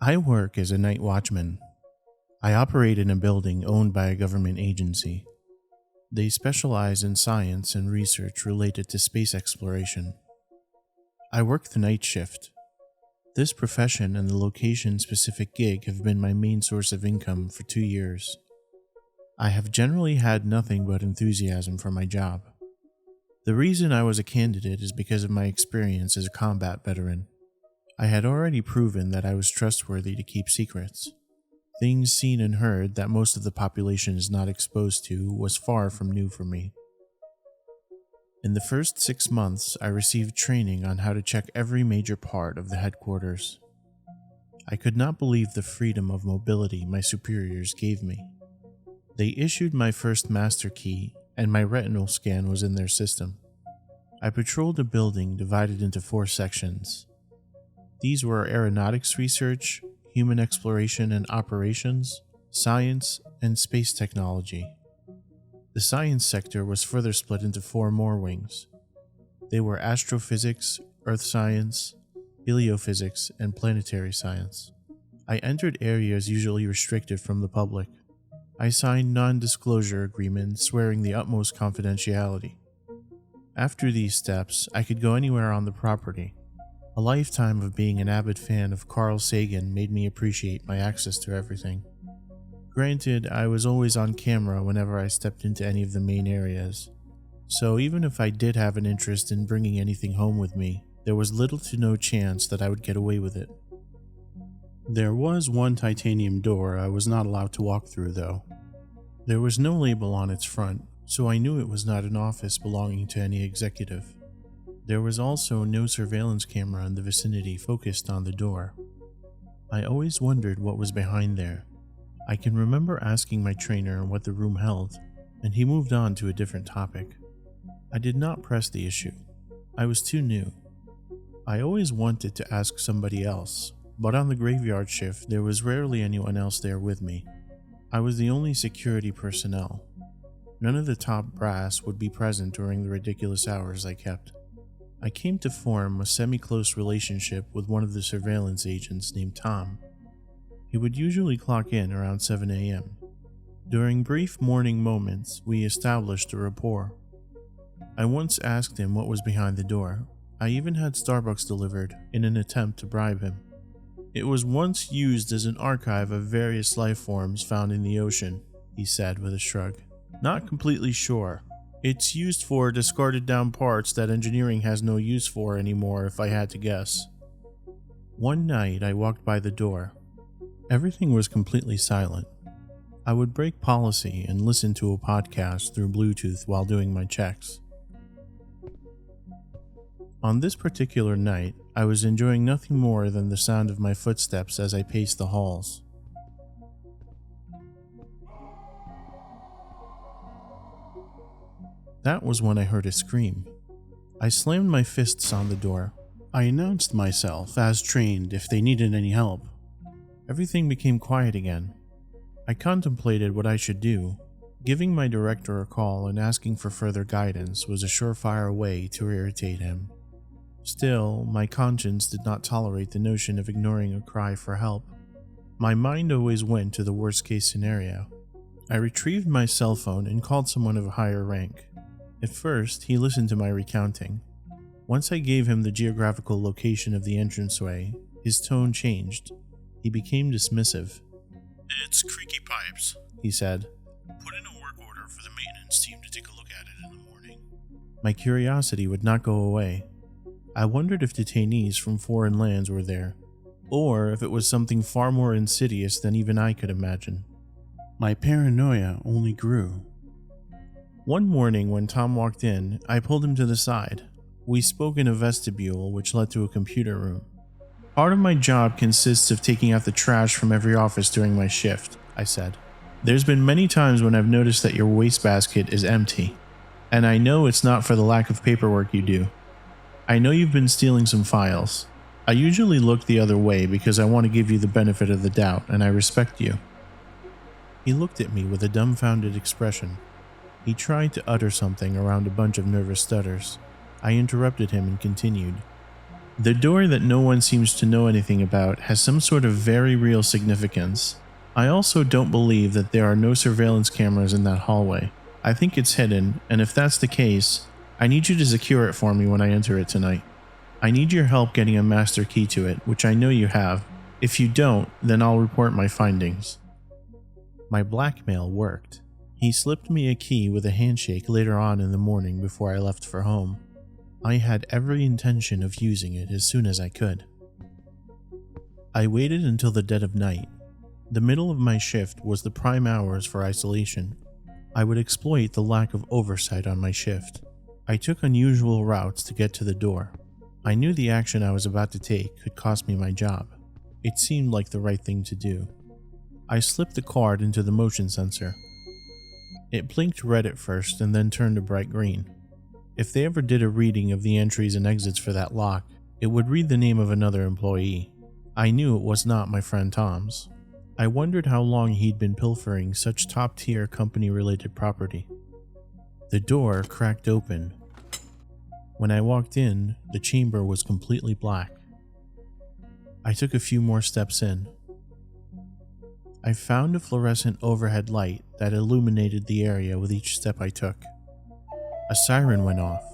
I work as a night watchman. I operate in a building owned by a government agency. They specialize in science and research related to space exploration. I work the night shift. This profession and the location-specific gig have been my main source of income for 2 years. I have generally had nothing but enthusiasm for my job. The reason I was a candidate is because of my experience as a combat veteran. I had already proven that I was trustworthy to keep secrets. Things seen and heard that most of the population is not exposed to was far from new for me. In the first 6 months, I received training on how to check every major part of the headquarters. I could not believe the freedom of mobility my superiors gave me. They issued my first master key, and my retinal scan was in their system. I patrolled a building divided into 4 sections. These were aeronautics research, human exploration and operations, science, and space technology. The science sector was further split into 4 more wings. They were astrophysics, earth science, heliophysics, and planetary science. I entered areas usually restricted from the public. I signed non-disclosure agreements swearing the utmost confidentiality. After these steps, I could go anywhere on the property. A lifetime of being an avid fan of Carl Sagan made me appreciate my access to everything. Granted, I was always on camera whenever I stepped into any of the main areas, so even if I did have an interest in bringing anything home with me, there was little to no chance that I would get away with it. There was one titanium door I was not allowed to walk through, though. There was no label on its front, so I knew it was not an office belonging to any executive. There was also no surveillance camera in the vicinity focused on the door. I always wondered what was behind there. I can remember asking my trainer what the room held, and he moved on to a different topic. I did not press the issue. I was too new. I always wanted to ask somebody else, but on the graveyard shift there was rarely anyone else there with me. I was the only security personnel. None of the top brass would be present during the ridiculous hours I kept. I came to form a semi-close relationship with one of the surveillance agents named Tom. He would usually clock in around 7 a.m. During brief morning moments, we established a rapport. I once asked him what was behind the door. I even had Starbucks delivered in an attempt to bribe him. It was once used as an archive of various life forms found in the ocean, he said with a shrug. Not completely sure. It's used for discarded down parts that engineering has no use for anymore, if I had to guess. One night I walked by the door. Everything was completely silent. I would break policy and listen to a podcast through Bluetooth while doing my checks. On this particular night, I was enjoying nothing more than the sound of my footsteps as I paced the halls. That was when I heard a scream. I slammed my fists on the door. I announced myself as trained if they needed any help. Everything became quiet again. I contemplated what I should do. Giving my director a call and asking for further guidance was a surefire way to irritate him. Still, my conscience did not tolerate the notion of ignoring a cry for help. My mind always went to the worst-case scenario. I retrieved my cell phone and called someone of a higher rank. At first, he listened to my recounting. Once I gave him the geographical location of the entranceway, his tone changed. He became dismissive. "It's creaky pipes," he said. "Put in a work order for the maintenance team to take a look at it in the morning." My curiosity would not go away. I wondered if detainees from foreign lands were there, or if it was something far more insidious than even I could imagine. My paranoia only grew. One morning when Tom walked in, I pulled him to the side. We spoke in a vestibule which led to a computer room. "Part of my job consists of taking out the trash from every office during my shift," I said. "There's been many times when I've noticed that your wastebasket is empty, and I know it's not for the lack of paperwork you do. I know you've been stealing some files. I usually look the other way because I want to give you the benefit of the doubt, and I respect you." He looked at me with a dumbfounded expression. He tried to utter something around a bunch of nervous stutters. I interrupted him and continued. The door that no one seems to know anything about has some sort of very real significance. I also don't believe that there are no surveillance cameras in that hallway. I think it's hidden, and if that's the case, I need you to secure it for me when I enter it tonight. I need your help getting a master key to it, which I know you have. If you don't, then I'll report my findings. My blackmail worked. He slipped me a key with a handshake later on in the morning before I left for home. I had every intention of using it as soon as I could. I waited until the dead of night. The middle of my shift was the prime hours for isolation. I would exploit the lack of oversight on my shift. I took unusual routes to get to the door. I knew the action I was about to take could cost me my job. It seemed like the right thing to do. I slipped the card into the motion sensor. It blinked red at first and then turned a bright green. If they ever did a reading of the entries and exits for that lock, it would read the name of another employee. I knew it was not my friend Tom's. I wondered how long he'd been pilfering such top-tier company-related property. The door cracked open. When I walked in, the chamber was completely black. I took a few more steps in. I found a fluorescent overhead light that illuminated the area with each step I took. A siren went off.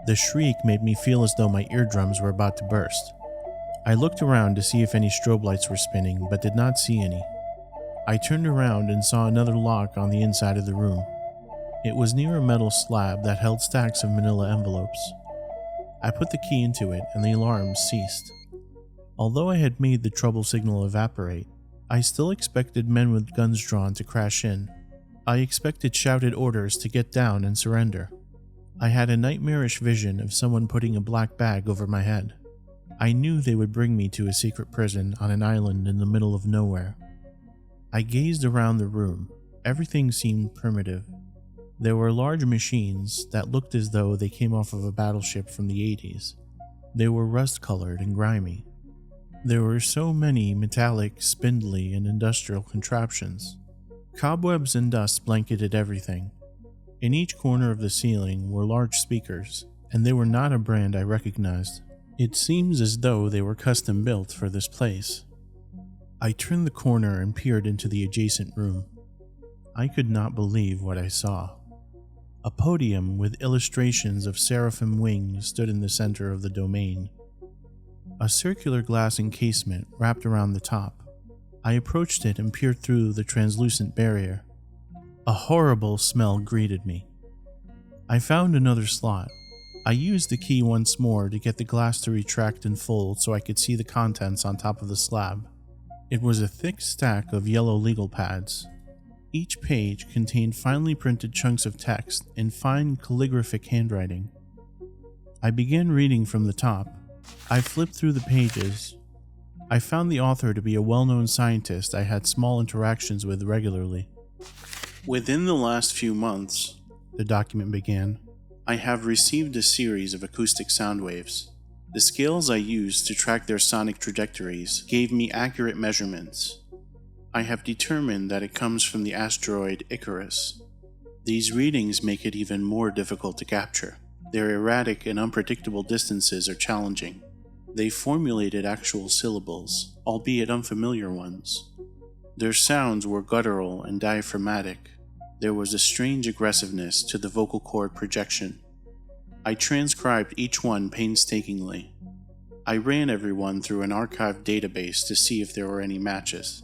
The shriek made me feel as though my eardrums were about to burst. I looked around to see if any strobe lights were spinning, but did not see any. I turned around and saw another lock on the inside of the room. It was near a metal slab that held stacks of manila envelopes. I put the key into it and the alarm ceased. Although I had made the trouble signal evaporate, I still expected men with guns drawn to crash in. I expected shouted orders to get down and surrender. I had a nightmarish vision of someone putting a black bag over my head. I knew they would bring me to a secret prison on an island in the middle of nowhere. I gazed around the room. Everything seemed primitive. There were large machines that looked as though they came off of a battleship from the 80s. They were rust-colored and grimy. There were so many metallic, spindly, and industrial contraptions. Cobwebs and dust blanketed everything. In each corner of the ceiling were large speakers, and they were not a brand I recognized. It seems as though they were custom built for this place. I turned the corner and peered into the adjacent room. I could not believe what I saw. A podium with illustrations of seraphim wings stood in the center of the domain. A circular glass encasement wrapped around the top. I approached it and peered through the translucent barrier. A horrible smell greeted me. I found another slot. I used the key once more to get the glass to retract and fold so I could see the contents on top of the slab. It was a thick stack of yellow legal pads. Each page contained finely printed chunks of text in fine calligraphic handwriting. I began reading from the top. I flipped through the pages. I found the author to be a well-known scientist I had small interactions with regularly. Within the last few months, the document began, I have received a series of acoustic sound waves. The scales I used to track their sonic trajectories gave me accurate measurements. I have determined that it comes from the asteroid Icarus. These readings make it even more difficult to capture. Their erratic and unpredictable distances are challenging. They formulated actual syllables, albeit unfamiliar ones. Their sounds were guttural and diaphragmatic. There was a strange aggressiveness to the vocal cord projection. I transcribed each one painstakingly. I ran everyone through an archived database to see if there were any matches.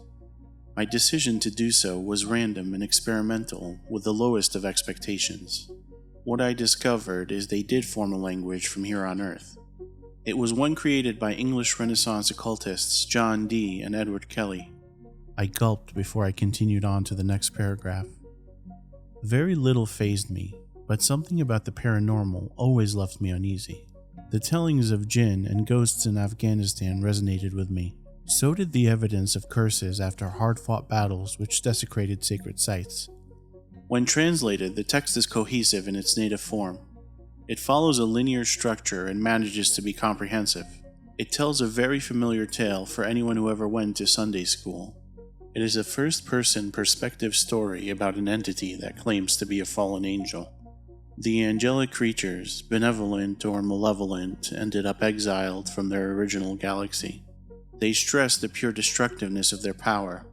My decision to do so was random and experimental with the lowest of expectations. What I discovered is they did form a language from here on Earth. It was one created by English Renaissance occultists John Dee and Edward Kelly. I gulped before I continued on to the next paragraph. Very little fazed me, but something about the paranormal always left me uneasy. The tellings of jinn and ghosts in Afghanistan resonated with me. So did the evidence of curses after hard-fought battles which desecrated sacred sites. When translated, the text is cohesive in its native form. It follows a linear structure and manages to be comprehensive. It tells a very familiar tale for anyone who ever went to Sunday school. It is a first-person perspective story about an entity that claims to be a fallen angel. The angelic creatures, benevolent or malevolent, ended up exiled from their original galaxy. They stress the pure destructiveness of their power.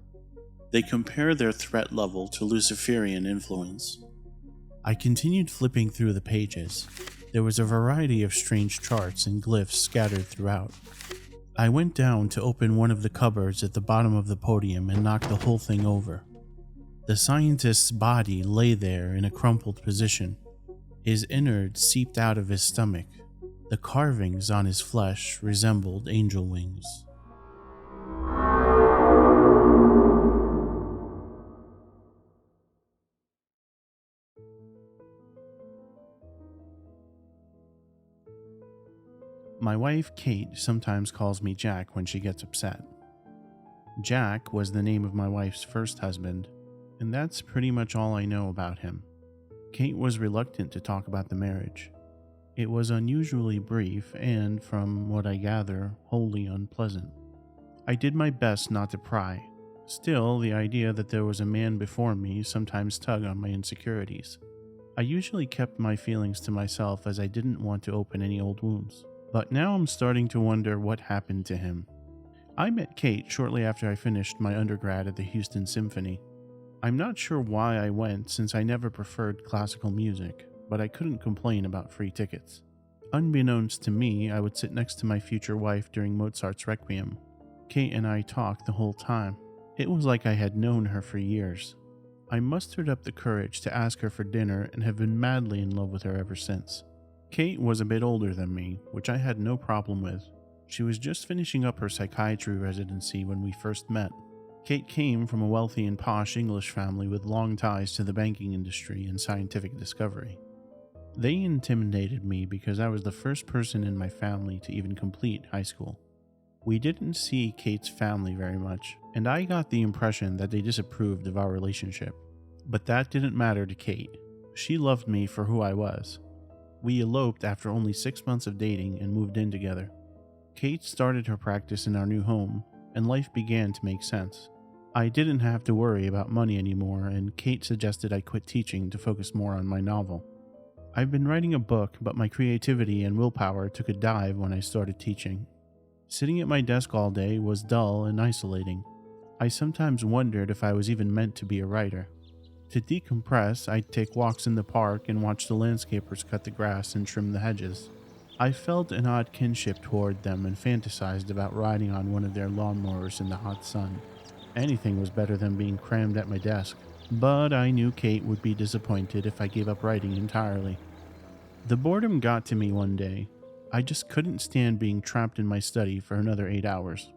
They compare their threat level to Luciferian influence. I continued flipping through the pages. There was a variety of strange charts and glyphs scattered throughout. I went down to open one of the cupboards at the bottom of the podium and knocked the whole thing over. The scientist's body lay there in a crumpled position. His innards seeped out of his stomach. The carvings on his flesh resembled angel wings. My wife, Kate, sometimes calls me Jack when she gets upset. Jack was the name of my wife's first husband, and that's pretty much all I know about him. Kate was reluctant to talk about the marriage. It was unusually brief and, from what I gather, wholly unpleasant. I did my best not to pry. Still, the idea that there was a man before me sometimes tugged on my insecurities. I usually kept my feelings to myself as I didn't want to open any old wounds. But now I'm starting to wonder what happened to him. I met Kate shortly after I finished my undergrad at the Houston Symphony. I'm not sure why I went since I never preferred classical music, but I couldn't complain about free tickets. Unbeknownst to me, I would sit next to my future wife during Mozart's Requiem. Kate and I talked the whole time. It was like I had known her for years. I mustered up the courage to ask her for dinner and have been madly in love with her ever since. Kate was a bit older than me, which I had no problem with. She was just finishing up her psychiatry residency when we first met. Kate came from a wealthy and posh English family with long ties to the banking industry and scientific discovery. They intimidated me because I was the first person in my family to even complete high school. We didn't see Kate's family very much, and I got the impression that they disapproved of our relationship. But that didn't matter to Kate. She loved me for who I was. We eloped after only 6 months of dating and moved in together. Kate started her practice in our new home, and life began to make sense. I didn't have to worry about money anymore, and Kate suggested I quit teaching to focus more on my novel. I've been writing a book, but my creativity and willpower took a dive when I started teaching. Sitting at my desk all day was dull and isolating. I sometimes wondered if I was even meant to be a writer. To decompress, I'd take walks in the park and watch the landscapers cut the grass and trim the hedges. I felt an odd kinship toward them and fantasized about riding on one of their lawnmowers in the hot sun. Anything was better than being crammed at my desk, but I knew Kate would be disappointed if I gave up writing entirely. The boredom got to me one day. I just couldn't stand being trapped in my study for another 8 hours.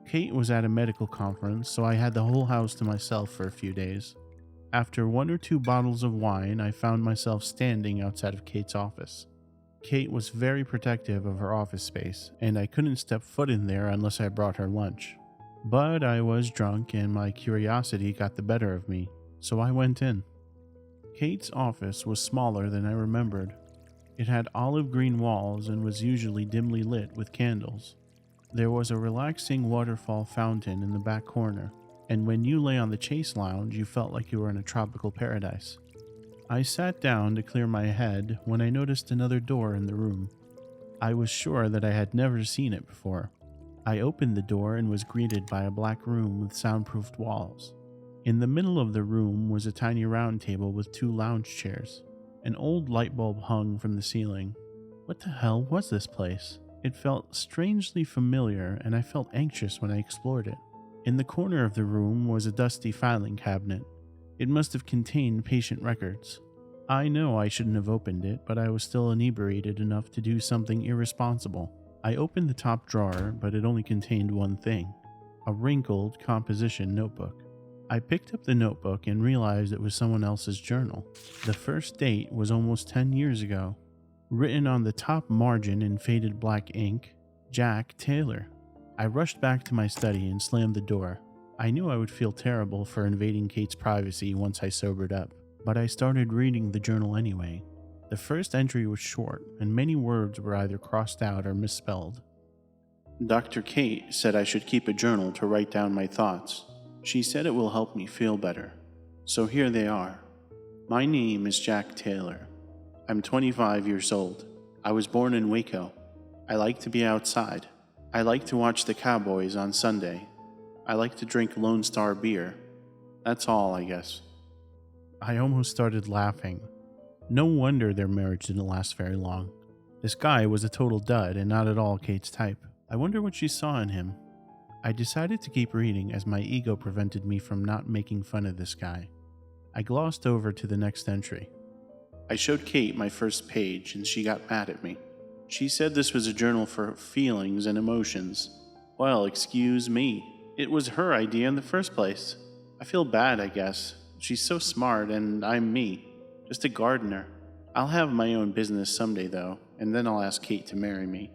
Kate was at a medical conference, so I had the whole house to myself for a few days. After 1 or 2 bottles of wine, I found myself standing outside of Kate's office. Kate was very protective of her office space, and I couldn't step foot in there unless I brought her lunch. But I was drunk and my curiosity got the better of me, so I went in. Kate's office was smaller than I remembered. It had olive green walls and was usually dimly lit with candles. There was a relaxing waterfall fountain in the back corner, and when you lay on the chase lounge, you felt like you were in a tropical paradise. I sat down to clear my head when I noticed another door in the room. I was sure that I had never seen it before. I opened the door and was greeted by a black room with soundproofed walls. In the middle of the room was a tiny round table with 2 lounge chairs. An old light bulb hung from the ceiling. What the hell was this place? It felt strangely familiar, and I felt anxious when I explored it. In the corner of the room was a dusty filing cabinet. It must have contained patient records. I know I shouldn't have opened it, but I was still inebriated enough to do something irresponsible. I opened the top drawer, but it only contained one thing: a wrinkled composition notebook. I picked up the notebook and realized it was someone else's journal. The first date was almost 10 years ago. Written on the top margin in faded black ink, Jack Taylor. I rushed back to my study and slammed the door. I knew I would feel terrible for invading Kate's privacy once I sobered up, but I started reading the journal anyway. The first entry was short, and many words were either crossed out or misspelled. Dr. Kate said I should keep a journal to write down my thoughts. She said it will help me feel better. So here they are. My name is Jack Taylor. I'm 25 years old. I was born in Waco. I like to be outside. I like to watch the Cowboys on Sunday. I like to drink Lone Star beer. That's all, I guess. I almost started laughing. No wonder their marriage didn't last very long. This guy was a total dud and not at all Kate's type. I wonder what she saw in him. I decided to keep reading as my ego prevented me from not making fun of this guy. I glossed over to the next entry. I showed Kate my first page and she got mad at me. She said this was a journal for feelings and emotions. Well, excuse me. It was her idea in the first place. I feel bad, I guess. She's so smart and I'm me. Just a gardener. I'll have my own business someday though, and then I'll ask Kate to marry me.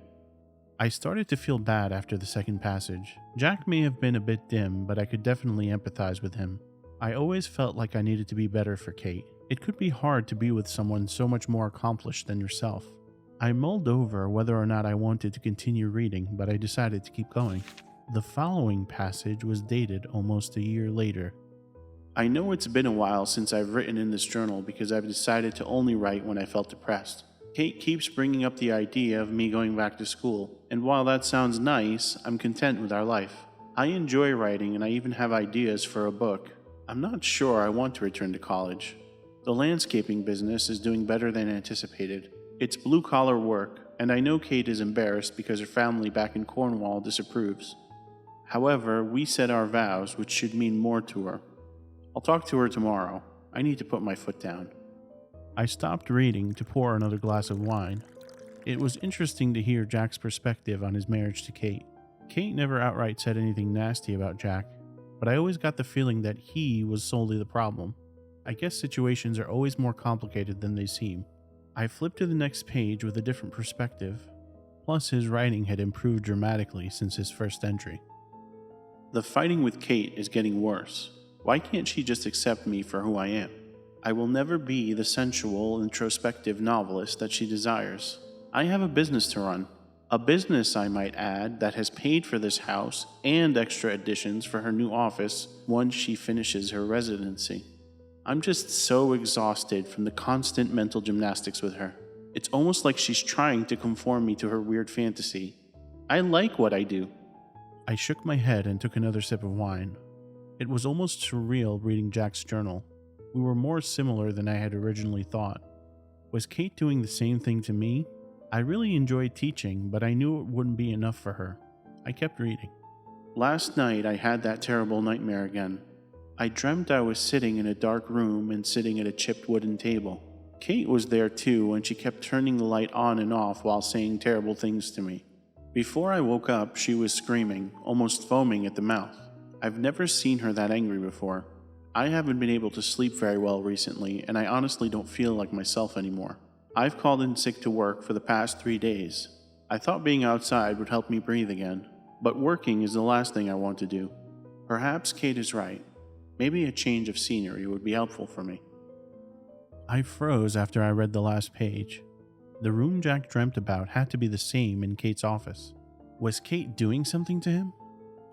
I started to feel bad after the second passage. Jack may have been a bit dim, but I could definitely empathize with him. I always felt like I needed to be better for Kate. It could be hard to be with someone so much more accomplished than yourself. I mulled over whether or not I wanted to continue reading, but I decided to keep going. The following passage was dated almost a year later. I know it's been a while since I've written in this journal because I've decided to only write when I felt depressed. Kate keeps bringing up the idea of me going back to school, and while that sounds nice, I'm content with our life. I enjoy writing and I even have ideas for a book. I'm not sure I want to return to college. The landscaping business is doing better than anticipated. It's blue-collar work, and I know Kate is embarrassed because her family back in Cornwall disapproves. However, we said our vows, which should mean more to her. I'll talk to her tomorrow. I need to put my foot down. I stopped reading to pour another glass of wine. It was interesting to hear Jack's perspective on his marriage to Kate. Kate never outright said anything nasty about Jack, but I always got the feeling that he was solely the problem. I guess situations are always more complicated than they seem. I flipped to the next page with a different perspective, plus his writing had improved dramatically since his first entry. The fighting with Kate is getting worse. Why can't she just accept me for who I am? I will never be the sensual, introspective novelist that she desires. I have a business to run. A business, I might add, that has paid for this house and extra additions for her new office once she finishes her residency. I'm just so exhausted from the constant mental gymnastics with her. It's almost like she's trying to conform me to her weird fantasy. I like what I do. I shook my head and took another sip of wine. It was almost surreal reading Jack's journal. We were more similar than I had originally thought. Was Kate doing the same thing to me? I really enjoyed teaching, but I knew it wouldn't be enough for her. I kept reading. Last night I had that terrible nightmare again. I dreamt I was sitting in a dark room and sitting at a chipped wooden table. Kate was there too, and she kept turning the light on and off while saying terrible things to me. Before I woke up, she was screaming, almost foaming at the mouth. I've never seen her that angry before. I haven't been able to sleep very well recently, and I honestly don't feel like myself anymore. I've called in sick to work for the past 3 days. I thought being outside would help me breathe again, but working is the last thing I want to do. Perhaps Kate is right. Maybe a change of scenery would be helpful for me. I froze after I read the last page. The room Jack dreamt about had to be the same in Kate's office. Was Kate doing something to him?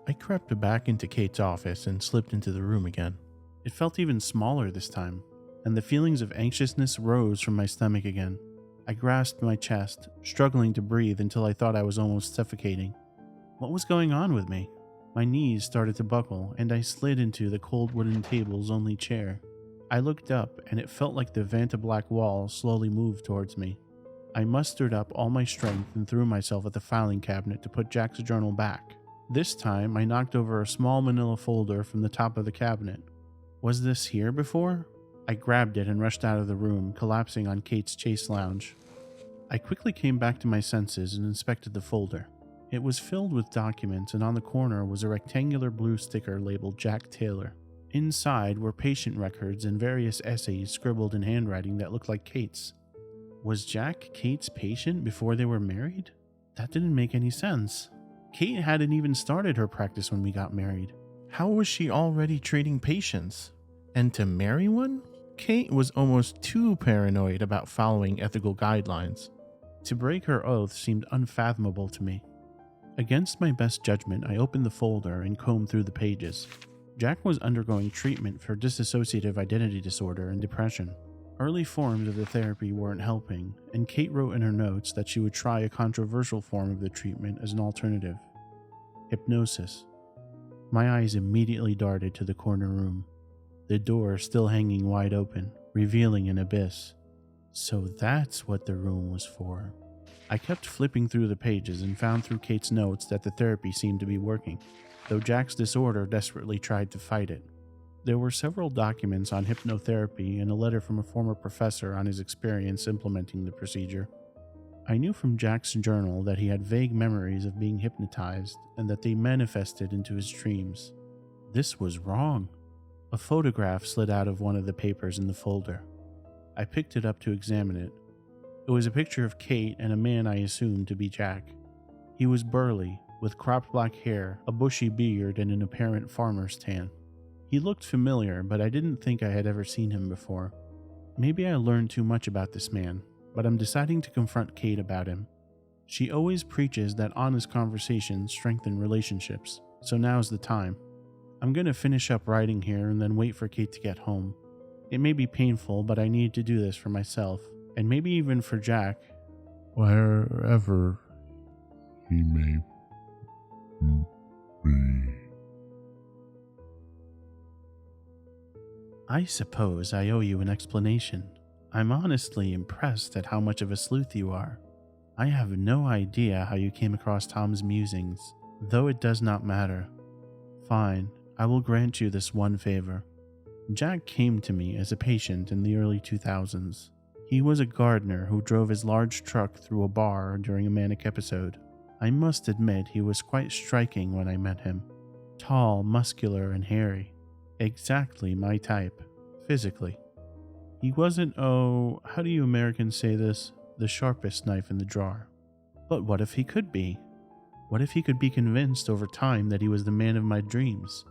I crept back into Kate's office and slipped into the room again. It felt even smaller this time, and the feelings of anxiousness rose from my stomach again. I grasped my chest, struggling to breathe until I thought I was almost suffocating. What was going on with me? My knees started to buckle, and I slid into the cold wooden table's only chair. I looked up, and it felt like the Vanta-black wall slowly moved towards me. I mustered up all my strength and threw myself at the filing cabinet to put Jack's journal back. This time, I knocked over a small manila folder from the top of the cabinet. Was this here before? I grabbed it and rushed out of the room, collapsing on Kate's chase lounge. I quickly came back to my senses and inspected the folder. It was filled with documents, and on the corner was a rectangular blue sticker labeled Jack Taylor. Inside were patient records and various essays scribbled in handwriting that looked like Kate's. Was Jack Kate's patient before they were married? That didn't make any sense. Kate hadn't even started her practice when we got married. How was she already treating patients? And to marry one? Kate was almost too paranoid about following ethical guidelines. To break her oath seemed unfathomable to me. Against my best judgment, I opened the folder and combed through the pages. Jack was undergoing treatment for dissociative identity disorder and depression. Early forms of the therapy weren't helping, and Kate wrote in her notes that she would try a controversial form of the treatment as an alternative: hypnosis. My eyes immediately darted to the corner room, the door still hanging wide open, revealing an abyss. So that's what the room was for. I kept flipping through the pages and found through Kate's notes that the therapy seemed to be working, though Jack's disorder desperately tried to fight it. There were several documents on hypnotherapy and a letter from a former professor on his experience implementing the procedure. I knew from Jack's journal that he had vague memories of being hypnotized and that they manifested into his dreams. This was wrong. A photograph slid out of one of the papers in the folder. I picked it up to examine it. It was a picture of Kate and a man I assumed to be Jack. He was burly, with cropped black hair, a bushy beard, and an apparent farmer's tan. He looked familiar, but I didn't think I had ever seen him before. Maybe I learned too much about this man, but I'm deciding to confront Kate about him. She always preaches that honest conversations strengthen relationships, so now's the time. I'm going to finish up writing here and then wait for Kate to get home. It may be painful, but I need to do this for myself, and maybe even for Jack. Wherever he may be. I suppose I owe you an explanation. I'm honestly impressed at how much of a sleuth you are. I have no idea how you came across Tom's musings, though it does not matter. Fine, I will grant you this one favor. Jack came to me as a patient in the early 2000s. He was a gardener who drove his large truck through a bar during a manic episode. I must admit he was quite striking when I met him. Tall, muscular, and hairy. Exactly my type, physically. He wasn't, how do you Americans say this? The sharpest knife in the drawer. But what if he could be? What if he could be convinced over time that he was the man of my dreams?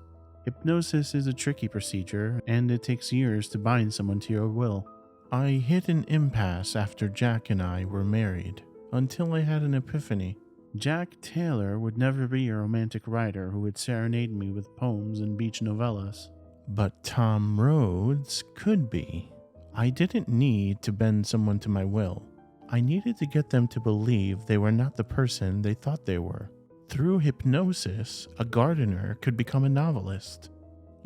Hypnosis is a tricky procedure, and it takes years to bind someone to your will. I hit an impasse after Jack and I were married, until I had an epiphany. Jack Taylor would never be a romantic writer who would serenade me with poems and beach novellas. But Tom Rhodes could be. I didn't need to bend someone to my will. I needed to get them to believe they were not the person they thought they were. Through hypnosis, a gardener could become a novelist.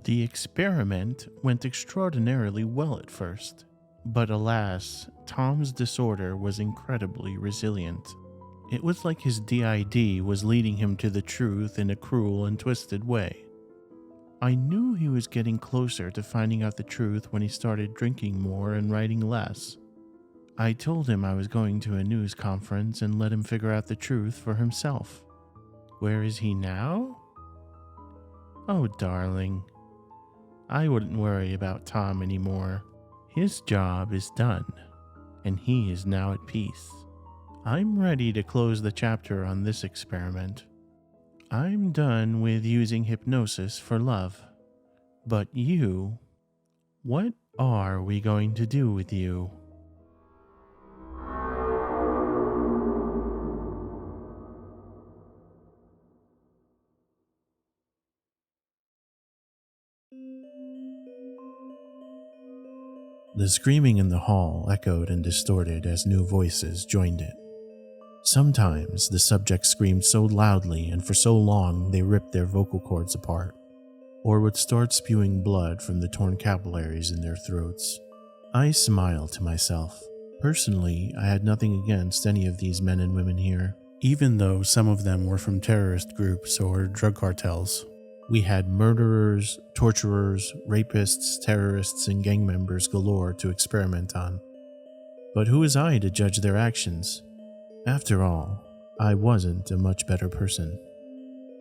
The experiment went extraordinarily well at first. But alas, Tom's disorder was incredibly resilient. It was like his DID was leading him to the truth in a cruel and twisted way. I knew he was getting closer to finding out the truth when he started drinking more and writing less. I told him I was going to a news conference and let him figure out the truth for himself. Where is he now? Oh, darling. I wouldn't worry about Tom anymore. His job is done, and he is now at peace. I'm ready to close the chapter on this experiment. I'm done with using hypnosis for love. But you, what are we going to do with you? The screaming in the hall echoed and distorted as new voices joined it. Sometimes the subject screamed so loudly and for so long they ripped their vocal cords apart, or would start spewing blood from the torn capillaries in their throats. I smiled to myself. Personally, I had nothing against any of these men and women here, even though some of them were from terrorist groups or drug cartels. We had murderers, torturers, rapists, terrorists, and gang members galore to experiment on. But who was I to judge their actions? After all, I wasn't a much better person.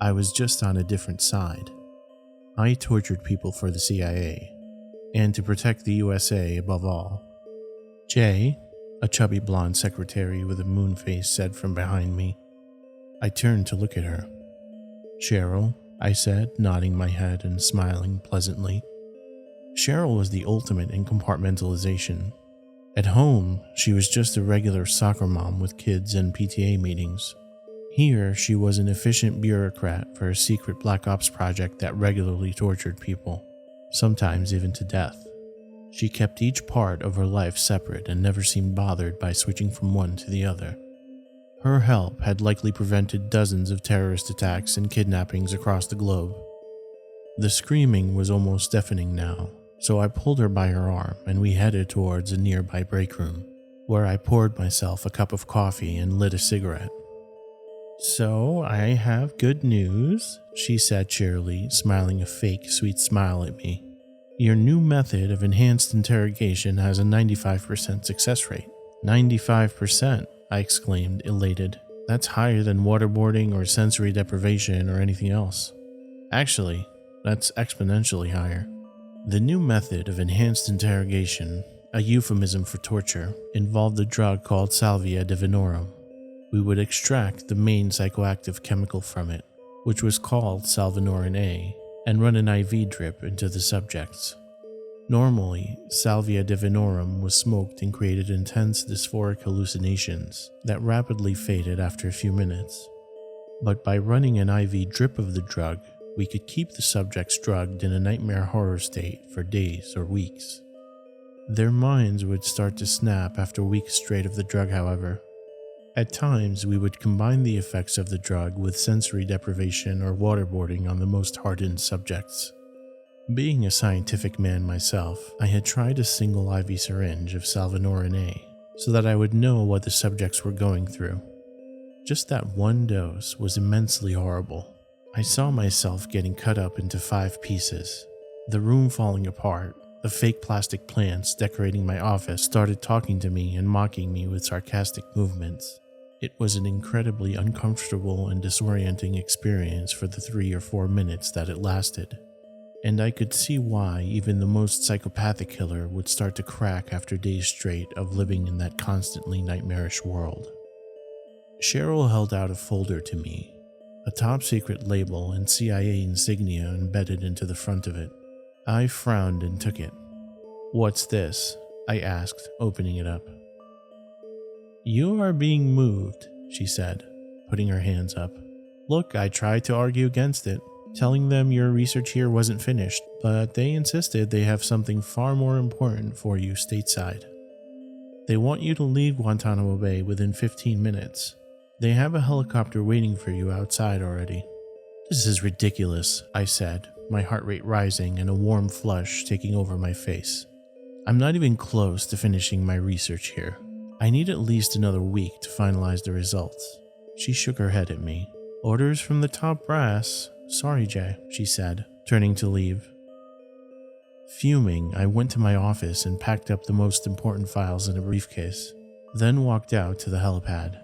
I was just on a different side. I tortured people for the CIA, and to protect the USA above all. Jay, a chubby blonde secretary with a moon face, said from behind me. I turned to look at her. Cheryl, I said, nodding my head and smiling pleasantly. Cheryl was the ultimate in compartmentalization. At home, she was just a regular soccer mom with kids and PTA meetings. Here, she was an efficient bureaucrat for a secret black ops project that regularly tortured people, sometimes even to death. She kept each part of her life separate and never seemed bothered by switching from one to the other. Her help had likely prevented dozens of terrorist attacks and kidnappings across the globe. The screaming was almost deafening now, so I pulled her by her arm and we headed towards a nearby break room, where I poured myself a cup of coffee and lit a cigarette. "So, I have good news," she said cheerily, smiling a fake, sweet smile at me. "Your new method of enhanced interrogation has a 95% success rate." 95%, I exclaimed, elated. "That's higher than waterboarding or sensory deprivation or anything else. Actually, that's exponentially higher." The new method of enhanced interrogation, a euphemism for torture, involved a drug called salvia divinorum. We would extract the main psychoactive chemical from it, which was called salvinorin A, and run an IV drip into the subjects. Normally, salvia divinorum was smoked and created intense dysphoric hallucinations that rapidly faded after a few minutes. But by running an IV drip of the drug, we could keep the subjects drugged in a nightmare horror state for days or weeks. Their minds would start to snap after weeks straight of the drug, however. At times, we would combine the effects of the drug with sensory deprivation or waterboarding on the most hardened subjects. Being a scientific man myself, I had tried a single IV syringe of salvinorin A so that I would know what the subjects were going through. Just that one dose was immensely horrible. I saw myself getting cut up into 5 pieces, the room falling apart. The fake plastic plants decorating my office started talking to me and mocking me with sarcastic movements. It was an incredibly uncomfortable and disorienting experience for the 3 or 4 minutes that it lasted, and I could see why even the most psychopathic killer would start to crack after days straight of living in that constantly nightmarish world. Cheryl held out a folder to me, a top-secret label and CIA insignia embedded into the front of it. I frowned and took it. "What's this?" I asked, opening it up. "You are being moved," she said, putting her hands up. "Look, I tried to argue against it, telling them your research here wasn't finished, but they insisted they have something far more important for you stateside. They want you to leave Guantanamo Bay within 15 minutes. They have a helicopter waiting for you outside already." "This is ridiculous," I said, my heart rate rising and a warm flush taking over my face. "I'm not even close to finishing my research here. I need at least another week to finalize the results." She shook her head at me. "Orders from the top brass. Sorry, Jay," she said, turning to leave. Fuming, I went to my office and packed up the most important files in a briefcase, then walked out to the helipad.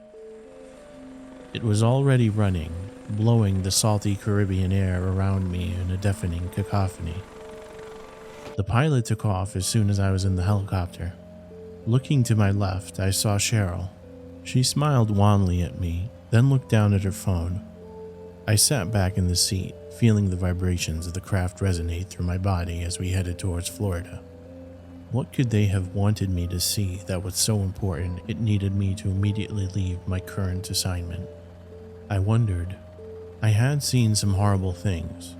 It was already running, blowing the salty Caribbean air around me in a deafening cacophony. The pilot took off as soon as I was in the helicopter. Looking to my left, I saw Cheryl. She smiled wanly at me, then looked down at her phone. I sat back in the seat, feeling the vibrations of the craft resonate through my body as we headed towards Florida. What could they have wanted me to see that was so important it needed me to immediately leave my current assignment? I wondered. I had seen some horrible things.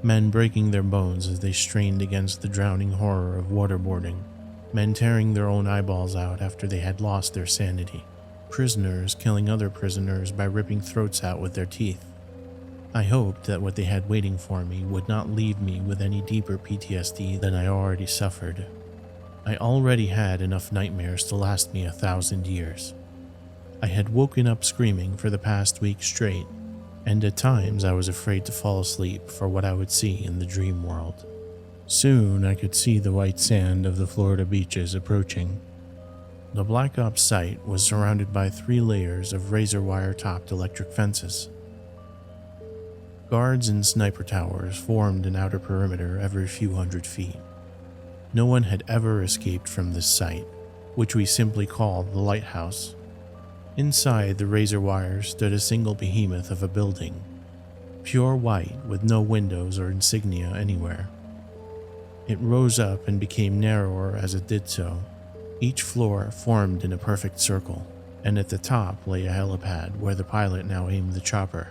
Men breaking their bones as they strained against the drowning horror of waterboarding. Men tearing their own eyeballs out after they had lost their sanity. Prisoners killing other prisoners by ripping throats out with their teeth. I hoped that what they had waiting for me would not leave me with any deeper PTSD than I already suffered. I already had enough nightmares to last me 1,000 years. I had woken up screaming for the past week straight, and at times I was afraid to fall asleep for what I would see in the dream world. Soon I could see the white sand of the Florida beaches approaching. The Black Ops site was surrounded by 3 layers of razor wire-topped electric fences. Guards and sniper towers formed an outer perimeter every few hundred feet. No one had ever escaped from this site, which we simply called the lighthouse. Inside the razor wire stood a single behemoth of a building, pure white with no windows or insignia anywhere. It rose up and became narrower as it did so. Each floor formed in a perfect circle, and at the top lay a helipad where the pilot now aimed the chopper.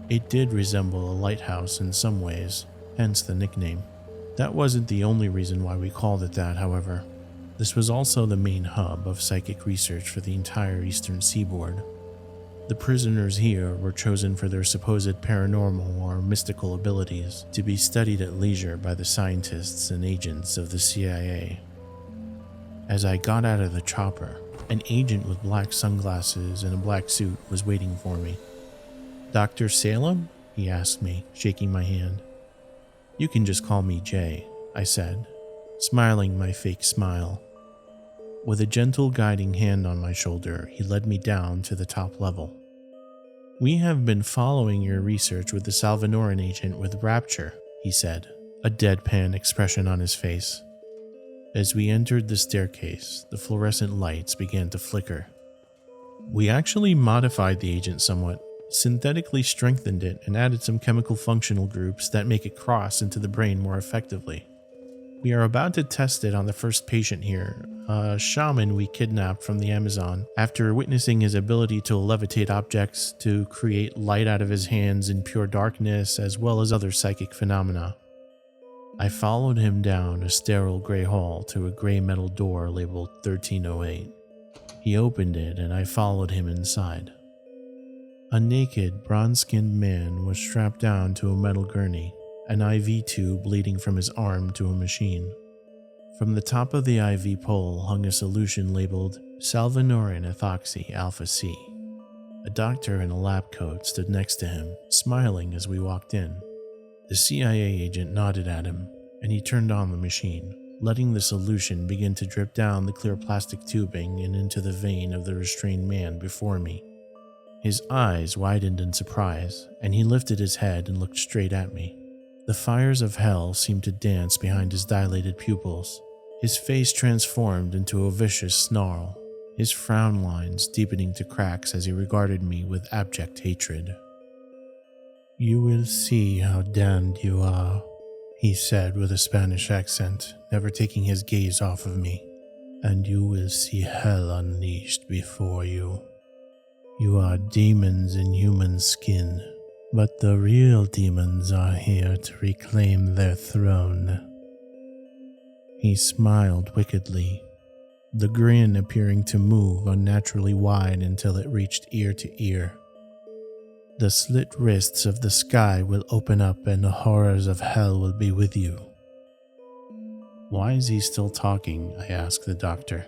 It did resemble a lighthouse in some ways, hence the nickname. That wasn't the only reason why we called it that, however. This was also the main hub of psychic research for the entire eastern seaboard. The prisoners here were chosen for their supposed paranormal or mystical abilities to be studied at leisure by the scientists and agents of the CIA. As I got out of the chopper, an agent with black sunglasses and a black suit was waiting for me. "Dr. Salem?" he asked me, shaking my hand. "You can just call me Jay," I said, smiling my fake smile. With a gentle guiding hand on my shoulder, he led me down to the top level. "We have been following your research with the Salvinoran agent with rapture," he said, a deadpan expression on his face. As we entered the staircase, the fluorescent lights began to flicker. "We actually modified the agent somewhat, synthetically strengthened it, and added some chemical functional groups that make it cross into the brain more effectively. We are about to test it on the first patient here, a shaman we kidnapped from the Amazon after witnessing his ability to levitate objects, to create light out of his hands in pure darkness, as well as other psychic phenomena." I followed him down a sterile gray hall to a gray metal door labeled 1308. He opened it and I followed him inside. A naked, bronze-skinned man was strapped down to a metal gurney, an IV tube leading from his arm to a machine. From the top of the IV pole hung a solution labeled Salvinoran Ethoxy Alpha C. A doctor in a lab coat stood next to him, smiling as we walked in. The CIA agent nodded at him, and he turned on the machine, letting the solution begin to drip down the clear plastic tubing and into the vein of the restrained man before me. His eyes widened in surprise, and he lifted his head and looked straight at me. The fires of hell seemed to dance behind his dilated pupils. His face transformed into a vicious snarl, his frown lines deepening to cracks as he regarded me with abject hatred. "You will see how damned you are," he said with a Spanish accent, never taking his gaze off of me. "And you will see hell unleashed before you. You are demons in human skin, but the real demons are here to reclaim their throne." He smiled wickedly, the grin appearing to move unnaturally wide until it reached ear to ear. "The slit wrists of the sky will open up and the horrors of hell will be with you." "Why is he still talking?" I asked the doctor.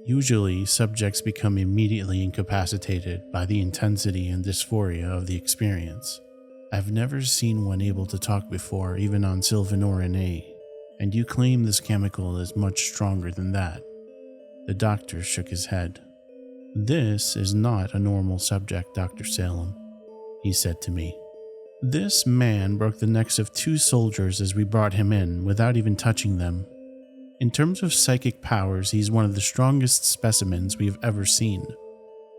Usually, subjects become immediately incapacitated by the intensity and dysphoria of the experience. I've never seen one able to talk before, even on Salvinoran A, and you claim this chemical is much stronger than that. The doctor shook his head. "This is not a normal subject, Dr. Salem," he said to me. "This man broke the necks of 2 soldiers as we brought him in without even touching them. In terms of psychic powers, he's one of the strongest specimens we have ever seen.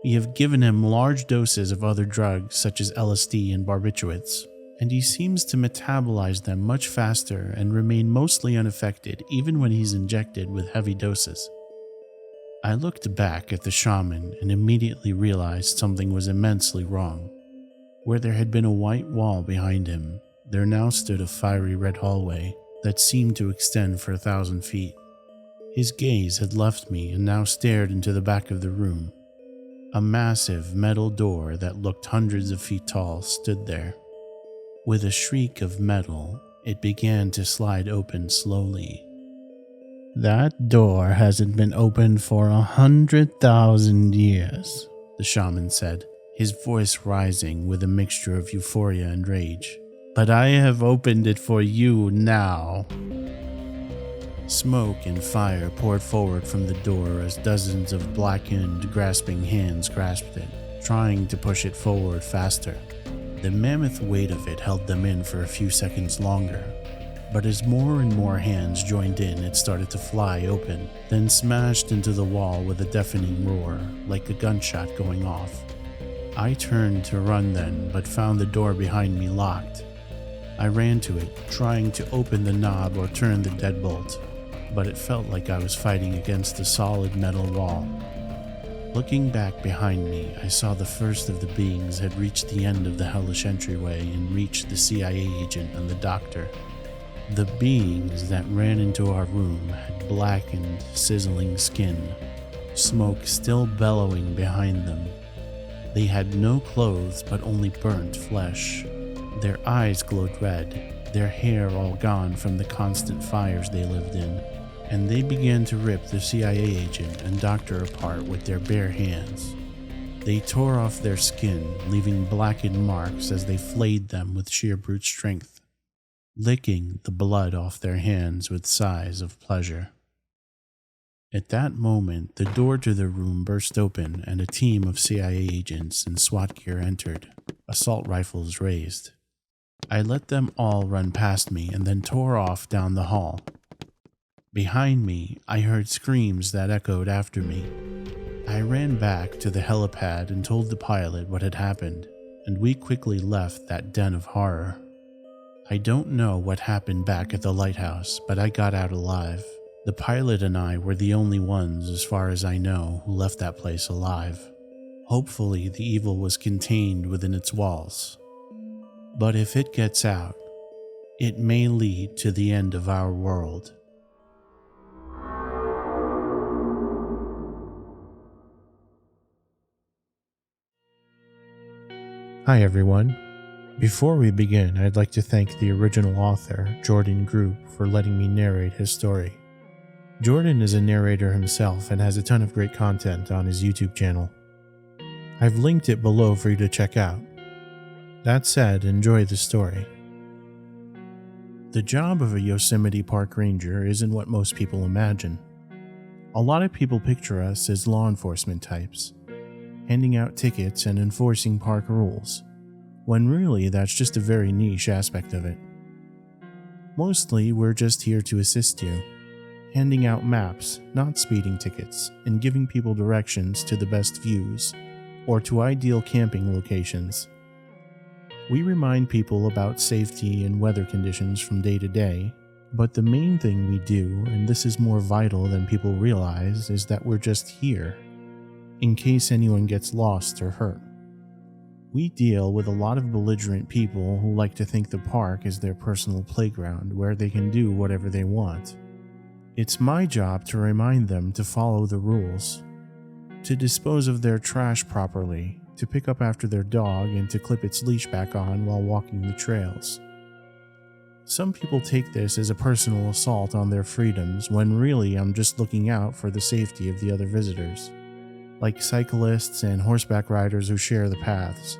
We have given him large doses of other drugs such as LSD and barbiturates, and he seems to metabolize them much faster and remain mostly unaffected even when he's injected with heavy doses." I looked back at the shaman and immediately realized something was immensely wrong. Where there had been a white wall behind him, there now stood a fiery red hallway that seemed to extend for 1,000 feet. His gaze had left me and now stared into the back of the room. A massive metal door that looked hundreds of feet tall stood there. With a shriek of metal, it began to slide open slowly. "That door hasn't been opened for 100,000 years, the shaman said, his voice rising with a mixture of euphoria and rage. "But I have opened it for you now." Smoke and fire poured forward from the door as dozens of blackened, grasping hands grasped it, trying to push it forward faster. The mammoth weight of it held them in for a few seconds longer, but as more and more hands joined in, it started to fly open, then smashed into the wall with a deafening roar, like a gunshot going off. I turned to run then, but found the door behind me locked. I ran to it, trying to open the knob or turn the deadbolt, but it felt like I was fighting against a solid metal wall. Looking back behind me, I saw the first of the beings had reached the end of the hellish entryway and reached the CIA agent and the doctor. The beings that ran into our room had blackened, sizzling skin, smoke still bellowing behind them. They had no clothes but only burnt flesh. Their eyes glowed red, their hair all gone from the constant fires they lived in, and they began to rip the CIA agent and doctor apart with their bare hands. They tore off their skin, leaving blackened marks as they flayed them with sheer brute strength, licking the blood off their hands with sighs of pleasure. At that moment, the door to the room burst open and a team of CIA agents in SWAT gear entered, assault rifles raised. I let them all run past me and then tore off down the hall. Behind me, I heard screams that echoed after me. I ran back to the helipad and told the pilot what had happened, and we quickly left that den of horror. I don't know what happened back at the lighthouse, but I got out alive. The pilot and I were the only ones, as far as I know, who left that place alive. Hopefully, the evil was contained within its walls. But if it gets out, it may lead to the end of our world. Hi everyone. Before we begin, I'd like to thank the original author, Jordan Group, for letting me narrate his story. Jordan is a narrator himself and has a ton of great content on his YouTube channel. I've linked it below for you to check out. That said, enjoy the story. The job of a Yosemite Park ranger isn't what most people imagine. A lot of people picture us as law enforcement types, handing out tickets and enforcing park rules, when really that's just a very niche aspect of it. Mostly, we're just here to assist you, handing out maps, not speeding tickets, and giving people directions to the best views, or to ideal camping locations. We remind people about safety and weather conditions from day to day, but the main thing we do, and this is more vital than people realize, is that we're just here, in case anyone gets lost or hurt. We deal with a lot of belligerent people who like to think the park is their personal playground where they can do whatever they want. It's my job to remind them to follow the rules, to dispose of their trash properly, to pick up after their dog, and to clip its leash back on while walking the trails. Some people take this as a personal assault on their freedoms when really I'm just looking out for the safety of the other visitors, like cyclists and horseback riders who share the paths.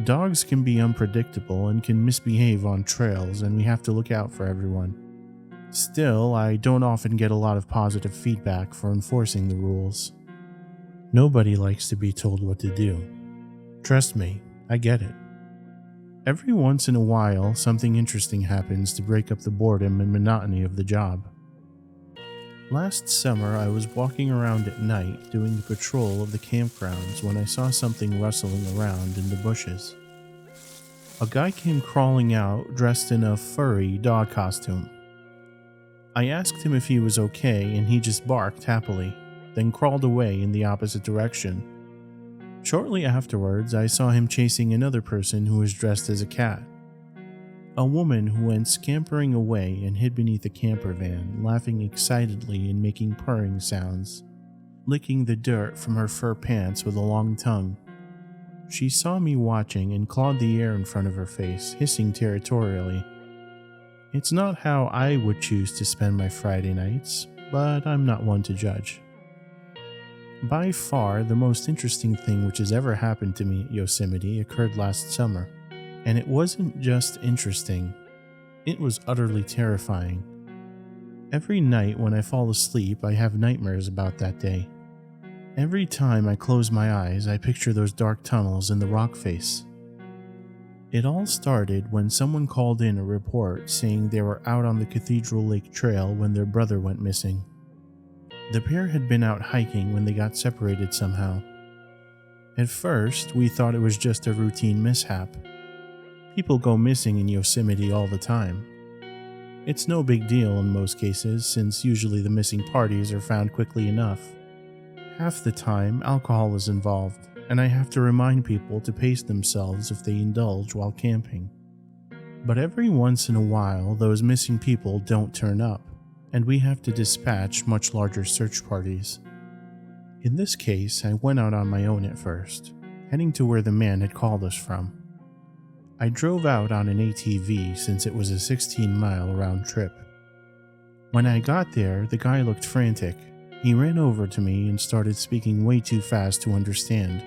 Dogs can be unpredictable and can misbehave on trails, and we have to look out for everyone. Still, I don't often get a lot of positive feedback for enforcing the rules. Nobody likes to be told what to do. Trust me, I get it. Every once in a while, something interesting happens to break up the boredom and monotony of the job. Last summer, I was walking around at night doing the patrol of the campgrounds when I saw something rustling around in the bushes. A guy came crawling out dressed in a furry dog costume. I asked him if he was okay, and he just barked happily, then crawled away in the opposite direction. Shortly afterwards, I saw him chasing another person who was dressed as a cat. A woman who went scampering away and hid beneath a camper van, laughing excitedly and making purring sounds, licking the dirt from her fur pants with a long tongue. She saw me watching and clawed the air in front of her face, hissing territorially. It's not how I would choose to spend my Friday nights, but I'm not one to judge. By far, the most interesting thing which has ever happened to me at Yosemite occurred last summer. And it wasn't just interesting, it was utterly terrifying. Every night when I fall asleep, I have nightmares about that day. Every time I close my eyes, I picture those dark tunnels in the rock face. It all started when someone called in a report saying they were out on the Cathedral Lake Trail when their brother went missing. The pair had been out hiking when they got separated somehow. At first, we thought it was just a routine mishap. People go missing in Yosemite all the time. It's no big deal in most cases, since usually the missing parties are found quickly enough. Half the time, alcohol is involved, and I have to remind people to pace themselves if they indulge while camping. But every once in a while, those missing people don't turn up, and we have to dispatch much larger search parties. In this case, I went out on my own at first, heading to where the man had called us from. I drove out on an ATV since it was a 16-mile round trip. When I got there, the guy looked frantic. He ran over to me and started speaking way too fast to understand.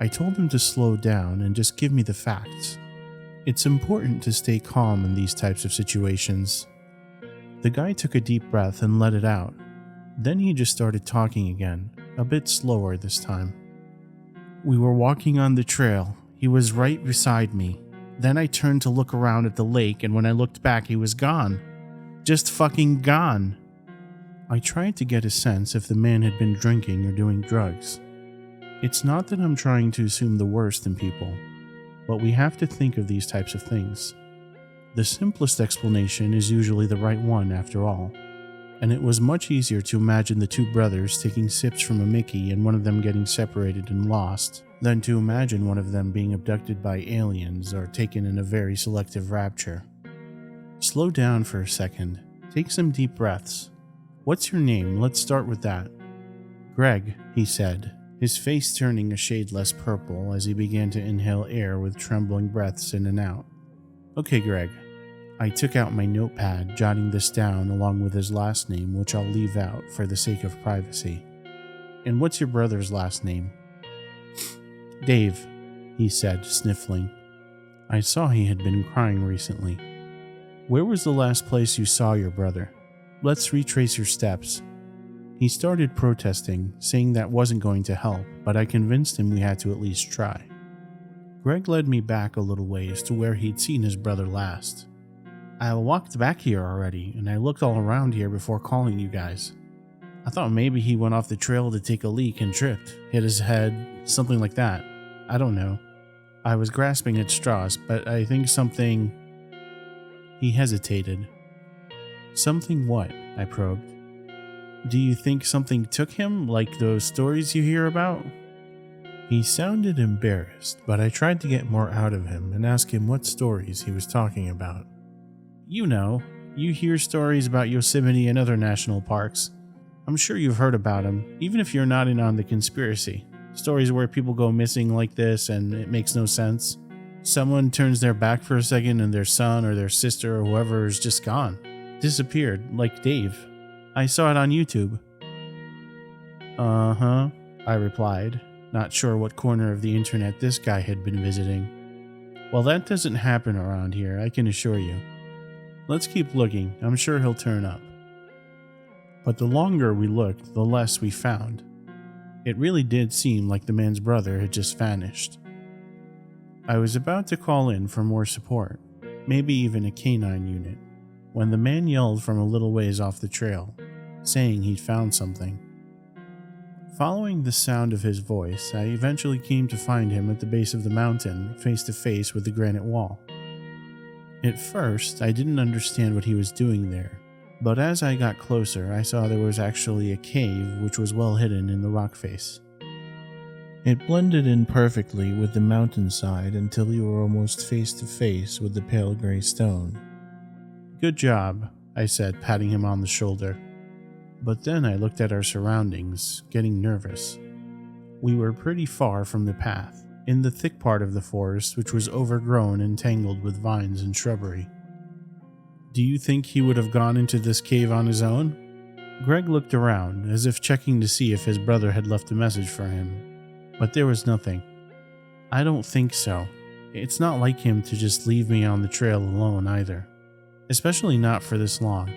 I told him to slow down and just give me the facts. It's important to stay calm in these types of situations. The guy took a deep breath and let it out. Then he just started talking again, a bit slower this time. We were walking on the trail. He was right beside me. Then I turned to look around at the lake, and when I looked back, he was gone. Just fucking gone. I tried to get a sense if the man had been drinking or doing drugs. It's not that I'm trying to assume the worst in people, but we have to think of these types of things. The simplest explanation is usually the right one after all, and it was much easier to imagine the two brothers taking sips from a Mickey and one of them getting separated and lost, than to imagine one of them being abducted by aliens or taken in a very selective rapture. Slow down for a second. Take some deep breaths. What's your name? Let's start with that. Greg, he said, his face turning a shade less purple as he began to inhale air with trembling breaths in and out. Okay, Greg. I took out my notepad, jotting this down along with his last name, which I'll leave out for the sake of privacy. And what's your brother's last name? Dave, he said, sniffling. I saw he had been crying recently. Where was the last place you saw your brother? Let's retrace your steps. He started protesting, saying that wasn't going to help, but I convinced him we had to at least try. Greg led me back a little ways to where he'd seen his brother last. I walked back here already, and I looked all around here before calling you guys. I thought maybe he went off the trail to take a leak and tripped, hit his head, something like that. I don't know. I was grasping at straws, but I think something... He hesitated. Something what? I probed. Do you think something took him, like those stories you hear about? He sounded embarrassed, but I tried to get more out of him and ask him what stories he was talking about. You know, you hear stories about Yosemite and other national parks. I'm sure you've heard about them, even if you're not in on the conspiracy. Stories where people go missing like this and it makes no sense. Someone turns their back for a second and their son or their sister or whoever is just gone. Disappeared, like Dave. I saw it on YouTube. Uh-huh, I replied, not sure what corner of the internet this guy had been visiting. Well, that doesn't happen around here, I can assure you. Let's keep looking, I'm sure he'll turn up. But the longer we looked, the less we found. It really did seem like the man's brother had just vanished. I was about to call in for more support, maybe even a canine unit, when the man yelled from a little ways off the trail, saying he'd found something. Following the sound of his voice, I eventually came to find him at the base of the mountain, face to face with the granite wall. At first, I didn't understand what he was doing there, but as I got closer, I saw there was actually a cave which was well hidden in the rock face. It blended in perfectly with the mountainside until you were almost face to face with the pale gray stone. Good job, I said, patting him on the shoulder. But then I looked at our surroundings, getting nervous. We were pretty far from the path, in the thick part of the forest which was overgrown and tangled with vines and shrubbery. Do you think he would have gone into this cave on his own? Greg looked around, as if checking to see if his brother had left a message for him. But there was nothing. I don't think so. It's not like him to just leave me on the trail alone either. Especially not for this long.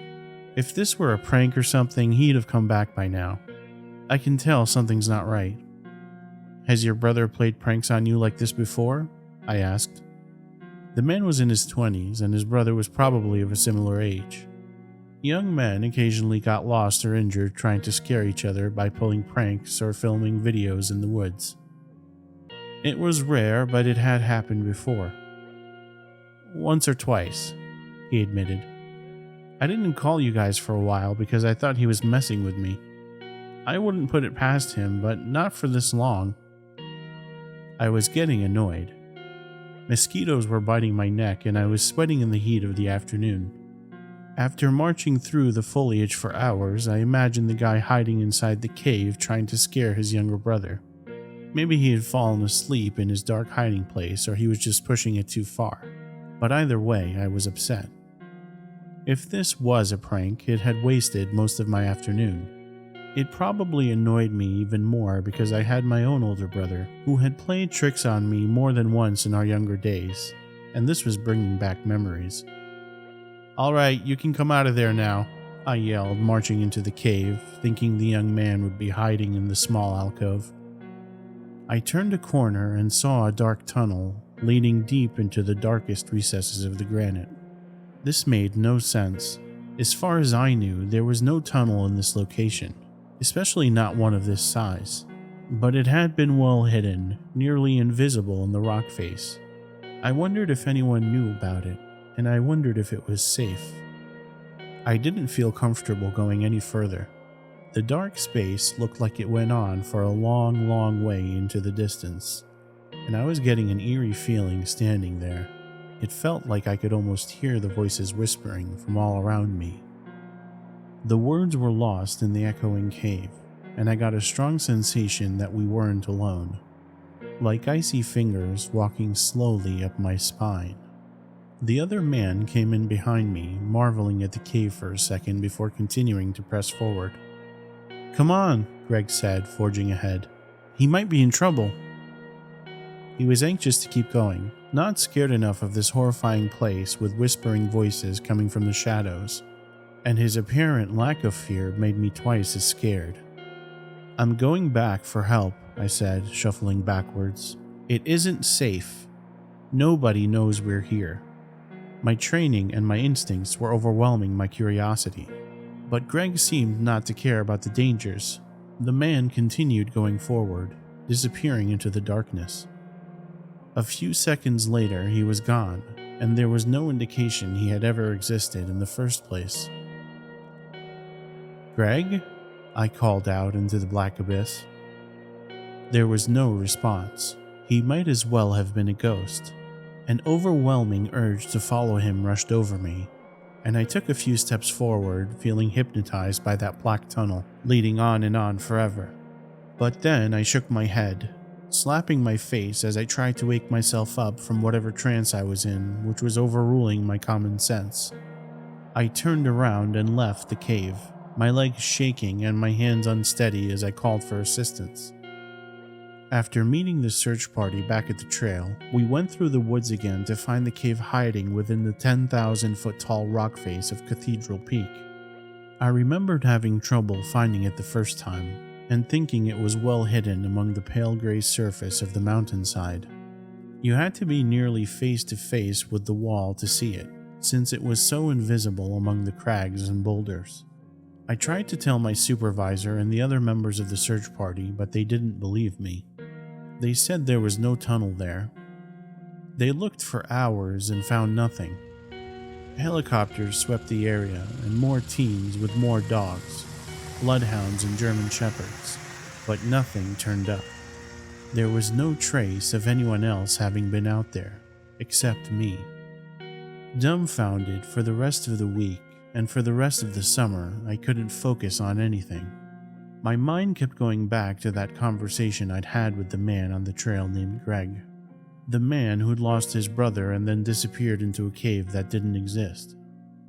If this were a prank or something, he'd have come back by now. I can tell something's not right. Has your brother played pranks on you like this before? I asked. The man was in his 20s, and his brother was probably of a similar age. Young men occasionally got lost or injured trying to scare each other by pulling pranks or filming videos in the woods. It was rare, but it had happened before. Once or twice, he admitted. I didn't call you guys for a while because I thought he was messing with me. I wouldn't put it past him, but not for this long. I was getting annoyed. Mosquitoes were biting my neck and I was sweating in the heat of the afternoon. After marching through the foliage for hours, I imagined the guy hiding inside the cave trying to scare his younger brother. Maybe he had fallen asleep in his dark hiding place, or he was just pushing it too far. But either way, I was upset. If this was a prank, it had wasted most of my afternoon. It probably annoyed me even more because I had my own older brother who had played tricks on me more than once in our younger days, and this was bringing back memories. "All right, you can come out of there now," I yelled, marching into the cave, thinking the young man would be hiding in the small alcove. I turned a corner and saw a dark tunnel leading deep into the darkest recesses of the granite. This made no sense. As far as I knew, there was no tunnel in this location, especially not one of this size. But it had been well hidden, nearly invisible in the rock face. I wondered if anyone knew about it, and I wondered if it was safe. I didn't feel comfortable going any further. The dark space looked like it went on for a long, long way into the distance, and I was getting an eerie feeling standing there. It felt like I could almost hear the voices whispering from all around me. The words were lost in the echoing cave, and I got a strong sensation that we weren't alone, like icy fingers walking slowly up my spine. The other man came in behind me, marveling at the cave for a second before continuing to press forward. "Come on," Greg said, forging ahead. "He might be in trouble." He was anxious to keep going, not scared enough of this horrifying place with whispering voices coming from the shadows, and his apparent lack of fear made me twice as scared. "I'm going back for help," I said, shuffling backwards. "It isn't safe. Nobody knows we're here." My training and my instincts were overwhelming my curiosity. But Greg seemed not to care about the dangers. The man continued going forward, disappearing into the darkness. A few seconds later, he was gone, and there was no indication he had ever existed in the first place. "Greg?" I called out into the black abyss. There was no response. He might as well have been a ghost. An overwhelming urge to follow him rushed over me, and I took a few steps forward, feeling hypnotized by that black tunnel leading on and on forever. But then I shook my head, slapping my face as I tried to wake myself up from whatever trance I was in, which was overruling my common sense. I turned around and left the cave, my legs shaking and my hands unsteady as I called for assistance. After meeting the search party back at the trail, we went through the woods again to find the cave hiding within the 10,000-foot tall rock face of Cathedral Peak. I remembered having trouble finding it the first time, and thinking it was well hidden among the pale gray surface of the mountainside. You had to be nearly face to face with the wall to see it, since it was so invisible among the crags and boulders. I tried to tell my supervisor and the other members of the search party, but they didn't believe me. They said there was no tunnel there. They looked for hours and found nothing. Helicopters swept the area, and more teams with more dogs, bloodhounds and German shepherds, but nothing turned up. There was no trace of anyone else having been out there, except me. Dumbfounded for the rest of the week and for the rest of the summer, I couldn't focus on anything. My mind kept going back to that conversation I'd had with the man on the trail named Greg. The man who'd lost his brother and then disappeared into a cave that didn't exist.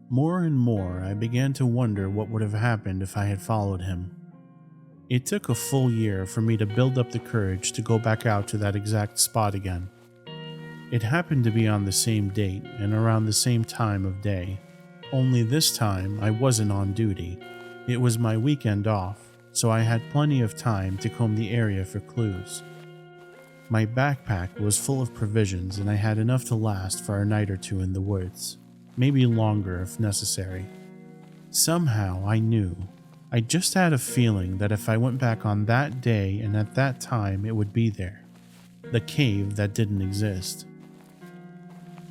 More and more, I began to wonder what would have happened if I had followed him. It took a full year for me to build up the courage to go back out to that exact spot again. It happened to be on the same date and around the same time of day, only this time I wasn't on duty. It was my weekend off, so I had plenty of time to comb the area for clues. My backpack was full of provisions and I had enough to last for a night or two in the woods, maybe longer if necessary. Somehow I knew. I just had a feeling that if I went back on that day and at that time, it would be there. The cave that didn't exist.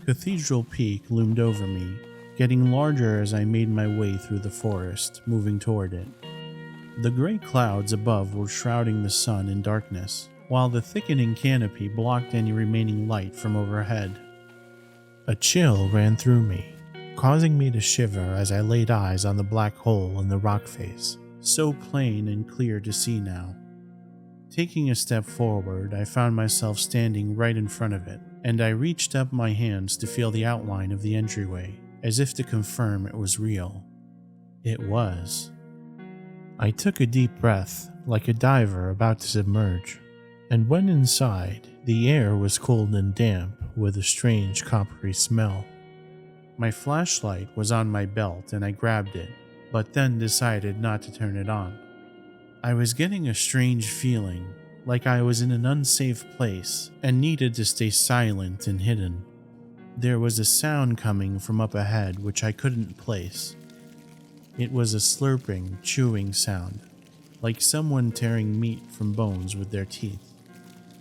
Cathedral Peak loomed over me, getting larger as I made my way through the forest, moving toward it. The gray clouds above were shrouding the sun in darkness, while the thickening canopy blocked any remaining light from overhead. A chill ran through me, causing me to shiver as I laid eyes on the black hole in the rock face, so plain and clear to see now. Taking a step forward, I found myself standing right in front of it, and I reached up my hands to feel the outline of the entryway, as if to confirm it was real. It was. I took a deep breath, like a diver about to submerge, and when inside, the air was cold and damp with a strange coppery smell. My flashlight was on my belt and I grabbed it, but then decided not to turn it on. I was getting a strange feeling, like I was in an unsafe place and needed to stay silent and hidden. There was a sound coming from up ahead which I couldn't place. It was a slurping, chewing sound, like someone tearing meat from bones with their teeth.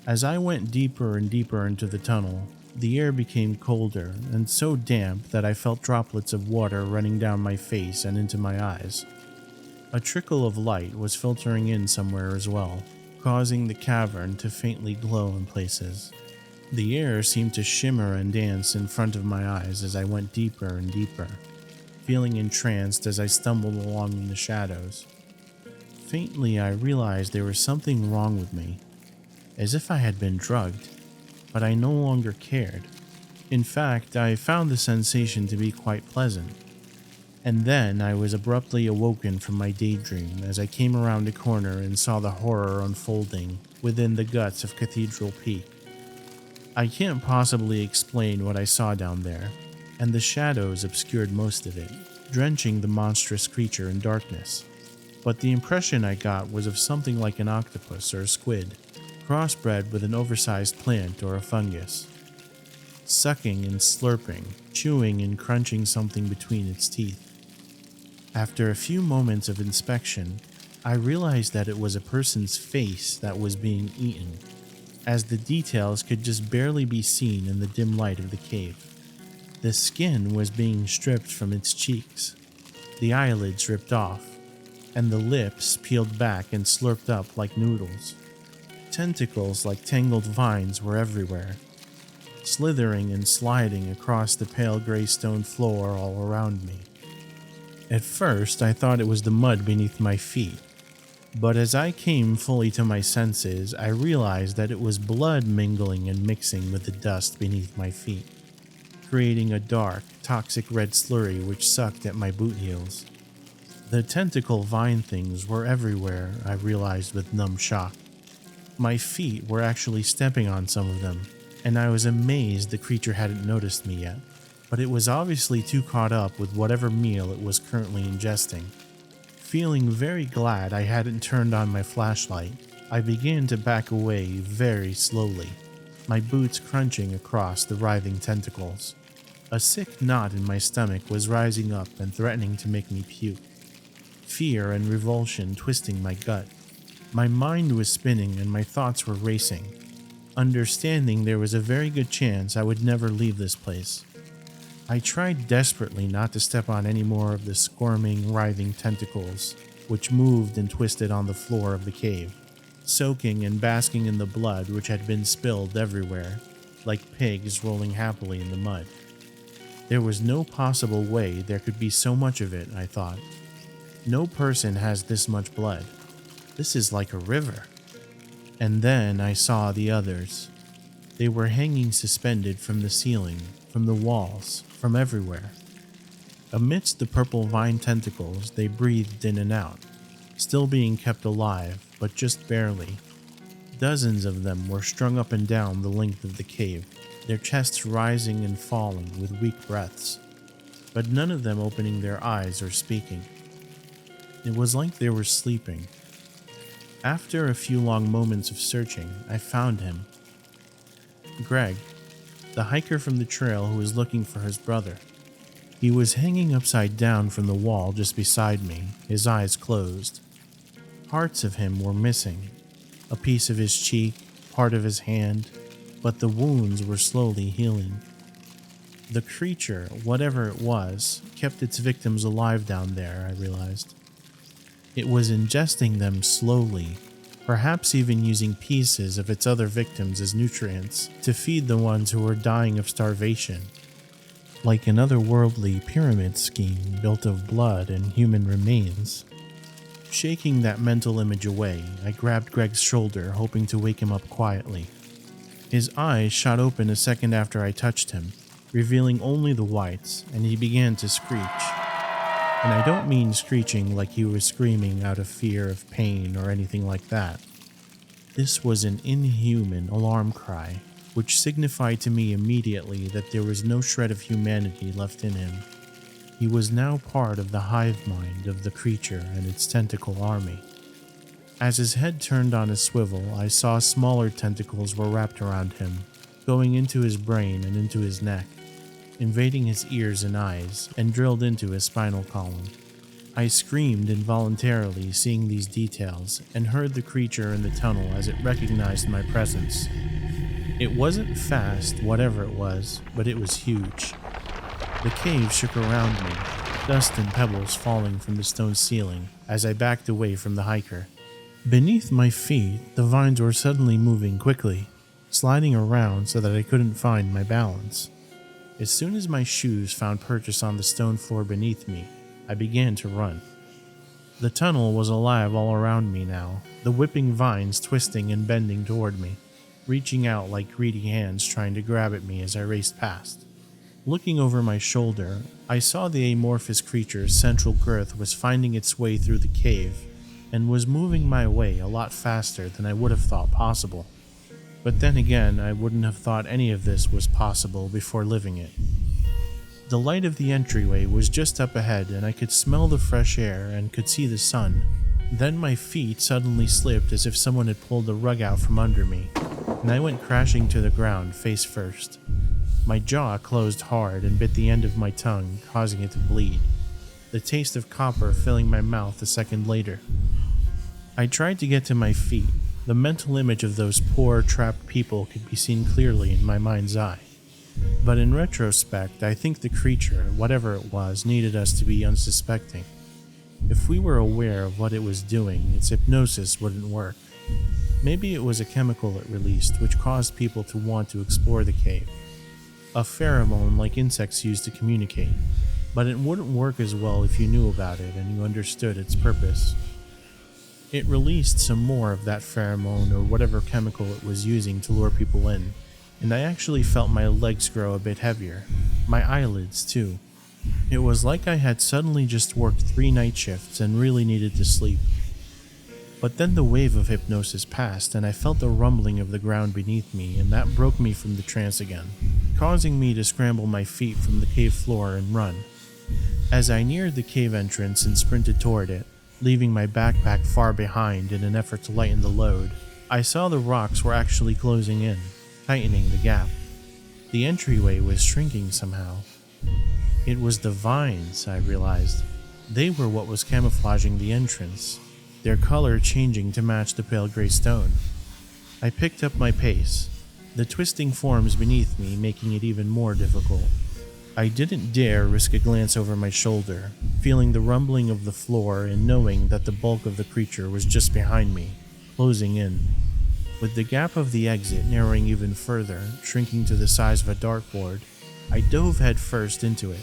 As I went deeper and deeper into the tunnel, the air became colder and so damp that I felt droplets of water running down my face and into my eyes. A trickle of light was filtering in somewhere as well, causing the cavern to faintly glow in places. The air seemed to shimmer and dance in front of my eyes as I went deeper and deeper, feeling entranced as I stumbled along in the shadows. Faintly, I realized there was something wrong with me, as if I had been drugged, but I no longer cared. In fact, I found the sensation to be quite pleasant. And then I was abruptly awoken from my daydream as I came around a corner and saw the horror unfolding within the guts of Cathedral Peak. I can't possibly explain what I saw down there, and the shadows obscured most of it, drenching the monstrous creature in darkness. But the impression I got was of something like an octopus or a squid, crossbred with an oversized plant or a fungus, sucking and slurping, chewing and crunching something between its teeth. After a few moments of inspection, I realized that it was a person's face that was being eaten, as the details could just barely be seen in the dim light of the cave. The skin was being stripped from its cheeks, the eyelids ripped off, and the lips peeled back and slurped up like noodles. Tentacles like tangled vines were everywhere, slithering and sliding across the pale gray stone floor all around me. At first, I thought it was the mud beneath my feet, but as I came fully to my senses, I realized that it was blood mingling and mixing with the dust beneath my feet, creating a dark, toxic red slurry which sucked at my boot heels. The tentacle vine things were everywhere, I realized with numb shock. My feet were actually stepping on some of them, and I was amazed the creature hadn't noticed me yet, but it was obviously too caught up with whatever meal it was currently ingesting. Feeling very glad I hadn't turned on my flashlight, I began to back away very slowly, my boots crunching across the writhing tentacles. A sick knot in my stomach was rising up and threatening to make me puke, fear and revulsion twisting my gut. My mind was spinning and my thoughts were racing, understanding there was a very good chance I would never leave this place. I tried desperately not to step on any more of the squirming, writhing tentacles, which moved and twisted on the floor of the cave, soaking and basking in the blood which had been spilled everywhere, like pigs rolling happily in the mud. There was no possible way there could be so much of it, I thought. No person has this much blood. This is like a river. And then I saw the others. They were hanging suspended from the ceiling, from the walls, from everywhere. Amidst the purple vine tentacles, they breathed in and out, still being kept alive, but just barely. Dozens of them were strung up and down the length of the cave, their chests rising and falling with weak breaths, but none of them opening their eyes or speaking. It was like they were sleeping. After a few long moments of searching, I found him. Greg, the hiker from the trail who was looking for his brother. He was hanging upside down from the wall just beside me, his eyes closed. Parts of him were missing, a piece of his cheek, part of his hand, but the wounds were slowly healing. The creature, whatever it was, kept its victims alive down there, I realized. It was ingesting them slowly, perhaps even using pieces of its other victims as nutrients to feed the ones who were dying of starvation. Like an otherworldly pyramid scheme built of blood and human remains. Shaking that mental image away, I grabbed Greg's shoulder, hoping to wake him up quietly. His eyes shot open a second after I touched him, revealing only the whites, and he began to screech. And I don't mean screeching like he was screaming out of fear of pain or anything like that. This was an inhuman alarm cry, which signified to me immediately that there was no shred of humanity left in him. He was now part of the hive mind of the creature and its tentacle army. As his head turned on a swivel, I saw smaller tentacles were wrapped around him, going into his brain and into his neck, invading his ears and eyes, and drilled into his spinal column. I screamed involuntarily seeing these details, and heard the creature in the tunnel as it recognized my presence. It wasn't fast, whatever it was, but it was huge. The cave shook around me, dust and pebbles falling from the stone ceiling as I backed away from the hiker. Beneath my feet, the vines were suddenly moving quickly, sliding around so that I couldn't find my balance. As soon as my shoes found purchase on the stone floor beneath me, I began to run. The tunnel was alive all around me now, the whipping vines twisting and bending toward me, reaching out like greedy hands trying to grab at me as I raced past. Looking over my shoulder, I saw the amorphous creature's central girth was finding its way through the cave, and was moving my way a lot faster than I would have thought possible. But then again, I wouldn't have thought any of this was possible before living it. The light of the entryway was just up ahead, and I could smell the fresh air and could see the sun. Then my feet suddenly slipped as if someone had pulled the rug out from under me, and I went crashing to the ground face first. My jaw closed hard and bit the end of my tongue, causing it to bleed, the taste of copper filling my mouth a second later. I tried to get to my feet. The mental image of those poor, trapped people could be seen clearly in my mind's eye. But in retrospect, I think the creature, whatever it was, needed us to be unsuspecting. If we were aware of what it was doing, its hypnosis wouldn't work. Maybe it was a chemical it released which caused people to want to explore the cave. A pheromone like insects use to communicate, but it wouldn't work as well if you knew about it and you understood its purpose. It released some more of that pheromone or whatever chemical it was using to lure people in, and I actually felt my legs grow a bit heavier, my eyelids too. It was like I had suddenly just worked 3 night shifts and really needed to sleep. But then the wave of hypnosis passed and I felt the rumbling of the ground beneath me, and that broke me from the trance again, causing me to scramble my feet from the cave floor and run. As I neared the cave entrance and sprinted toward it, leaving my backpack far behind in an effort to lighten the load, I saw the rocks were actually closing in, tightening the gap. The entryway was shrinking somehow. It was the vines, I realized. They were what was camouflaging the entrance, their color changing to match the pale gray stone. I picked up my pace, the twisting forms beneath me making it even more difficult. I didn't dare risk a glance over my shoulder, feeling the rumbling of the floor and knowing that the bulk of the creature was just behind me, closing in. With the gap of the exit narrowing even further, shrinking to the size of a dartboard, I dove headfirst into it,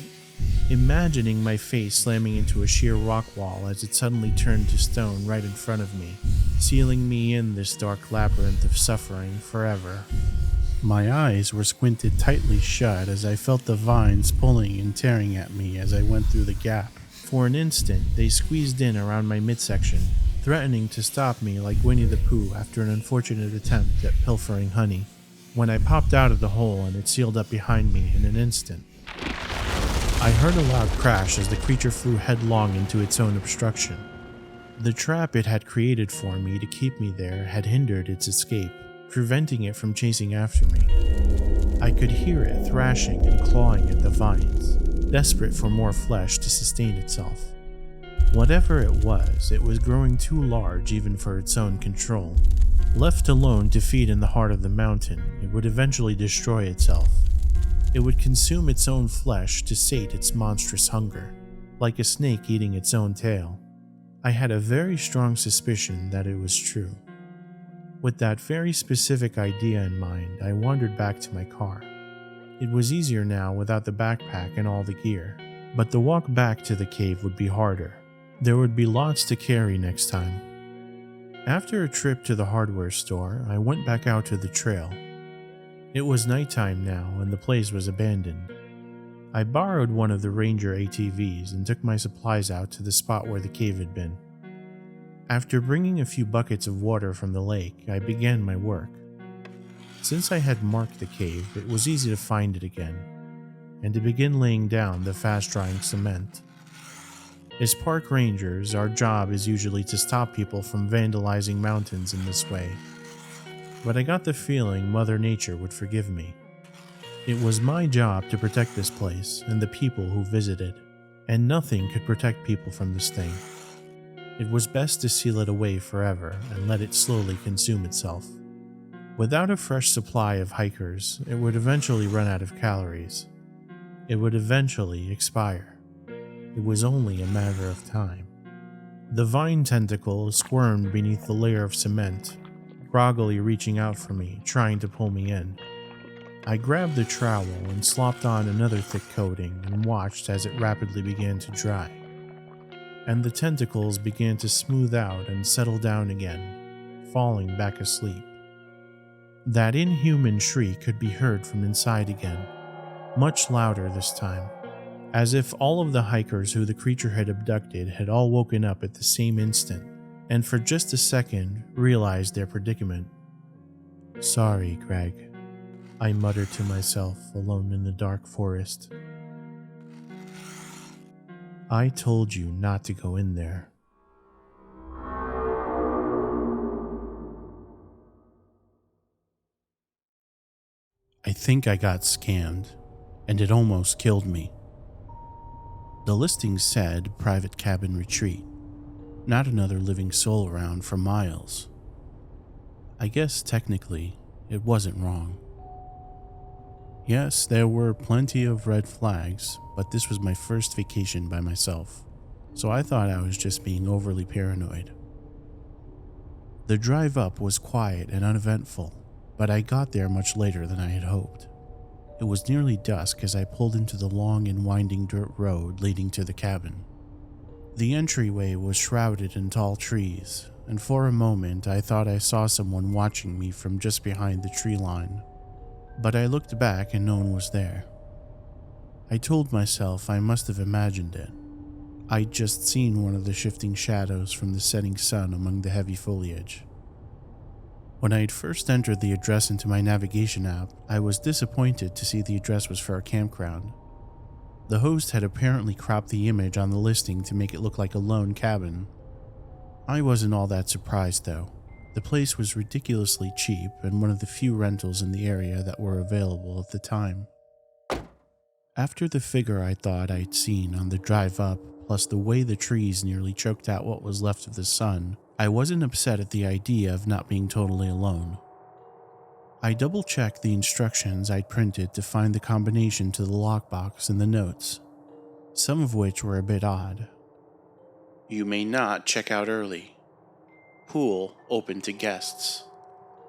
imagining my face slamming into a sheer rock wall as it suddenly turned to stone right in front of me, sealing me in this dark labyrinth of suffering forever. My eyes were squinted tightly shut as I felt the vines pulling and tearing at me as I went through the gap. For an instant, they squeezed in around my midsection, threatening to stop me like Winnie the Pooh after an unfortunate attempt at pilfering honey, when I popped out of the hole and it sealed up behind me in an instant. I heard a loud crash as the creature flew headlong into its own obstruction. The trap it had created for me to keep me there had hindered its escape, preventing it from chasing after me. I could hear it thrashing and clawing at the vines, desperate for more flesh to sustain itself. Whatever it was growing too large even for its own control. Left alone to feed in the heart of the mountain, it would eventually destroy itself. It would consume its own flesh to sate its monstrous hunger, like a snake eating its own tail. I had a very strong suspicion that it was true. With that very specific idea in mind, I wandered back to my car. It was easier now without the backpack and all the gear, but the walk back to the cave would be harder. There would be lots to carry next time. After a trip to the hardware store, I went back out to the trail. It was nighttime now and the place was abandoned. I borrowed one of the Ranger ATVs and took my supplies out to the spot where the cave had been. After bringing a few buckets of water from the lake, I began my work. Since I had marked the cave, it was easy to find it again, and to begin laying down the fast-drying cement. As park rangers, our job is usually to stop people from vandalizing mountains in this way. But I got the feeling Mother Nature would forgive me. It was my job to protect this place and the people who visited, and nothing could protect people from this thing. It was best to seal it away forever and let it slowly consume itself. Without a fresh supply of hikers, it would eventually run out of calories. It would eventually expire. It was only a matter of time. The vine tentacle squirmed beneath the layer of cement, groggily reaching out for me, trying to pull me in. I grabbed the trowel and slopped on another thick coating and watched as it rapidly began to dry. And the tentacles began to smooth out and settle down again, falling back asleep. That inhuman shriek could be heard from inside again, much louder this time, as if all of the hikers who the creature had abducted had all woken up at the same instant, and for just a second realized their predicament. "Sorry, Greg," I muttered to myself alone in the dark forest. "I told you not to go in there." I think I got scammed, and it almost killed me. The listing said private cabin retreat, not another living soul around for miles. I guess technically it wasn't wrong. Yes, there were plenty of red flags, but this was my first vacation by myself, so I thought I was just being overly paranoid. The drive up was quiet and uneventful, but I got there much later than I had hoped. It was nearly dusk as I pulled into the long and winding dirt road leading to the cabin. The entryway was shrouded in tall trees, and for a moment I thought I saw someone watching me from just behind the tree line. But I looked back and no one was there. I told myself I must have imagined it. I'd just seen one of the shifting shadows from the setting sun among the heavy foliage. When I had first entered the address into my navigation app, I was disappointed to see the address was for a campground. The host had apparently cropped the image on the listing to make it look like a lone cabin. I wasn't all that surprised though. The place was ridiculously cheap and one of the few rentals in the area that were available at the time. After the figure I thought I'd seen on the drive up, plus the way the trees nearly choked out what was left of the sun, I wasn't upset at the idea of not being totally alone. I double-checked the instructions I'd printed to find the combination to the lockbox in the notes, some of which were a bit odd. You may not check out early. Pool open to guests.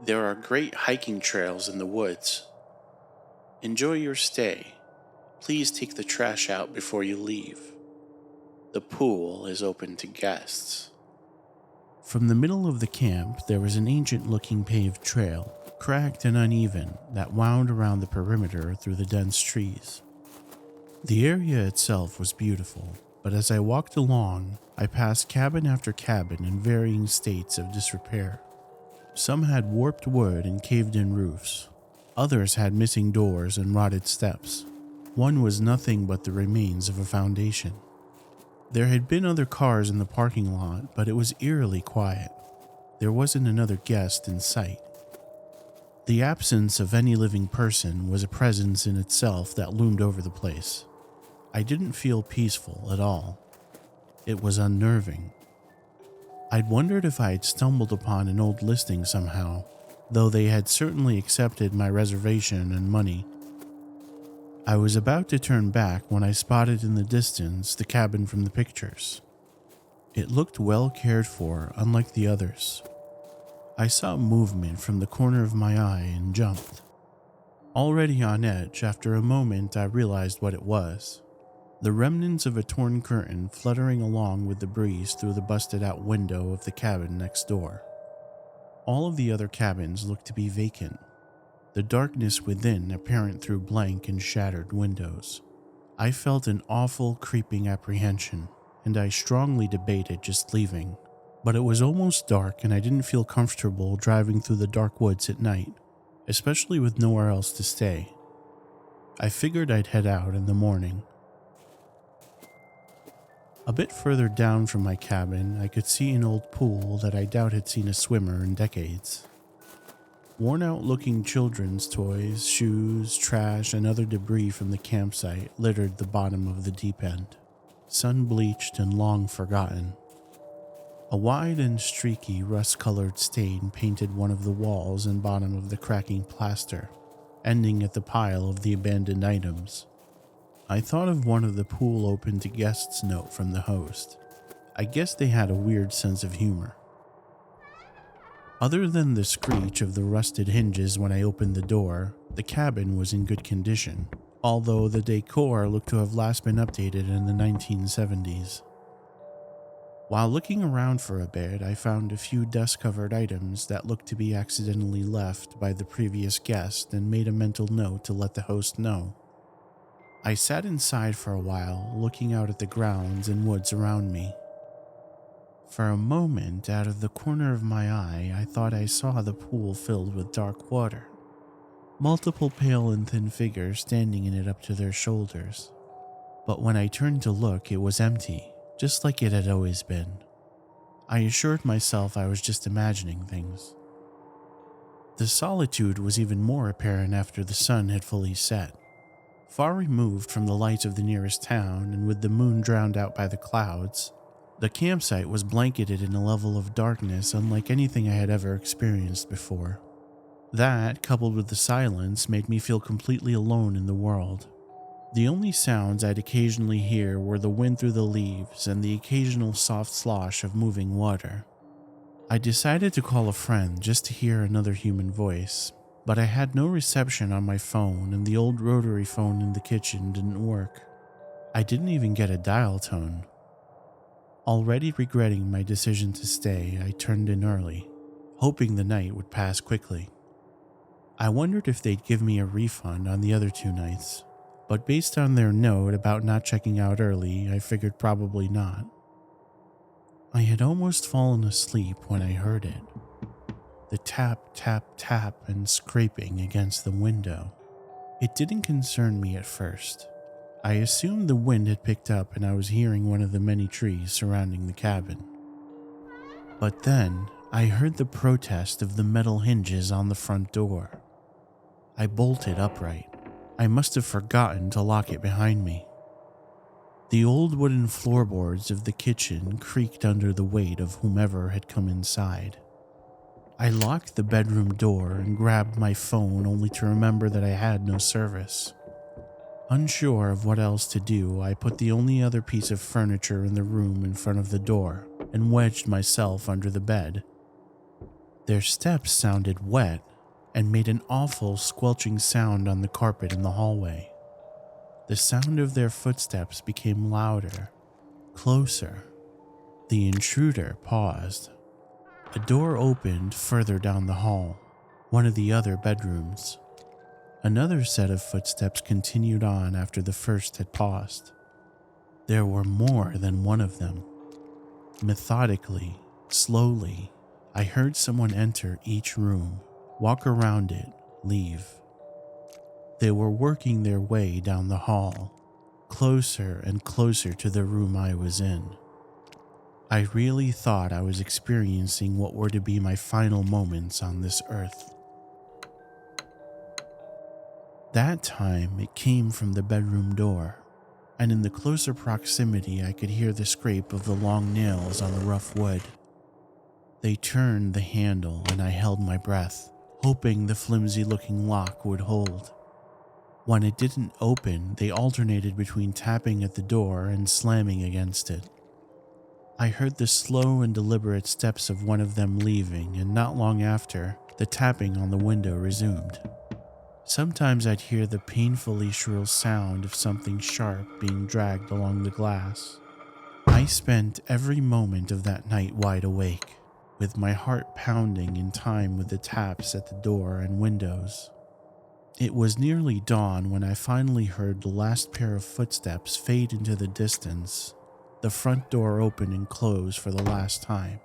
There are great hiking trails in the woods. Enjoy your stay. Please take the trash out before you leave. The pool is open to guests. From the middle of the camp, there was an ancient-looking paved trail, cracked and uneven, that wound around the perimeter through the dense trees. The area itself was beautiful, but as I walked along, I passed cabin after cabin in varying states of disrepair. Some had warped wood and caved-in roofs. Others had missing doors and rotted steps. One was nothing but the remains of a foundation. There had been other cars in the parking lot, but it was eerily quiet. There wasn't another guest in sight. The absence of any living person was a presence in itself that loomed over the place. I didn't feel peaceful at all. It was unnerving. I'd wondered if I had stumbled upon an old listing somehow, though they had certainly accepted my reservation and money. I was about to turn back when I spotted in the distance the cabin from the pictures. It looked well cared for, unlike the others. I saw movement from the corner of my eye and jumped. Already on edge, after a moment I realized what it was. The remnants of a torn curtain fluttering along with the breeze through the busted out window of the cabin next door. All of the other cabins looked to be vacant, the darkness within apparent through blank and shattered windows. I felt an awful creeping apprehension, and I strongly debated just leaving, but it was almost dark and I didn't feel comfortable driving through the dark woods at night, especially with nowhere else to stay. I figured I'd head out in the morning. A bit further down from my cabin, I could see an old pool that I doubt had seen a swimmer in decades. Worn-out-looking children's toys, shoes, trash, and other debris from the campsite littered the bottom of the deep end, sun-bleached and long forgotten. A wide and streaky rust-colored stain painted one of the walls and bottom of the cracking plaster, ending at the pile of the abandoned items. I thought of one of the pool open to guests note from the host. I guess they had a weird sense of humor. Other than the screech of the rusted hinges when I opened the door, the cabin was in good condition, although the decor looked to have last been updated in the 1970s. While looking around for a bit, I found a few dust-covered items that looked to be accidentally left by the previous guest and made a mental note to let the host know. I sat inside for a while, looking out at the grounds and woods around me. For a moment, out of the corner of my eye, I thought I saw the pool filled with dark water. Multiple pale and thin figures standing in it up to their shoulders. But when I turned to look, it was empty, just like it had always been. I assured myself I was just imagining things. The solitude was even more apparent after the sun had fully set. Far removed from the lights of the nearest town, and with the moon drowned out by the clouds, the campsite was blanketed in a level of darkness unlike anything I had ever experienced before. That, coupled with the silence, made me feel completely alone in the world. The only sounds I'd occasionally hear were the wind through the leaves and the occasional soft slosh of moving water. I decided to call a friend just to hear another human voice, but I had no reception on my phone and the old rotary phone in the kitchen didn't work. I didn't even get a dial tone. Already regretting my decision to stay, I turned in early, hoping the night would pass quickly. I wondered if they'd give me a refund on the other 2 nights, but based on their note about not checking out early, I figured probably not. I had almost fallen asleep when I heard it. The tap, tap, tap and scraping against the window. It didn't concern me at first. I assumed the wind had picked up and I was hearing one of the many trees surrounding the cabin. But then, I heard the protest of the metal hinges on the front door. I bolted upright. I must have forgotten to lock it behind me. The old wooden floorboards of the kitchen creaked under the weight of whomever had come inside. I locked the bedroom door and grabbed my phone only to remember that I had no service. Unsure of what else to do, I put the only other piece of furniture in the room in front of the door and wedged myself under the bed. Their steps sounded wet and made an awful squelching sound on the carpet in the hallway. The sound of their footsteps became louder, closer. The intruder paused. A door opened further down the hall, one of the other bedrooms. Another set of footsteps continued on after the first had paused. There were more than one of them. Methodically, slowly, I heard someone enter each room, walk around it, leave. They were working their way down the hall, closer and closer to the room I was in. I really thought I was experiencing what were to be my final moments on this earth. That time, it came from the bedroom door, and in the closer proximity I could hear the scrape of the long nails on the rough wood. They turned the handle and I held my breath, hoping the flimsy-looking lock would hold. When it didn't open, they alternated between tapping at the door and slamming against it. I heard the slow and deliberate steps of one of them leaving, and not long after, the tapping on the window resumed. Sometimes I'd hear the painfully shrill sound of something sharp being dragged along the glass. I spent every moment of that night wide awake, with my heart pounding in time with the taps at the door and windows. It was nearly dawn when I finally heard the last pair of footsteps fade into the distance, the front door open and close for the last time.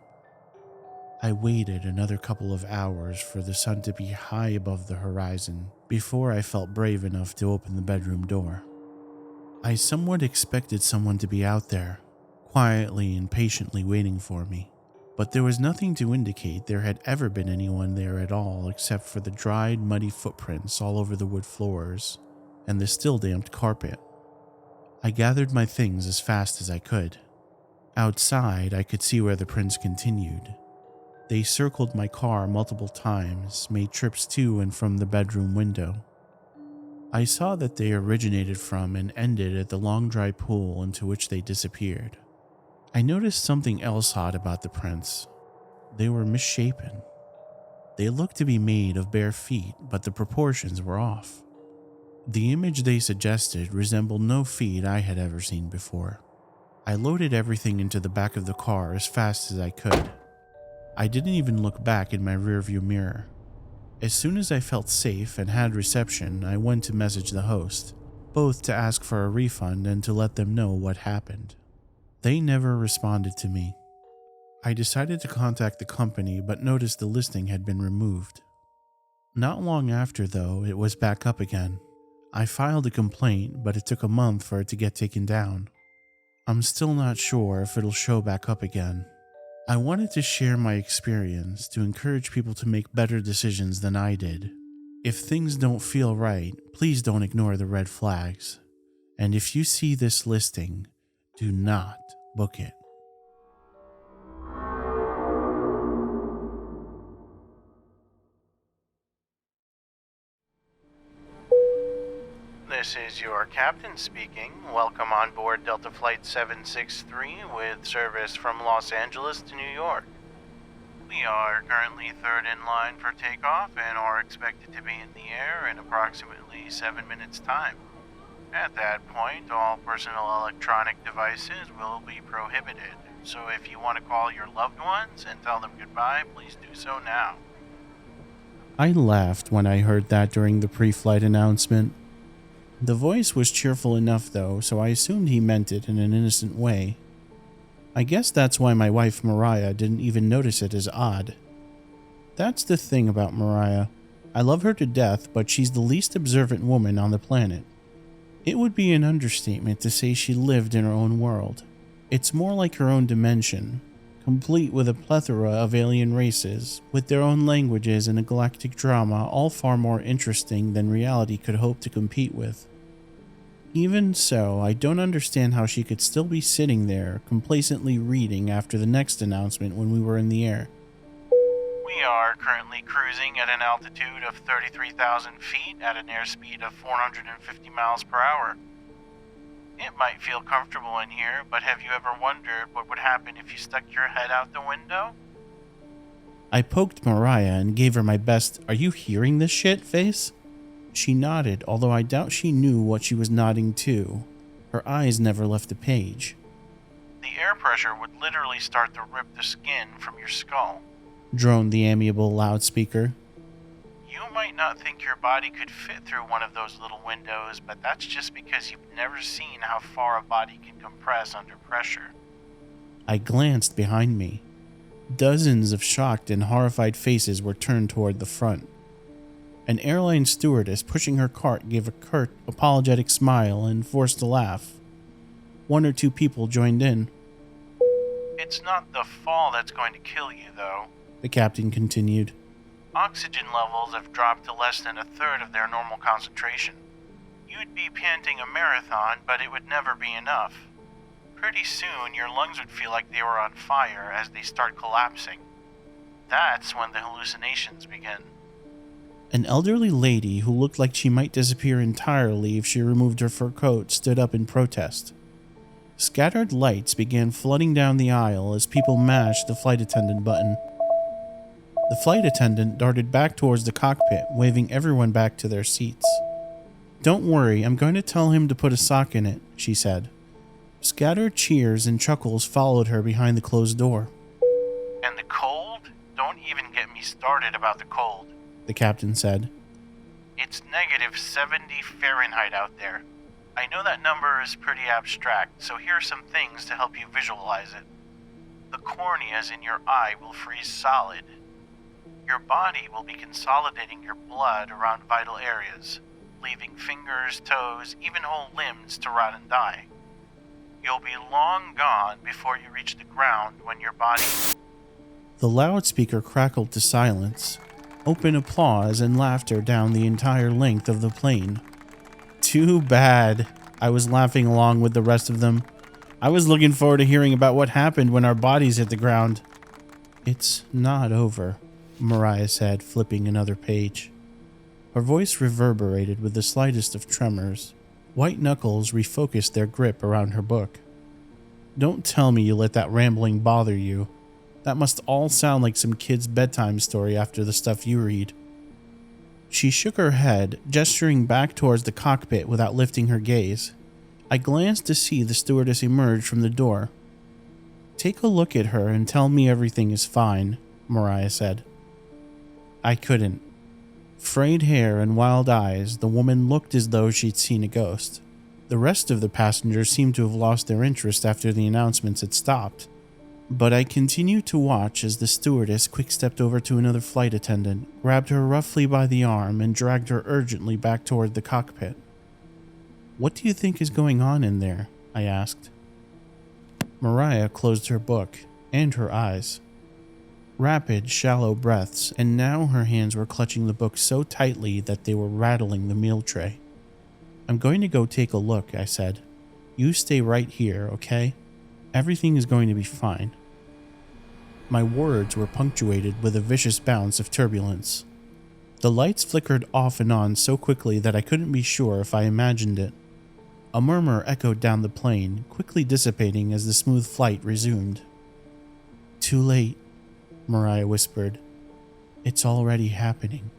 I waited another couple of hours for the sun to be high above the horizon before I felt brave enough to open the bedroom door. I somewhat expected someone to be out there, quietly and patiently waiting for me, but there was nothing to indicate there had ever been anyone there at all except for the dried, muddy footprints all over the wood floors and the still damp carpet. I gathered my things as fast as I could. Outside, I could see where the prints continued. They circled my car multiple times, made trips to and from the bedroom window. I saw that they originated from and ended at the long dry pool into which they disappeared. I noticed something else odd about the prints. They were misshapen. They looked to be made of bare feet, but the proportions were off. The image they suggested resembled no feet I had ever seen before. I loaded everything into the back of the car as fast as I could. I didn't even look back in my rearview mirror. As soon as I felt safe and had reception, I went to message the host, both to ask for a refund and to let them know what happened. They never responded to me. I decided to contact the company, but noticed the listing had been removed. Not long after, though, it was back up again. I filed a complaint, but it took a month for it to get taken down. I'm still not sure if it'll show back up again. I wanted to share my experience to encourage people to make better decisions than I did. If things don't feel right, please don't ignore the red flags. And if you see this listing, do not book it. This is your captain speaking. Welcome on board Delta Flight 763 with service from Los Angeles to New York. We are currently third in line for takeoff and are expected to be in the air in approximately 7 minutes' time. At that point, all personal electronic devices will be prohibited, so if you want to call your loved ones and tell them goodbye, please do so now. I laughed when I heard that during the pre-flight announcement. The voice was cheerful enough, though, so I assumed he meant it in an innocent way. I guess that's why my wife Mariah didn't even notice it as odd. That's the thing about Mariah. I love her to death, but she's the least observant woman on the planet. It would be an understatement to say she lived in her own world. It's more like her own dimension, complete with a plethora of alien races, with their own languages and a galactic drama all far more interesting than reality could hope to compete with. Even so, I don't understand how she could still be sitting there, complacently reading after the next announcement when we were in the air. We are currently cruising at an altitude of 33,000 feet at an airspeed of 450 miles per hour. It might feel comfortable in here, but have you ever wondered what would happen if you stuck your head out the window? I poked Mariah and gave her my best "are you hearing this shit" face. She nodded, although I doubt she knew what she was nodding to. Her eyes never left the page. The air pressure would literally start to rip the skin from your skull, droned the amiable loudspeaker. You might not think your body could fit through one of those little windows, but that's just because you've never seen how far a body can compress under pressure. I glanced behind me. Dozens of shocked and horrified faces were turned toward the front. An airline stewardess pushing her cart gave a curt, apologetic smile and forced a laugh. One or two people joined in. It's not the fall that's going to kill you, though, the captain continued. Oxygen levels have dropped to less than a third of their normal concentration. You'd be panting a marathon, but it would never be enough. Pretty soon, your lungs would feel like they were on fire as they start collapsing. That's when the hallucinations begin. An elderly lady who looked like she might disappear entirely if she removed her fur coat stood up in protest. Scattered lights began flooding down the aisle as people mashed the flight attendant button. The flight attendant darted back towards the cockpit, waving everyone back to their seats. "Don't worry, I'm going to tell him to put a sock in it," she said. Scattered cheers and chuckles followed her behind the closed door. "And the cold? Don't even get me started about the cold," the captain said. "It's -70 Fahrenheit out there. I know that number is pretty abstract, so here are some things to help you visualize it. The corneas in your eye will freeze solid. Your body will be consolidating your blood around vital areas, leaving fingers, toes, even whole limbs to rot and die. You'll be long gone before you reach the ground when your body..." The loudspeaker crackled to silence. Open applause and laughter down the entire length of the plane. Too bad. I was laughing along with the rest of them. I was looking forward to hearing about what happened when our bodies hit the ground. "It's not over," Mariah said, flipping another page. Her voice reverberated with the slightest of tremors. White knuckles refocused their grip around her book. "Don't tell me you let that rambling bother you. That must all sound like some kid's bedtime story after the stuff you read." She shook her head, gesturing back towards the cockpit without lifting her gaze. I glanced to see the stewardess emerge from the door. "Take a look at her and tell me everything is fine," Mariah said. I couldn't. Frayed hair and wild eyes, the woman looked as though she'd seen a ghost. The rest of the passengers seemed to have lost their interest after the announcements had stopped. But I continued to watch as the stewardess quick-stepped over to another flight attendant, grabbed her roughly by the arm, and dragged her urgently back toward the cockpit. "What do you think is going on in there?" I asked. Mariah closed her book and her eyes. Rapid, shallow breaths, and now her hands were clutching the book so tightly that they were rattling the meal tray. "I'm going to go take a look," I said. "You stay right here, okay? Everything is going to be fine." My words were punctuated with a vicious bounce of turbulence. The lights flickered off and on so quickly that I couldn't be sure if I imagined it. A murmur echoed down the plane, quickly dissipating as the smooth flight resumed. "Too late," Mariah whispered. "It's already happening."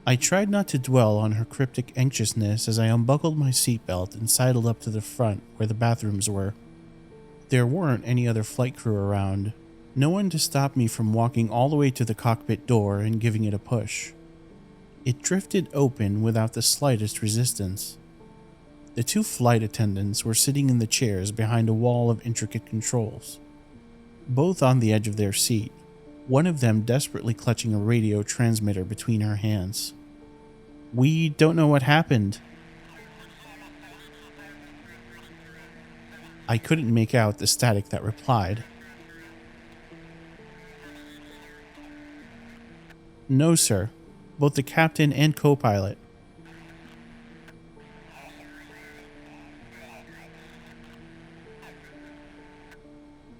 I tried not to dwell on her cryptic anxiousness as I unbuckled my seatbelt and sidled up to the front where the bathrooms were. There weren't any other flight crew around, no one to stop me from walking all the way to the cockpit door and giving it a push. It drifted open without the slightest resistance. The two flight attendants were sitting in the chairs behind a wall of intricate controls, both on the edge of their seat, one of them desperately clutching a radio transmitter between her hands. "We don't know what happened." I couldn't make out the static that replied. "No, sir. Both the captain and co-pilot."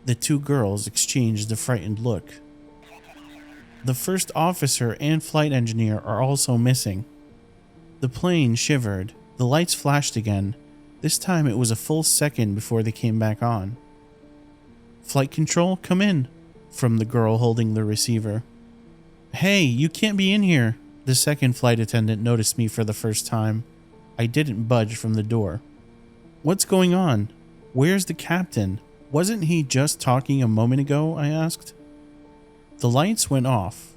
The two girls exchanged a frightened look. "The first officer and flight engineer are also missing." The plane shivered. The lights flashed again. This time it was a full second before they came back on. "Flight control, come in," from the girl holding the receiver. "Hey, you can't be in here." The second flight attendant noticed me for the first time. I didn't budge from the door. "What's going on? Where's the captain? Wasn't he just talking a moment ago?" I asked. The lights went off.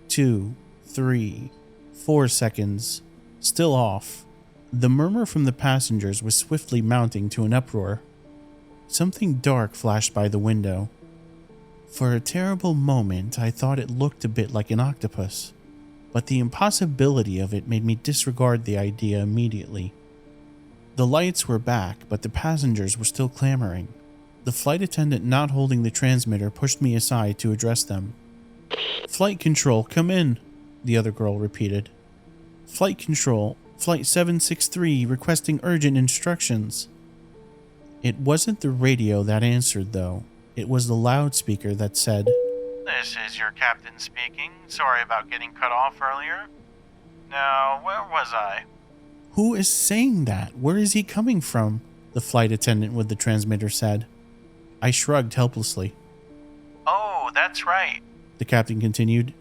2, 3, 4 seconds. Still off. The murmur from the passengers was swiftly mounting to an uproar. Something dark flashed by the window. For a terrible moment, I thought it looked a bit like an octopus, but the impossibility of it made me disregard the idea immediately. The lights were back, but the passengers were still clamoring. The flight attendant not holding the transmitter pushed me aside to address them. "Flight control, come in," the other girl repeated. "Flight control, Flight 763 requesting urgent instructions." It wasn't the radio that answered, though. It was the loudspeaker that said, "This is your captain speaking. Sorry about getting cut off earlier. Now, where was I?" "Who is saying that? Where is he coming from?" the flight attendant with the transmitter said. I shrugged helplessly. "Oh, that's right," the captain continued.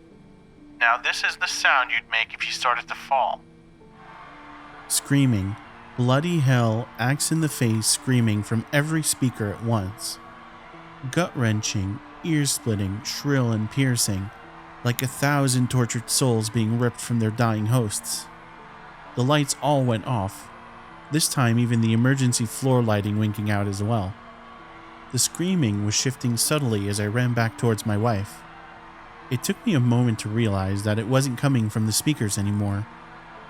"Now this is the sound you'd make if you started to fall." Screaming, bloody hell, axe in the face screaming from every speaker at once. Gut-wrenching, ear-splitting, shrill and piercing, like 1,000 tortured souls being ripped from their dying hosts. The lights all went off, this time even the emergency floor lighting winking out as well. The screaming was shifting subtly as I ran back towards my wife. It took me a moment to realize that it wasn't coming from the speakers anymore.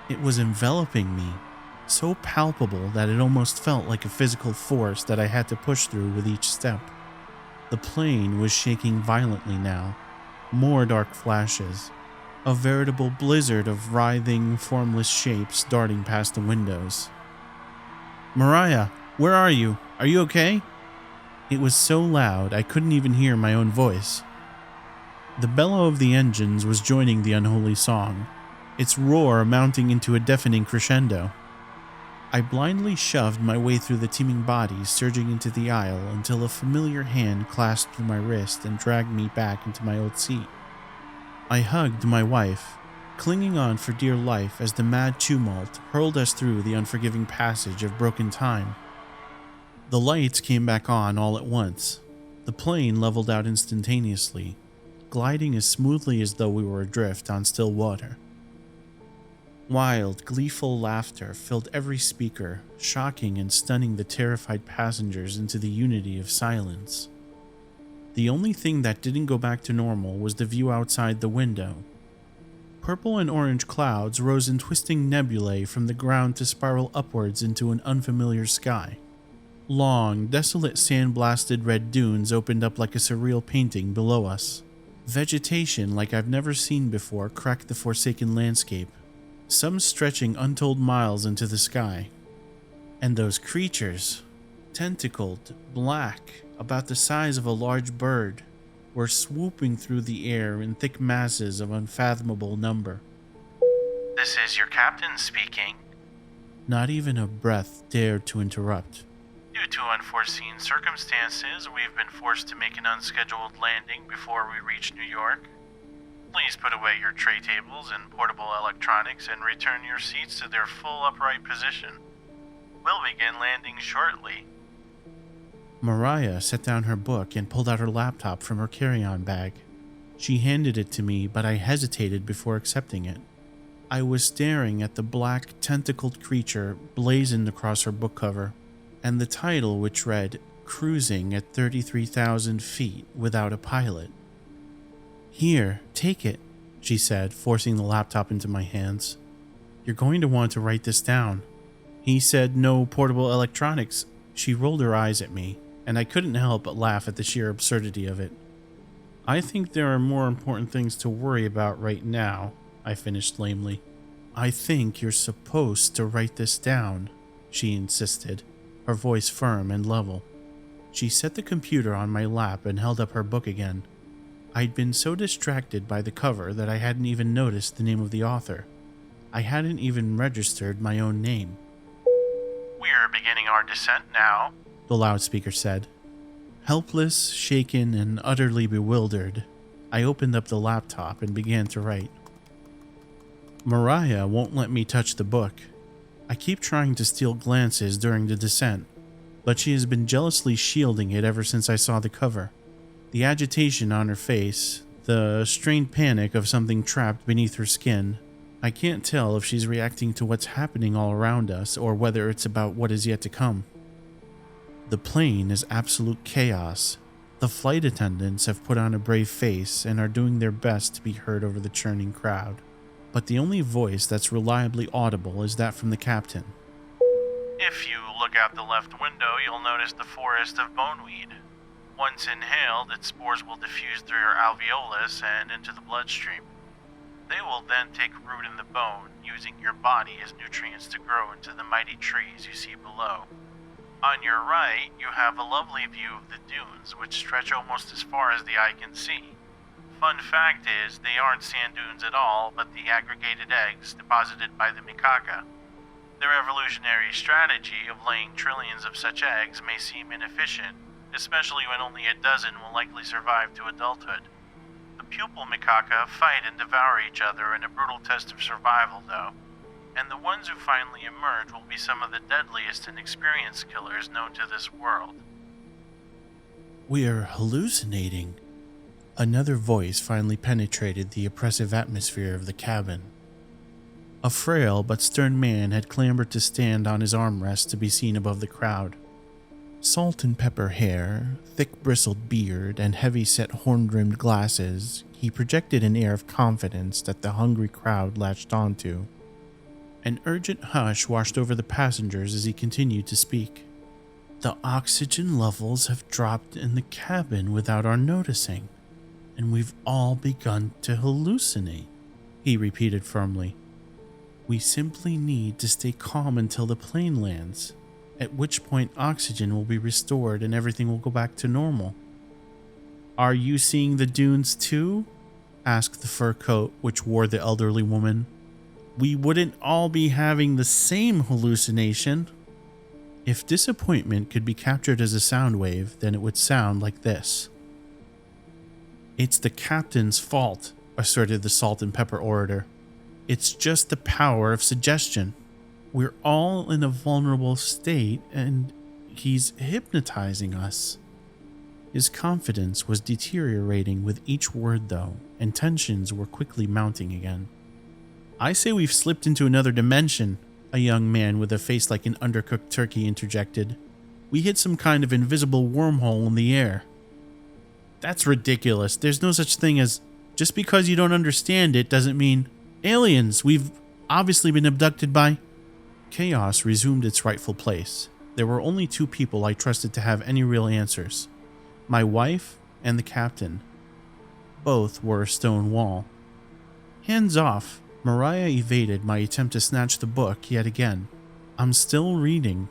It was enveloping me, so palpable that it almost felt like a physical force that I had to push through with each step. The plane was shaking violently now. More dark flashes. A veritable blizzard of writhing, formless shapes darting past the windows. Mariah, where are you? Are you okay? It was so loud I couldn't even hear my own voice. The bellow of the engines was joining the unholy song, its roar mounting into a deafening crescendo. I blindly shoved my way through the teeming bodies surging into the aisle until a familiar hand clasped my wrist and dragged me back into my old seat. I hugged my wife, clinging on for dear life as the mad tumult hurled us through the unforgiving passage of broken time. The lights came back on all at once. The plane leveled out instantaneously, gliding as smoothly as though we were adrift on still water. Wild, gleeful laughter filled every speaker, shocking and stunning the terrified passengers into the unity of silence. The only thing that didn't go back to normal was the view outside the window. Purple and orange clouds rose in twisting nebulae from the ground to spiral upwards into an unfamiliar sky. Long, desolate sand-blasted red dunes opened up like a surreal painting below us. Vegetation like I've never seen before cracked the forsaken landscape, some stretching untold miles into the sky. And those creatures, tentacled, black, about the size of a large bird, were swooping through the air in thick masses of unfathomable number. "This is your captain speaking." Not even a breath dared to interrupt. "Due to unforeseen circumstances, we've been forced to make an unscheduled landing before we reach New York. Please put away your tray tables and portable electronics and return your seats to their full upright position. We'll begin landing shortly." Mariah set down her book and pulled out her laptop from her carry-on bag. She handed it to me, but I hesitated before accepting it. I was staring at the black, tentacled creature blazoned across her book cover, and the title which read, Cruising at 33,000 feet without a pilot. Here, take it, she said, forcing the laptop into my hands. You're going to want to write this down. He said no portable electronics. She rolled her eyes at me, and I couldn't help but laugh at the sheer absurdity of it. I think there are more important things to worry about right now, I finished lamely. I think you're supposed to write this down, she insisted, her voice firm and level. She set the computer on my lap and held up her book again. I'd been so distracted by the cover that I hadn't even noticed the name of the author. I hadn't even registered my own name. "We're beginning our descent now," the loudspeaker said. Helpless, shaken, and utterly bewildered, I opened up the laptop and began to write. Mariah won't let me touch the book. I keep trying to steal glances during the descent, but she has been jealously shielding it ever since I saw the cover. The agitation on her face, the strained panic of something trapped beneath her skin. I can't tell if she's reacting to what's happening all around us or whether it's about what is yet to come. The plane is absolute chaos. The flight attendants have put on a brave face and are doing their best to be heard over the churning crowd. But the only voice that's reliably audible is that from the captain. "If you look out the left window, you'll notice the forest of boneweed. Once inhaled, its spores will diffuse through your alveolus and into the bloodstream. They will then take root in the bone, using your body as nutrients to grow into the mighty trees you see below. On your right, you have a lovely view of the dunes, which stretch almost as far as the eye can see. Fun fact is, they aren't sand dunes at all, but the aggregated eggs deposited by the macaca. Their evolutionary strategy of laying trillions of such eggs may seem inefficient, especially when only a dozen will likely survive to adulthood. The pupil macaca fight and devour each other in a brutal test of survival, though, and the ones who finally emerge will be some of the deadliest and experienced killers known to this world. We are hallucinating. Another voice finally penetrated the oppressive atmosphere of the cabin. A frail but stern man had clambered to stand on his armrest to be seen above the crowd. Salt and pepper hair, thick bristled beard, and heavy-set horn-rimmed glasses, he projected an air of confidence that the hungry crowd latched onto. An urgent hush washed over the passengers as he continued to speak. The oxygen levels have dropped in the cabin without our noticing, and we've all begun to hallucinate, he repeated firmly. We simply need to stay calm until the plane lands, at which point oxygen will be restored and everything will go back to normal. Are you seeing the dunes too? Asked the fur coat which wore the elderly woman. We wouldn't all be having the same hallucination. If disappointment could be captured as a sound wave, then it would sound like this. It's the captain's fault, asserted the salt and pepper orator. It's just the power of suggestion. We're all in a vulnerable state, and he's hypnotizing us. His confidence was deteriorating with each word, though, and tensions were quickly mounting again. I say we've slipped into another dimension, a young man with a face like an undercooked turkey interjected. We hit some kind of invisible wormhole in the air. That's ridiculous. There's no such thing as... Just because you don't understand it doesn't mean... Aliens! We've obviously been abducted by... Chaos resumed its rightful place. There were only two people I trusted to have any real answers. My wife and the captain. Both were a stone wall. Hands off, Mariah evaded my attempt to snatch the book yet again. I'm still reading.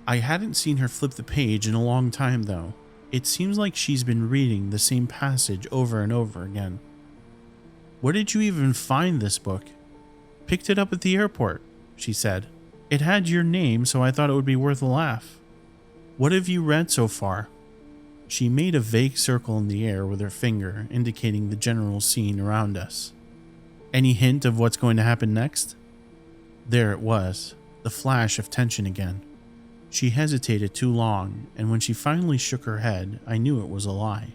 I hadn't seen her flip the page in a long time, though. It seems like she's been reading the same passage over and over again. Where did you even find this book? Picked it up at the airport, she said. It had your name, so I thought it would be worth a laugh. What have you read so far? She made a vague circle in the air with her finger, indicating the general scene around us. Any hint of what's going to happen next? There it was, the flash of tension again. She hesitated too long, and when she finally shook her head, I knew it was a lie.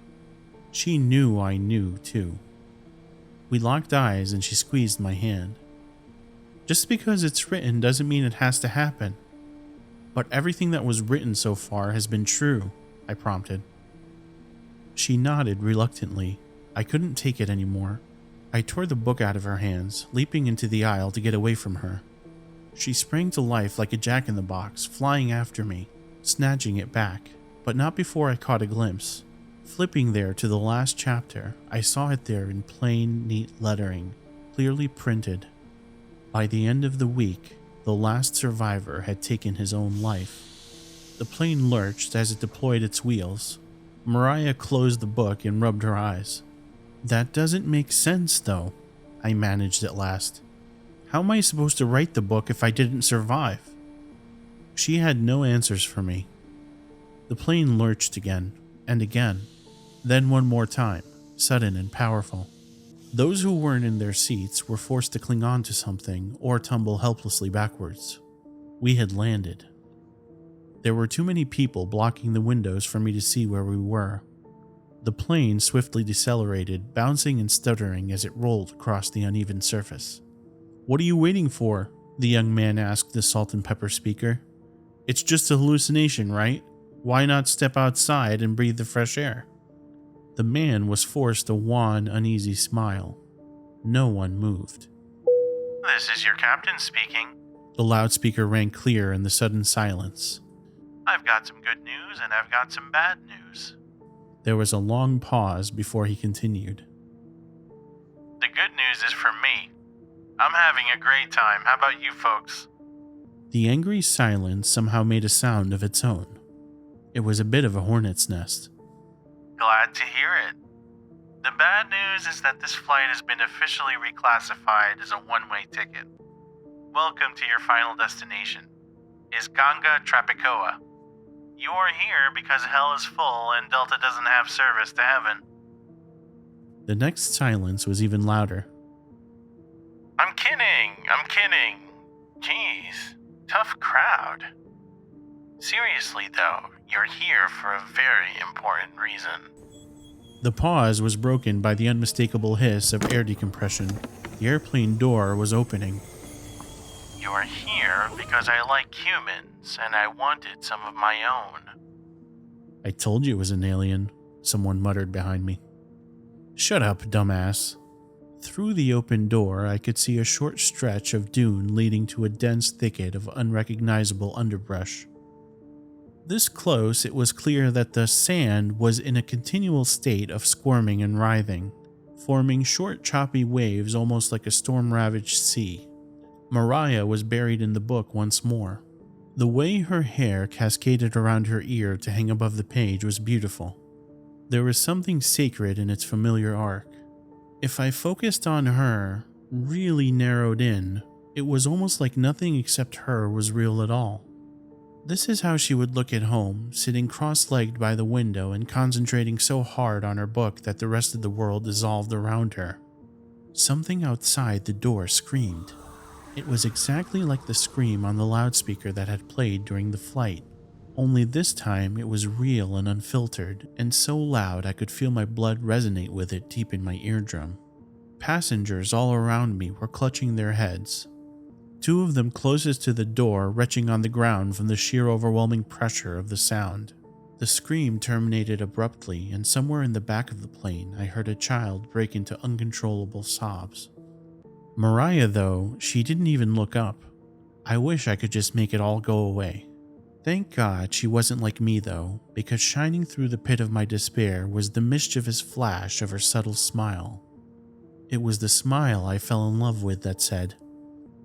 She knew I knew, too. We locked eyes and she squeezed my hand. Just because it's written doesn't mean it has to happen. But everything that was written so far has been true, I prompted. She nodded reluctantly. I couldn't take it anymore. I tore the book out of her hands, leaping into the aisle to get away from her. She sprang to life like a jack-in-the-box, flying after me, snatching it back, but not before I caught a glimpse. Flipping there to the last chapter, I saw it there in plain, neat lettering, clearly printed. By the end of the week, the last survivor had taken his own life. The plane lurched as it deployed its wheels. Mariah closed the book and rubbed her eyes. That doesn't make sense, though, I managed at last. How am I supposed to write the book if I didn't survive? She had no answers for me. The plane lurched again, and again, then one more time, sudden and powerful. Those who weren't in their seats were forced to cling on to something or tumble helplessly backwards. We had landed. There were too many people blocking the windows for me to see where we were. The plane swiftly decelerated, bouncing and stuttering as it rolled across the uneven surface. What are you waiting for? The young man asked the salt and pepper speaker. It's just a hallucination, right? Why not step outside and breathe the fresh air? The man was forced a wan, uneasy smile. No one moved. This is your captain speaking. The loudspeaker rang clear in the sudden silence. I've got some good news and I've got some bad news. There was a long pause before he continued. The good news is for me. I'm having a great time. How about you folks? The angry silence somehow made a sound of its own. It was a bit of a hornet's nest. Glad to hear it. The bad news is that this flight has been officially reclassified as a one-way ticket. Welcome to your final destination, Isganga Trapicoa. You are here because hell is full and Delta doesn't have service to heaven. The next silence was even louder. I'm kidding. Jeez, tough crowd. Seriously though, you're here for a very important reason. The pause was broken by the unmistakable hiss of air decompression. The airplane door was opening. You're here because I like humans and I wanted some of my own. I told you it was an alien, someone muttered behind me. Shut up, dumbass. Through the open door, I could see a short stretch of dune leading to a dense thicket of unrecognizable underbrush. This close, it was clear that the sand was in a continual state of squirming and writhing, forming short choppy waves almost like a storm-ravaged sea. Mariah was buried in the book once more. The way her hair cascaded around her ear to hang above the page was beautiful. There was something sacred in its familiar arc. If I focused on her, really narrowed in, it was almost like nothing except her was real at all. This is how she would look at home, sitting cross-legged by the window and concentrating so hard on her book that the rest of the world dissolved around her. Something outside the door screamed. It was exactly like the scream on the loudspeaker that had played during the flight, only this time it was real and unfiltered, and so loud I could feel my blood resonate with it deep in my eardrum. Passengers all around me were clutching their heads. Two of them closest to the door retching on the ground from the sheer overwhelming pressure of the sound. The scream terminated abruptly, and somewhere in the back of the plane I heard a child break into uncontrollable sobs. Mariah, though, she didn't even look up. I wish I could just make it all go away. Thank God she wasn't like me, though, because shining through the pit of my despair was the mischievous flash of her subtle smile. It was the smile I fell in love with that said,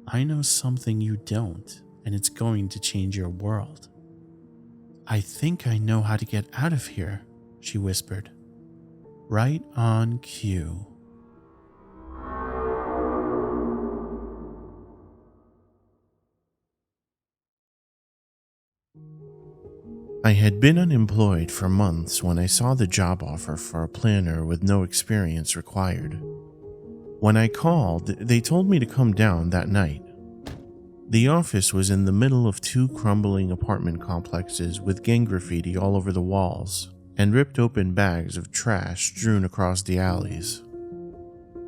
"I know something you don't, and it's going to change your world." "I think I know how to get out of here," she whispered. "Right on cue." I had been unemployed for months when I saw the job offer for a planner with no experience required. When I called, they told me to come down that night. The office was in the middle of two crumbling apartment complexes with gang graffiti all over the walls and ripped open bags of trash strewn across the alleys.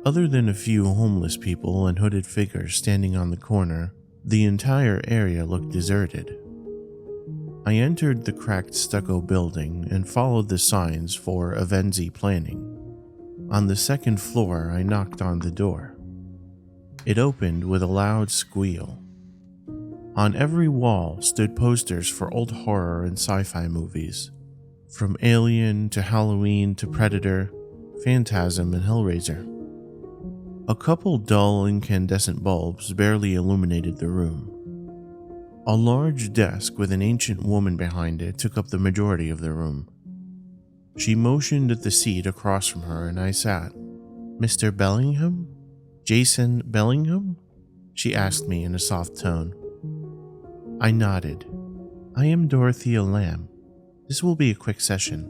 Other than a few homeless people and hooded figures standing on the corner, the entire area looked deserted. I entered the cracked stucco building and followed the signs for Avenzi Planning. On the second floor, I knocked on the door. It opened with a loud squeal. On every wall stood posters for old horror and sci-fi movies, from Alien to Halloween to Predator, Phantasm and Hellraiser. A couple dull incandescent bulbs barely illuminated the room. A large desk with an ancient woman behind it took up the majority of the room. She motioned at the seat across from her and I sat. "Mr. Bellingham? Jason Bellingham?" she asked me in a soft tone. I nodded. "I am Dorothea Lamb. This will be a quick session.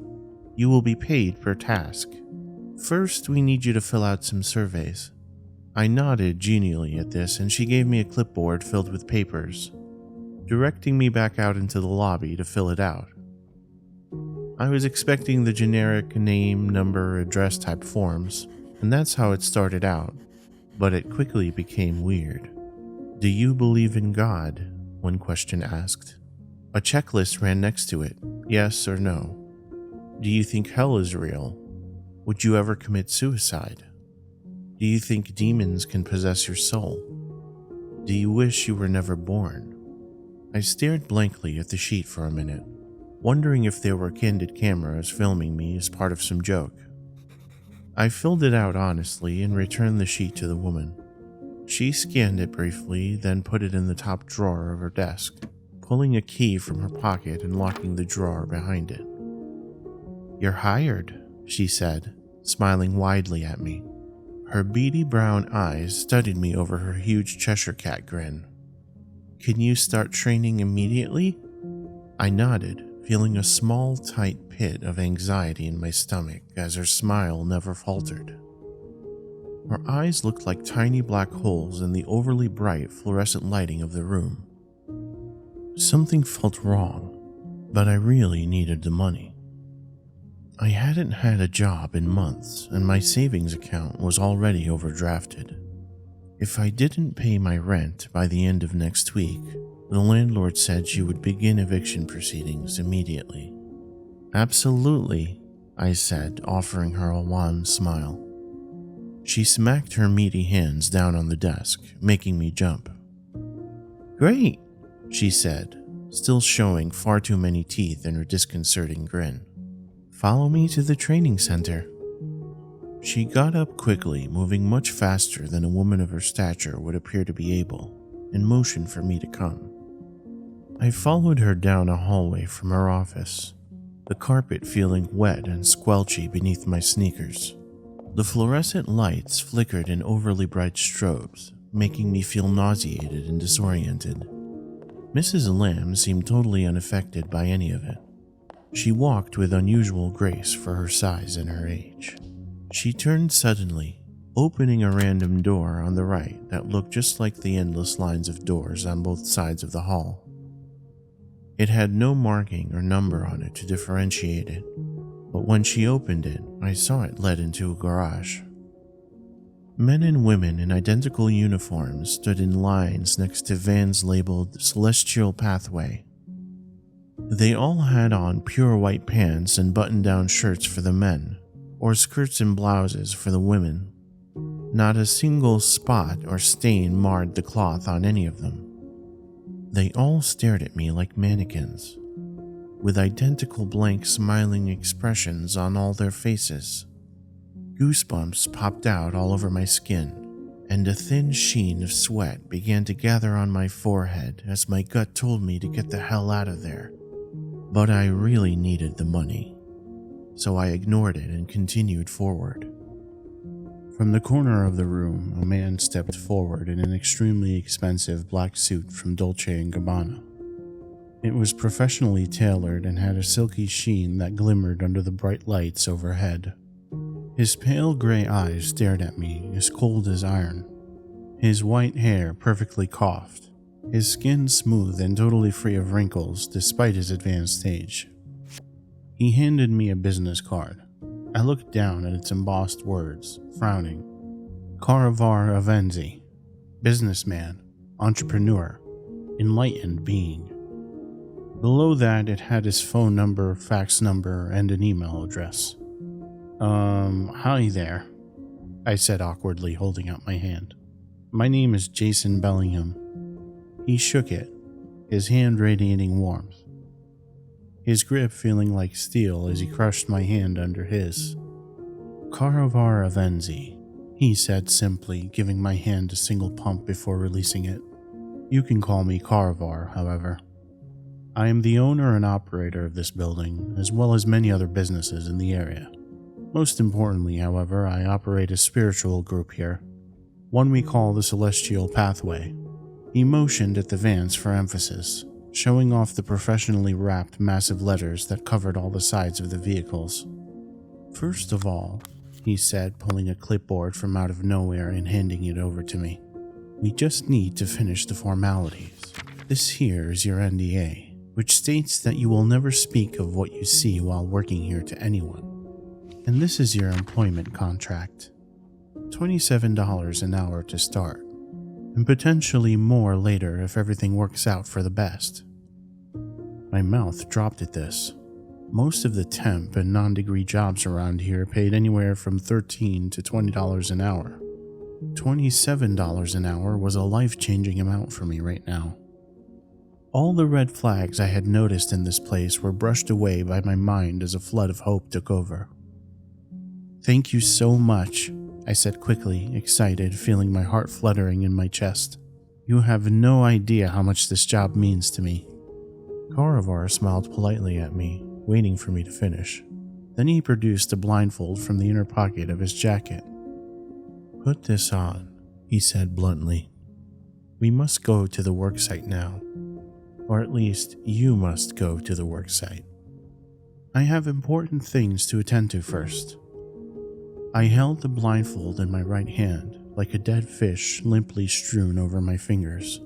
You will be paid per task. First, we need you to fill out some surveys." I nodded genially at this and she gave me a clipboard filled with papers, directing me back out into the lobby to fill it out. I was expecting the generic name, number, address type forms, and that's how it started out, but it quickly became weird. "Do you believe in God?" one question asked. A checklist ran next to it, yes or no. "Do you think hell is real? Would you ever commit suicide? Do you think demons can possess your soul? Do you wish you were never born?" I stared blankly at the sheet for a minute, wondering if there were candid cameras filming me as part of some joke. I filled it out honestly and returned the sheet to the woman. She scanned it briefly, then put it in the top drawer of her desk, pulling a key from her pocket and locking the drawer behind it. "You're hired," she said, smiling widely at me. Her beady brown eyes studied me over her huge Cheshire cat grin. Can you start training immediately? I nodded, feeling a small, tight pit of anxiety in my stomach as her smile never faltered. Her eyes looked like tiny black holes in the overly bright fluorescent lighting of the room. Something felt wrong, but I really needed the money. I hadn't had a job in months, and my savings account was already overdrafted. If I didn't pay my rent by the end of next week, the landlord said she would begin eviction proceedings immediately. Absolutely, I said, offering her a wan smile. She smacked her meaty hands down on the desk, making me jump. Great, she said, still showing far too many teeth in her disconcerting grin. Follow me to the training center. She got up quickly, moving much faster than a woman of her stature would appear to be able, and motioned for me to come. I followed her down a hallway from her office, the carpet feeling wet and squelchy beneath my sneakers. The fluorescent lights flickered in overly bright strobes, making me feel nauseated and disoriented. Mrs. Lamb seemed totally unaffected by any of it. She walked with unusual grace for her size and her age. She turned suddenly, opening a random door on the right that looked just like the endless lines of doors on both sides of the hall. It had no marking or number on it to differentiate it, but when she opened it, I saw it led into a garage. Men and women in identical uniforms stood in lines next to vans labeled Celestial Pathway. They all had on pure white pants and button-down shirts for the men, or skirts and blouses for the women. Not a single spot or stain marred the cloth on any of them. They all stared at me like mannequins, with identical blank smiling expressions on all their faces. Goosebumps popped out all over my skin, and a thin sheen of sweat began to gather on my forehead as my gut told me to get the hell out of there. But I really needed the money, so I ignored it and continued forward. From the corner of the room, a man stepped forward in an extremely expensive black suit from Dolce & Gabbana. It was professionally tailored and had a silky sheen that glimmered under the bright lights overhead. His pale gray eyes stared at me, as cold as iron. His white hair perfectly coiffed, his skin smooth and totally free of wrinkles despite his advanced age. He handed me a business card. I looked down at its embossed words, frowning. Caravar Avenzi, businessman, entrepreneur, enlightened being. Below that, it had his phone number, fax number, and an email address. Hi there, I said awkwardly, holding out my hand. My name is Jason Bellingham. He shook it, his hand radiating warmth, his grip feeling like steel as he crushed my hand under his. Caravar Avenzi, he said simply, giving my hand a single pump before releasing it. You can call me Caravar, however. I am the owner and operator of this building, as well as many other businesses in the area. Most importantly, however, I operate a spiritual group here, one we call the Celestial Pathway. He motioned at the vans for emphasis, showing off the professionally wrapped massive letters that covered all the sides of the vehicles. First of all, he said, pulling a clipboard from out of nowhere and handing it over to me, we just need to finish the formalities. This here is your NDA, which states that you will never speak of what you see while working here to anyone. And this is your employment contract. $27 an hour to start, and potentially more later if everything works out for the best. My mouth dropped at this. Most of the temp and non-degree jobs around here paid anywhere from $13 to $20 an hour. $27 an hour was a life-changing amount for me right now. All the red flags I had noticed in this place were brushed away by my mind as a flood of hope took over. Thank you so much, I said quickly, excited, feeling my heart fluttering in my chest. You have no idea how much this job means to me. Caravar smiled politely at me, waiting for me to finish. Then he produced a blindfold from the inner pocket of his jacket. Put this on, he said bluntly. We must go to the worksite now. Or at least, you must go to the worksite. I have important things to attend to first. I held the blindfold in my right hand, like a dead fish limply strewn over my fingers.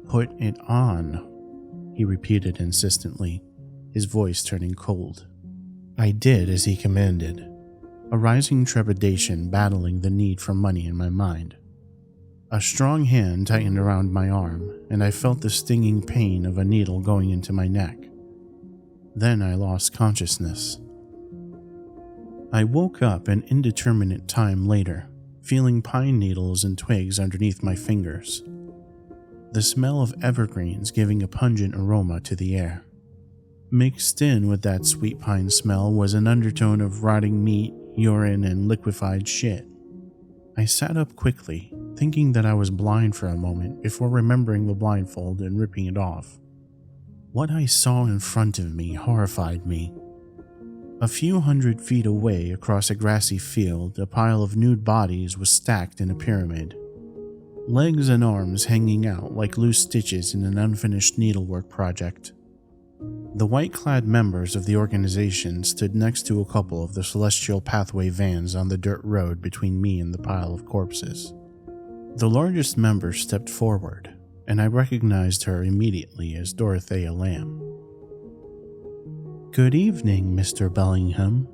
Put it on, he repeated insistently, his voice turning cold. I did as he commanded, a rising trepidation battling the need for money in my mind. A strong hand tightened around my arm, and I felt the stinging pain of a needle going into my neck. Then I lost consciousness. I woke up an indeterminate time later, feeling pine needles and twigs underneath my fingers. The smell of evergreens giving a pungent aroma to the air. Mixed in with that sweet pine smell was an undertone of rotting meat, urine, and liquefied shit. I sat up quickly, thinking that I was blind for a moment before remembering the blindfold and ripping it off. What I saw in front of me horrified me. A few 100 feet away across a grassy field, a pile of nude bodies was stacked in a pyramid. Legs and arms hanging out like loose stitches in an unfinished needlework project. The white-clad members of the organization stood next to a couple of the Celestial Pathway vans on the dirt road between me and the pile of corpses. The largest member stepped forward, and I recognized her immediately as Dorothea Lamb. "Good evening, Mr. Bellingham,"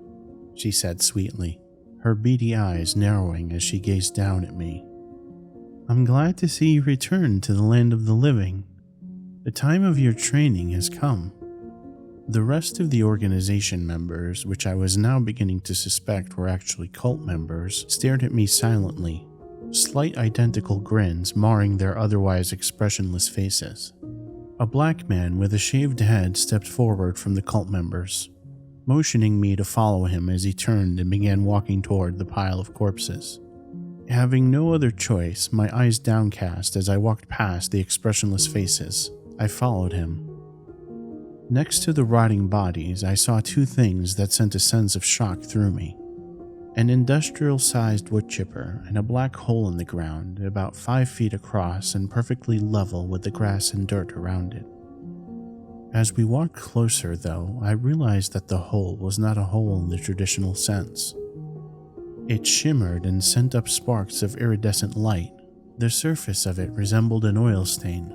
she said sweetly, her beady eyes narrowing as she gazed down at me. "I'm glad to see you return to the land of the living. The time of your training has come." The rest of the organization members, which I was now beginning to suspect were actually cult members, stared at me silently, slight identical grins marring their otherwise expressionless faces. A black man with a shaved head stepped forward from the cult members, motioning me to follow him as he turned and began walking toward the pile of corpses. Having no other choice, my eyes downcast as I walked past the expressionless faces, I followed him. Next to the rotting bodies, I saw two things that sent a sense of shock through me. An industrial-sized wood chipper and a black hole in the ground about 5 feet across and perfectly level with the grass and dirt around it. As we walked closer, though, I realized that the hole was not a hole in the traditional sense. It shimmered and sent up sparks of iridescent light. The surface of it resembled an oil stain.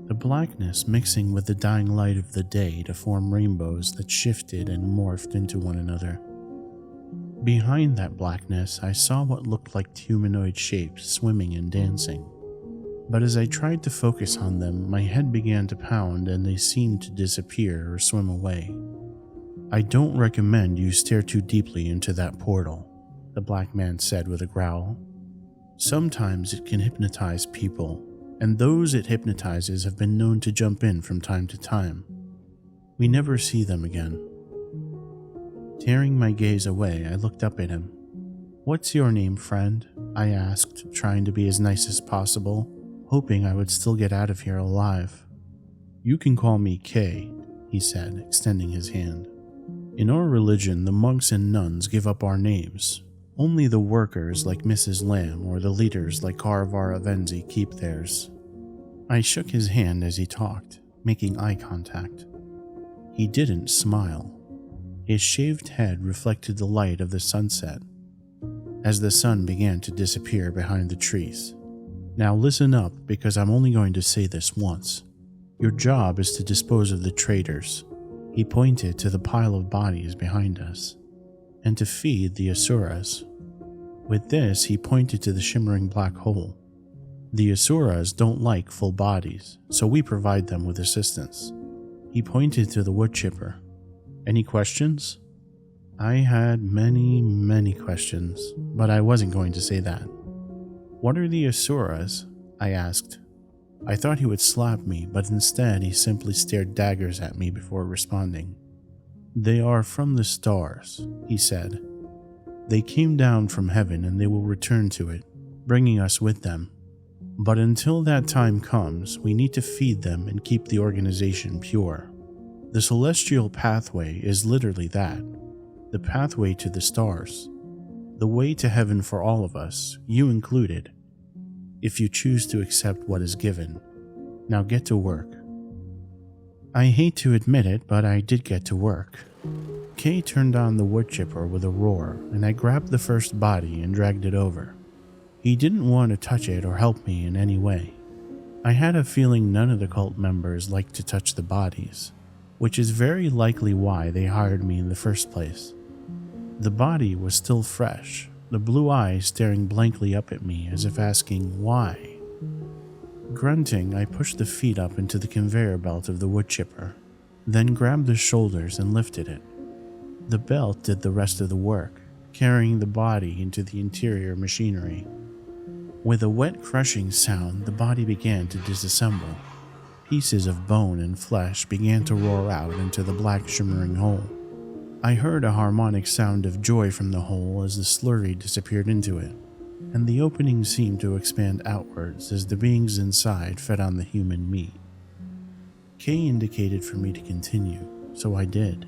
The blackness mixing with the dying light of the day to form rainbows that shifted and morphed into one another. Behind that blackness, I saw what looked like humanoid shapes swimming and dancing. But as I tried to focus on them, my head began to pound and they seemed to disappear or swim away. "I don't recommend you stare too deeply into that portal," the black man said with a growl. "Sometimes it can hypnotize people, and those it hypnotizes have been known to jump in from time to time. We never see them again." Tearing my gaze away, I looked up at him. "What's your name, friend?" I asked, trying to be as nice as possible, hoping I would still get out of here alive. "You can call me Kay," he said, extending his hand. "In our religion, the monks and nuns give up our names. Only the workers like Mrs. Lamb or the leaders like Karvara Venzi keep theirs." I shook his hand as he talked, making eye contact. He didn't smile. His shaved head reflected the light of the sunset as the sun began to disappear behind the trees. "Now listen up, because I'm only going to say this once. Your job is to dispose of the traitors," he pointed to the pile of bodies behind us, "and to feed the Asuras." With this, he pointed to the shimmering black hole. "The Asuras don't like full bodies, so we provide them with assistance." He pointed to the wood chipper. "Any questions?" I had many questions, but I wasn't going to say that. "What are the Asuras?" I asked. I thought he would slap me, but instead he simply stared daggers at me before responding. "They are from the stars," he said. "They came down from heaven and they will return to it, bringing us with them. But until that time comes, we need to feed them and keep the organization pure. The Celestial Pathway is literally that, the pathway to the stars, the way to heaven for all of us, you included. if you choose to accept what is given. Now get to work." I hate to admit it, but I did get to work. Kay turned on the wood chipper with a roar, and I grabbed the first body and dragged it over. He didn't want to touch it or help me in any way. I had a feeling none of the cult members liked to touch the bodies, which is very likely why they hired me in the first place. The body was still fresh, the blue eyes staring blankly up at me as if asking why. Grunting, I pushed the feet up into the conveyor belt of the wood chipper, then grabbed the shoulders and lifted it. The belt did the rest of the work, carrying the body into the interior machinery. With a wet crushing sound, the body began to disassemble. Pieces of bone and flesh began to roar out into the black shimmering hole. I heard a harmonic sound of joy from the hole as the slurry disappeared into it, and the opening seemed to expand outwards as the beings inside fed on the human meat. Kay indicated for me to continue, so I did.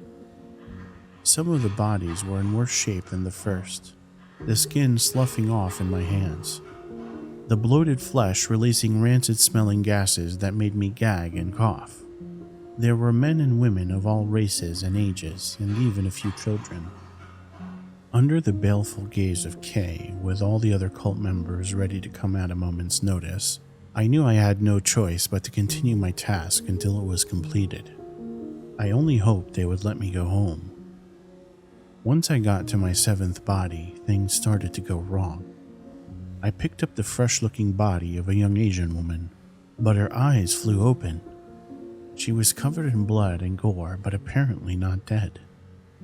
Some of the bodies were in worse shape than the first, the skin sloughing off in my hands, the bloated flesh releasing rancid-smelling gases that made me gag and cough. There were men and women of all races and ages, and even a few children. Under the baleful gaze of Kay, with all the other cult members ready to come at a moment's notice, I knew I had no choice but to continue my task until it was completed. I only hoped they would let me go home. Once I got to my seventh body, things started to go wrong. I picked up the fresh-looking body of a young Asian woman, but her eyes flew open. She was covered in blood and gore, but apparently not dead.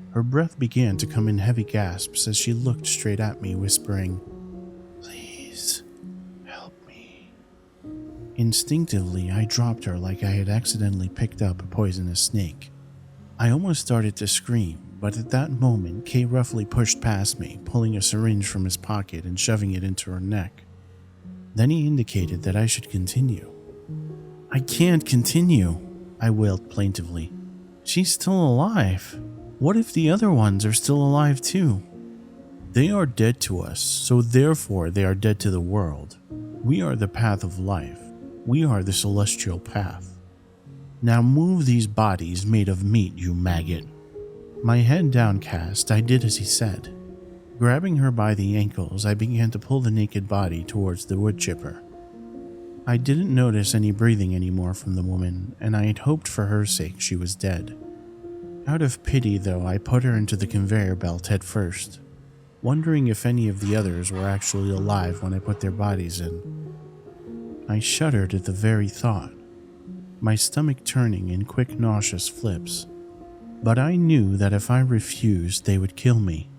Her breath began to come in heavy gasps as she looked straight at me, whispering, "Please, help me." Instinctively, I dropped her like I had accidentally picked up a poisonous snake. I almost started to scream, but at that moment, Kay roughly pushed past me, pulling a syringe from his pocket and shoving it into her neck. Then he indicated that I should continue. "I can't continue," I wailed plaintively. "She's still alive. What if the other ones are still alive too?" "They are dead to us, so therefore they are dead to the world. We are the path of life. We are the celestial path. Now move these bodies made of meat, you maggot." My head downcast, I did as he said. Grabbing her by the ankles, I began to pull the naked body towards the wood chipper. I didn't notice any breathing anymore from the woman, and I had hoped for her sake she was dead. Out of pity, though, I put her into the conveyor belt head first, wondering if any of the others were actually alive when I put their bodies in. I shuddered at the very thought, my stomach turning in quick nauseous flips. But I knew that if I refused, they would kill me.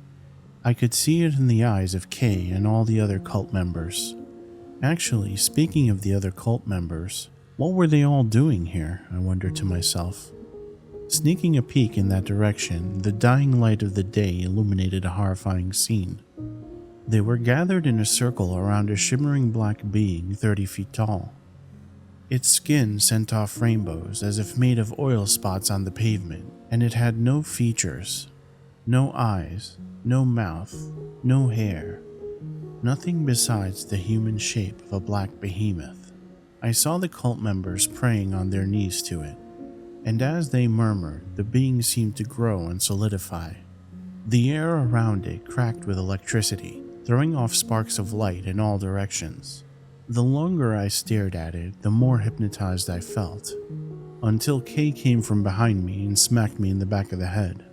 I could see it in the eyes of Kay and all the other cult members. Actually, speaking of the other cult members, what were they all doing here, I wondered to myself. Sneaking a peek in that direction, the dying light of the day illuminated a horrifying scene. They were gathered in a circle around a shimmering black being 30 feet tall. Its skin sent off rainbows as if made of oil spots on the pavement, and it had no features, no eyes, no mouth, no hair, nothing besides the human shape of a black behemoth. I saw the cult members praying on their knees to it, and as they murmured, the being seemed to grow and solidify. The air around it cracked with electricity, throwing off sparks of light in all directions. The longer I stared at it, the more hypnotized I felt, until Kay came from behind me and smacked me in the back of the head.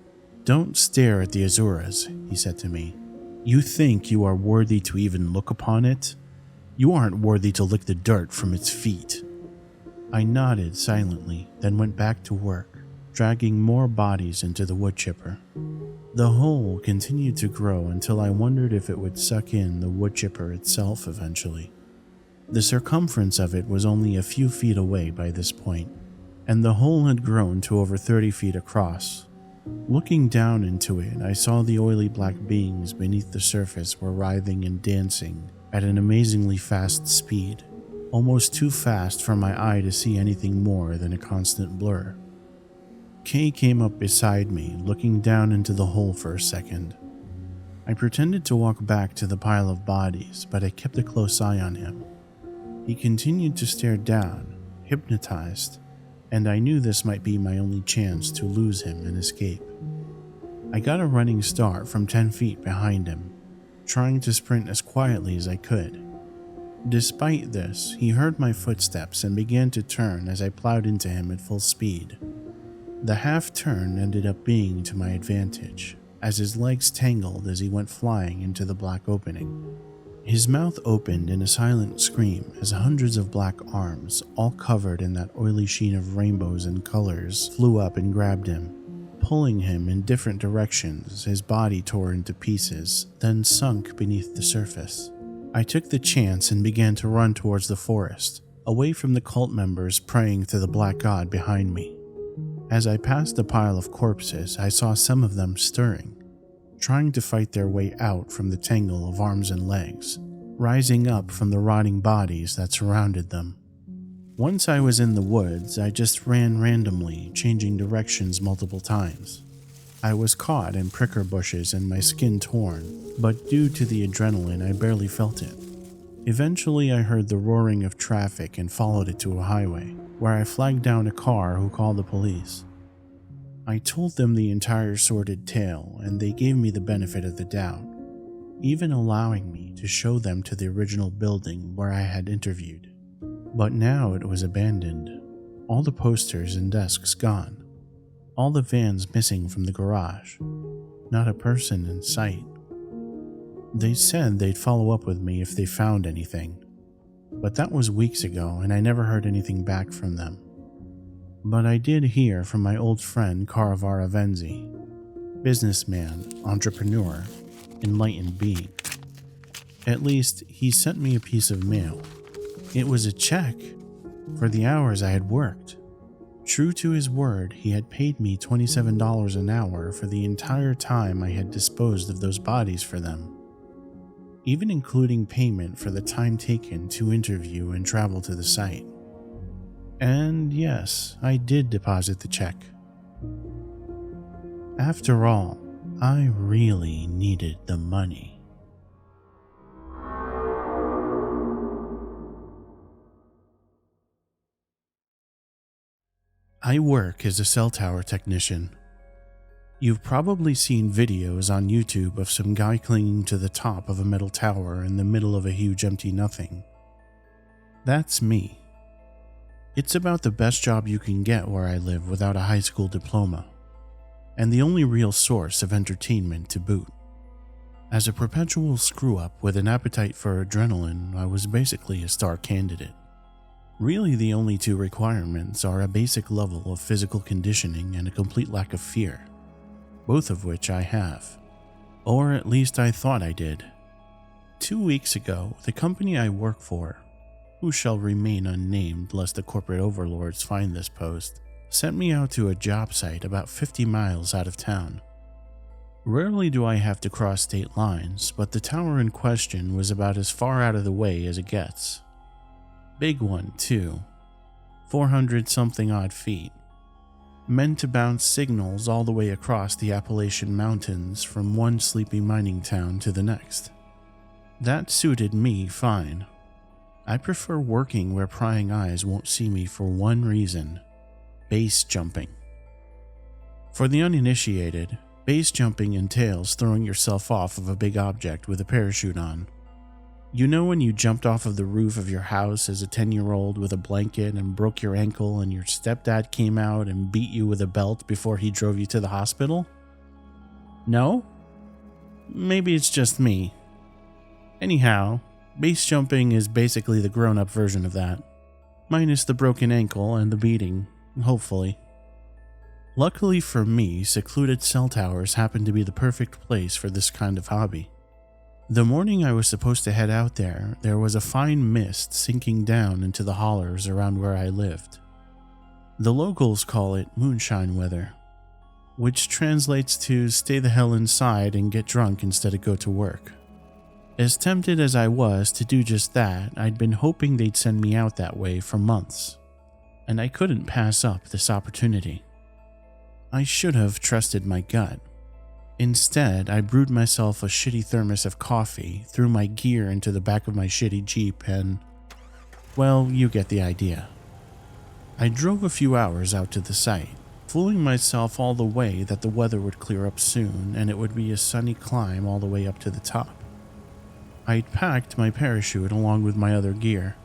"Don't stare at the Azuras," he said to me. "You think you are worthy to even look upon it? You aren't worthy to lick the dirt from its feet." I nodded silently, then went back to work, dragging more bodies into the wood chipper. The hole continued to grow until I wondered if it would suck in the wood chipper itself eventually. The circumference of it was only a few feet away by this point, and the hole had grown to over 30 feet across. Looking down into it, I saw the oily black beings beneath the surface were writhing and dancing at an amazingly fast speed, almost too fast for my eye to see anything more than a constant blur. Kay came up beside me, looking down into the hole for a second. I pretended to walk back to the pile of bodies, but I kept a close eye on him. He continued to stare down, hypnotized, and I knew this might be my only chance to lose him and escape. I got a running start from 10 feet behind him, trying to sprint as quietly as I could. Despite this, he heard my footsteps and began to turn as I plowed into him at full speed. The half turn ended up being to my advantage, as his legs tangled as he went flying into the black opening. His mouth opened in a silent scream as hundreds of black arms, all covered in that oily sheen of rainbows and colors, flew up and grabbed him, pulling him in different directions. His body tore into pieces, then sunk beneath the surface. I took the chance and began to run towards the forest, away from the cult members praying to the black god behind me. As I passed a pile of corpses, I saw some of them stirring, trying to fight their way out from the tangle of arms and legs, rising up from the rotting bodies that surrounded them. Once I was in the woods, I just ran randomly, changing directions multiple times. I was caught in pricker bushes and my skin torn, but due to the adrenaline, I barely felt it. Eventually, I heard the roaring of traffic and followed it to a highway, where I flagged down a car who called the police. I told them the entire sordid tale, and they gave me the benefit of the doubt, even allowing me to show them to the original building where I had interviewed. But now it was abandoned, all the posters and desks gone. All the vans missing from the garage. Not a person in sight. They said they'd follow up with me if they found anything, but that was weeks ago and I never heard anything back from them. But I did hear from my old friend Caravara Venzi, businessman, entrepreneur, enlightened being. At least he sent me a piece of mail. It was a check for the hours I had worked. True to his word, he had paid me $27 an hour for the entire time I had disposed of those bodies for them, even including payment for the time taken to interview and travel to the site. And yes, I did deposit the check. After all, I really needed the money. I work as a cell tower technician. You've probably seen videos on YouTube of some guy clinging to the top of a metal tower in the middle of a huge empty nothing. That's me. It's about the best job you can get where I live without a high school diploma, and the only real source of entertainment to boot. As a perpetual screw-up with an appetite for adrenaline, I was basically a star candidate. Really, the only two requirements are a basic level of physical conditioning and a complete lack of fear, both of which I have. Or at least I thought I did. 2 weeks ago, the company I work for, who shall remain unnamed lest the corporate overlords find this post, sent me out to a job site about 50 miles out of town. Rarely do I have to cross state lines, but the tower in question was about as far out of the way as it gets. Big one, too. 400-something odd feet. Meant to bounce signals all the way across the Appalachian Mountains from one sleepy mining town to the next. That suited me fine. I prefer working where prying eyes won't see me for one reason: base jumping. For the uninitiated, base jumping entails throwing yourself off of a big object with a parachute on. You know when you jumped off of the roof of your house as a 10-year-old with a blanket and broke your ankle and your stepdad came out and beat you with a belt before he drove you to the hospital? No? Maybe it's just me. Anyhow, base jumping is basically the grown-up version of that. Minus the broken ankle and the beating, hopefully. Luckily for me, secluded cell towers happen to be the perfect place for this kind of hobby. The morning I was supposed to head out there was a fine mist sinking down into the hollers around where I lived. The locals call it moonshine weather, which translates to stay the hell inside and get drunk instead of go to work. As tempted as I was to do just that, I'd been hoping they'd send me out that way for months, and I couldn't pass up this opportunity. I should have trusted my gut. Instead, I brewed myself a shitty thermos of coffee, threw my gear into the back of my shitty Jeep, and, Well, you get the idea. I drove a few hours out to the site, fooling myself all the way that the weather would clear up soon and it would be a sunny climb all the way up to the top. I'd packed my parachute along with my other gear.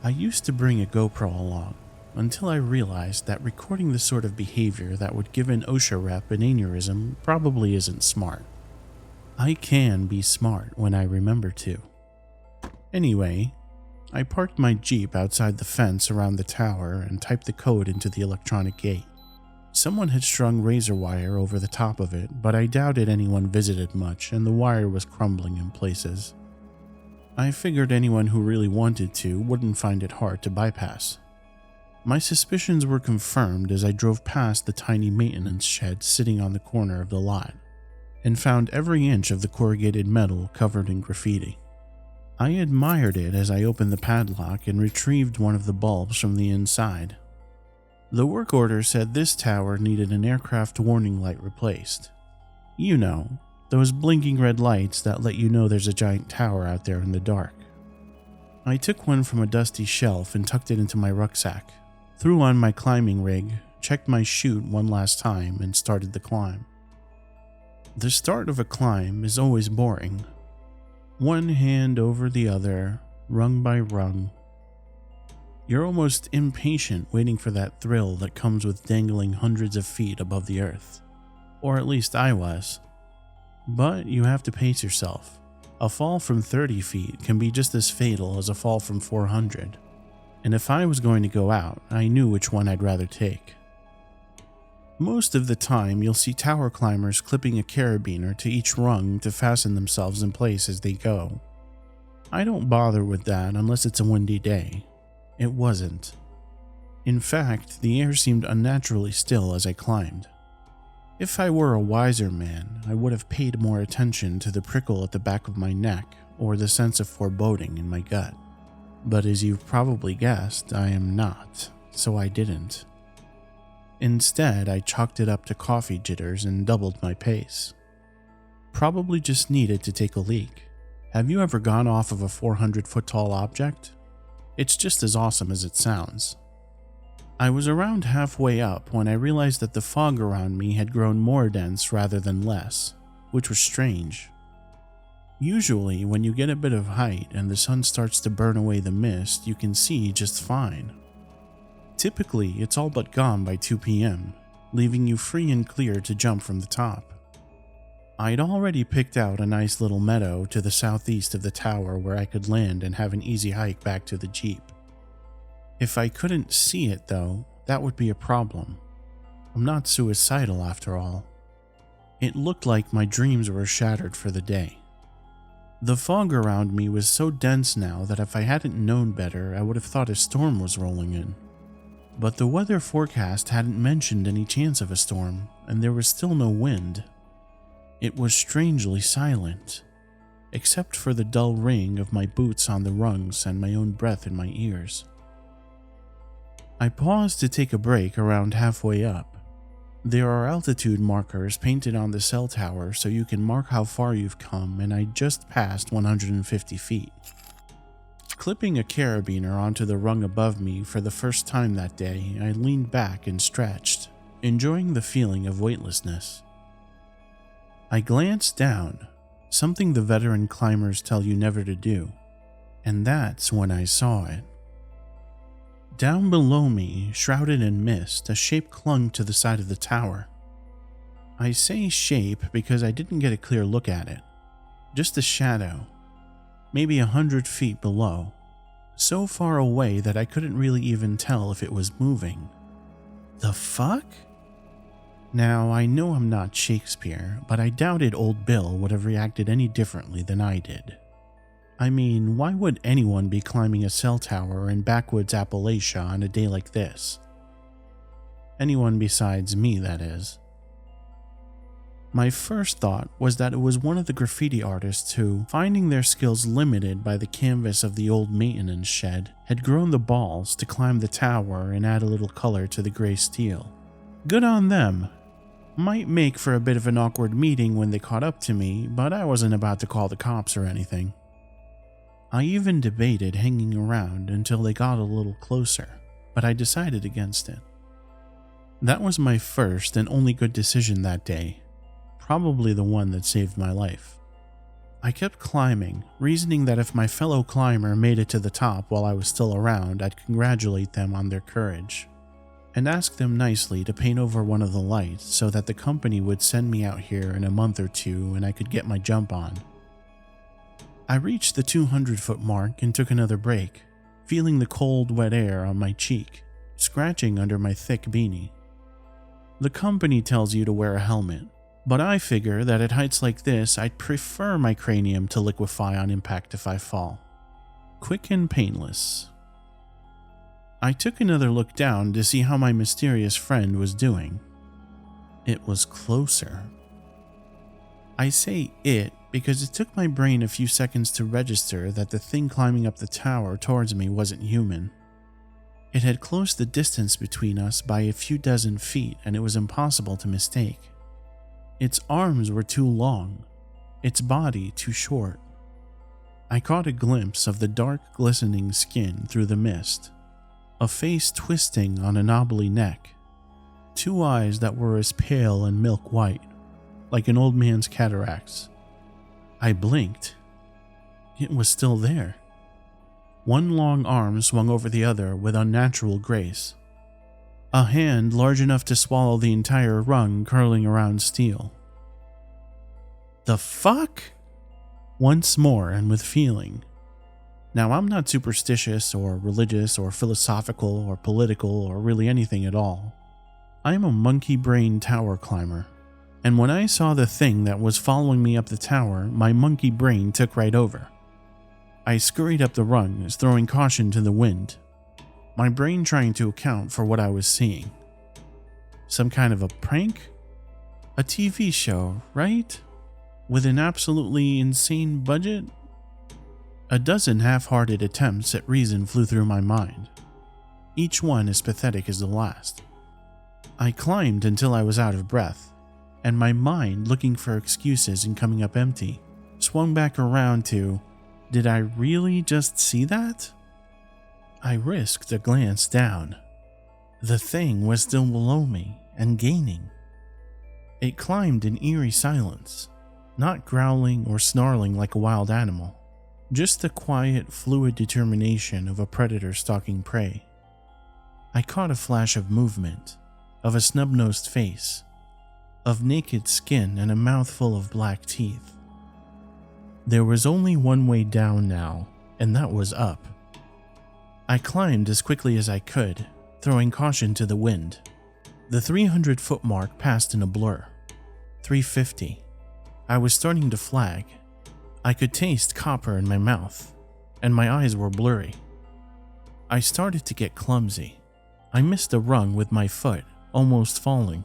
I used to bring a GoPro along, until I realized that recording the sort of behavior that would give an OSHA rep an aneurysm probably isn't smart. I can be smart when I remember to. Anyway, I parked my Jeep outside the fence around the tower and typed the code into the electronic gate. Someone had strung razor wire over the top of it, but I doubted anyone visited much and the wire was crumbling in places. I figured anyone who really wanted to wouldn't find it hard to bypass. My suspicions were confirmed as I drove past the tiny maintenance shed sitting on the corner of the lot, and found every inch of the corrugated metal covered in graffiti. I admired it as I opened the padlock and retrieved one of the bulbs from the inside. The work order said this tower needed an aircraft warning light replaced. You know, those blinking red lights that let you know there's a giant tower out there in the dark. I took one from a dusty shelf and tucked it into my rucksack, threw on my climbing rig, checked my chute one last time, and started the climb. The start of a climb is always boring. One hand over the other, rung by rung. You're almost impatient waiting for that thrill that comes with dangling hundreds of feet above the earth. Or at least I was. But you have to pace yourself. A fall from 30 feet can be just as fatal as a fall from 400. And if I was going to go out, I knew which one I'd rather take. Most of the time, you'll see tower climbers clipping a carabiner to each rung to fasten themselves in place as they go. I don't bother with that unless it's a windy day. It wasn't. In fact, the air seemed unnaturally still as I climbed. If I were a wiser man, I would have paid more attention to the prickle at the back of my neck or the sense of foreboding in my gut. But as you've probably guessed, I am not, so I didn't. Instead, I chalked it up to coffee jitters and doubled my pace. Probably just needed to take a leak. Have you ever gone off of a 400-foot tall object? It's just as awesome as it sounds. I was around halfway up when I realized that the fog around me had grown more dense rather than less, which was strange. Usually, when you get a bit of height and the sun starts to burn away the mist, you can see just fine. Typically, it's all but gone by 2 p.m., leaving you free and clear to jump from the top. I'd already picked out a nice little meadow to the southeast of the tower where I could land and have an easy hike back to the Jeep. If I couldn't see it, though, that would be a problem. I'm not suicidal after all. It looked like my dreams were shattered for the day. The fog around me was so dense now that if I hadn't known better, I would have thought a storm was rolling in. But the weather forecast hadn't mentioned any chance of a storm, and there was still no wind. It was strangely silent, except for the dull ring of my boots on the rungs and my own breath in my ears. I paused to take a break around halfway up. There are altitude markers painted on the cell tower so you can mark how far you've come, and I just passed 150 feet. Clipping a carabiner onto the rung above me for the first time that day, I leaned back and stretched, enjoying the feeling of weightlessness. I glanced down, something the veteran climbers tell you never to do, and that's when I saw it. Down below me, shrouded in mist, a shape clung to the side of the tower. I say shape because I didn't get a clear look at it. Just a shadow, maybe 100 feet below, so far away that I couldn't really even tell if it was moving. The fuck? Now, I know I'm not Shakespeare, but I doubted Old Bill would have reacted any differently than I did. I mean, why would anyone be climbing a cell tower in backwoods Appalachia on a day like this? Anyone besides me, that is. My first thought was that it was one of the graffiti artists who, finding their skills limited by the canvas of the old maintenance shed, had grown the balls to climb the tower and add a little color to the gray steel. Good on them. Might make for a bit of an awkward meeting when they caught up to me, but I wasn't about to call the cops or anything. I even debated hanging around until they got a little closer, but I decided against it. That was my first and only good decision that day, probably the one that saved my life. I kept climbing, reasoning that if my fellow climber made it to the top while I was still around, I'd congratulate them on their courage, and ask them nicely to paint over one of the lights so that the company would send me out here in a month or two and I could get my jump on. I reached the 200-foot mark and took another break, feeling the cold, wet air on my cheek, scratching under my thick beanie. The company tells you to wear a helmet, but I figure that at heights like this, I'd prefer my cranium to liquefy on impact if I fall. Quick and painless. I took another look down to see how my mysterious friend was doing. It was closer. I say it because it took my brain a few seconds to register that the thing climbing up the tower towards me wasn't human. It had closed the distance between us by a few dozen feet, and it was impossible to mistake. Its arms were too long, its body too short. I caught a glimpse of the dark, glistening skin through the mist, a face twisting on a knobbly neck, two eyes that were as pale and milk white, like an old man's cataracts. I blinked. It was still there. One long arm swung over the other with unnatural grace. A hand large enough to swallow the entire rung curling around steel. The fuck? Once more and with feeling. Now, I'm not superstitious or religious or philosophical or political or really anything at all. I'm a monkey-brained tower climber, and when I saw the thing that was following me up the tower, my monkey brain took right over. I scurried up the rungs, throwing caution to the wind, my brain trying to account for what I was seeing. Some kind of a prank? A TV show, right? With an absolutely insane budget? A dozen half-hearted attempts at reason flew through my mind, each one as pathetic as the last. I climbed until I was out of breath, and my mind, looking for excuses and coming up empty, swung back around to, did I really just see that? I risked a glance down. The thing was still below me and gaining. It climbed in eerie silence, not growling or snarling like a wild animal, just the quiet, fluid determination of a predator stalking prey. I caught a flash of movement, of a snub-nosed face, of naked skin and a mouthful of black teeth. There was only one way down now, and that was up. I climbed as quickly as I could, throwing caution to the wind. The 300-foot mark passed in a blur. 350. I was starting to flag. I could taste copper in my mouth, and my eyes were blurry. I started to get clumsy. I missed a rung with my foot, almost falling.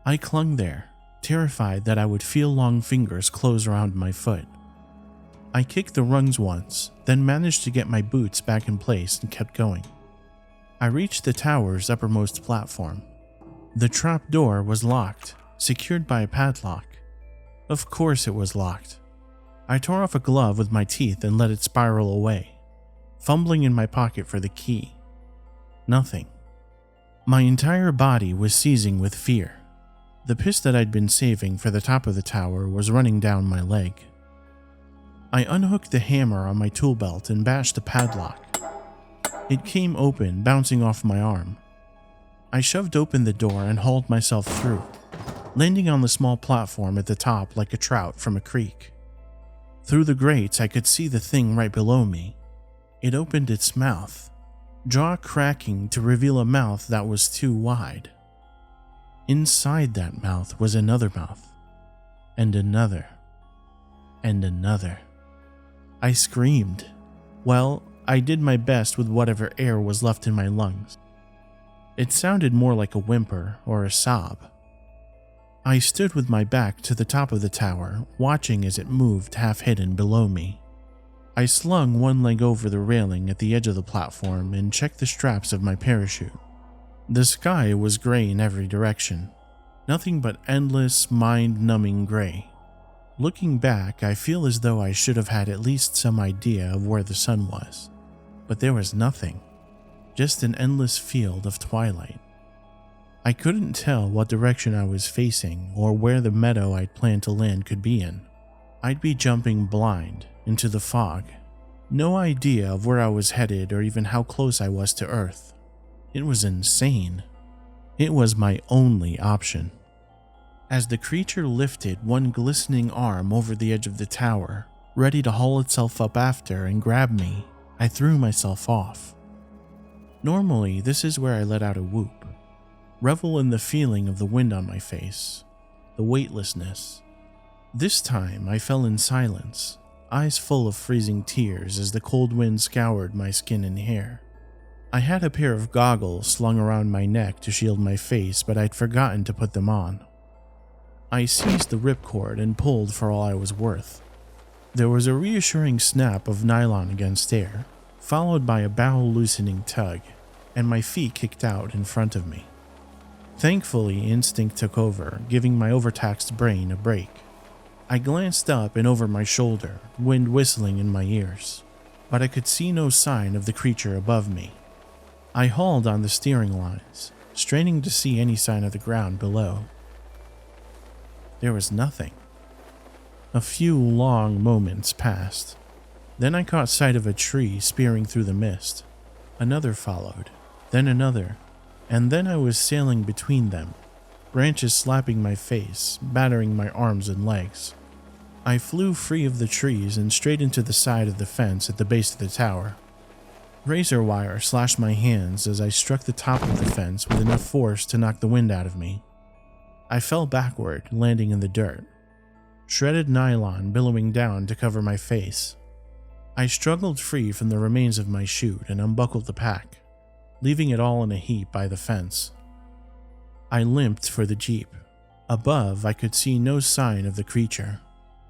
I clung there, terrified that I would feel long fingers close around my foot. I kicked the rungs once, then managed to get my boots back in place and kept going. I reached the tower's uppermost platform. The trap door was locked, secured by a padlock. Of course it was locked. I tore off a glove with my teeth and let it spiral away, fumbling in my pocket for the key. Nothing. My entire body was seizing with fear. The piss that I'd been saving for the top of the tower was running down my leg. I unhooked the hammer on my tool belt and bashed the padlock. It came open, bouncing off my arm. I shoved open the door and hauled myself through, landing on the small platform at the top like a trout from a creek. Through the grates, I could see the thing right below me. It opened its mouth, jaw cracking to reveal a mouth that was too wide. Inside that mouth was another mouth, and another, and another. I screamed. Well, I did my best with whatever air was left in my lungs. It sounded more like a whimper or a sob. I stood with my back to the top of the tower, watching as it moved half hidden below me. I slung one leg over the railing at the edge of the platform and checked the straps of my parachute. The sky was gray in every direction, nothing but endless, mind-numbing gray. Looking back, I feel as though I should have had at least some idea of where the sun was, but there was nothing, just an endless field of twilight. I couldn't tell what direction I was facing or where the meadow I'd planned to land could be in. I'd be jumping blind into the fog. No idea of where I was headed or even how close I was to Earth. It was insane. It was my only option. As the creature lifted one glistening arm over the edge of the tower, ready to haul itself up after and grab me, I threw myself off. Normally, this is where I let out a whoop. Revel in the feeling of the wind on my face, the weightlessness. This time, I fell in silence, eyes full of freezing tears as the cold wind scoured my skin and hair. I had a pair of goggles slung around my neck to shield my face, but I'd forgotten to put them on. I seized the ripcord and pulled for all I was worth. There was a reassuring snap of nylon against air, followed by a bow-loosening tug, and my feet kicked out in front of me. Thankfully, instinct took over, giving my overtaxed brain a break. I glanced up and over my shoulder, wind whistling in my ears, but I could see no sign of the creature above me. I hauled on the steering lines, straining to see any sign of the ground below. There was nothing. A few long moments passed. Then I caught sight of a tree spearing through the mist. Another followed, then another, and then I was sailing between them, branches slapping my face, battering my arms and legs. I flew free of the trees and straight into the side of the fence at the base of the tower. Razor wire slashed my hands as I struck the top of the fence with enough force to knock the wind out of me. I fell backward, landing in the dirt, shredded nylon billowing down to cover my face. I struggled free from the remains of my chute and unbuckled the pack, leaving it all in a heap by the fence. I limped for the jeep. Above, I could see no sign of the creature.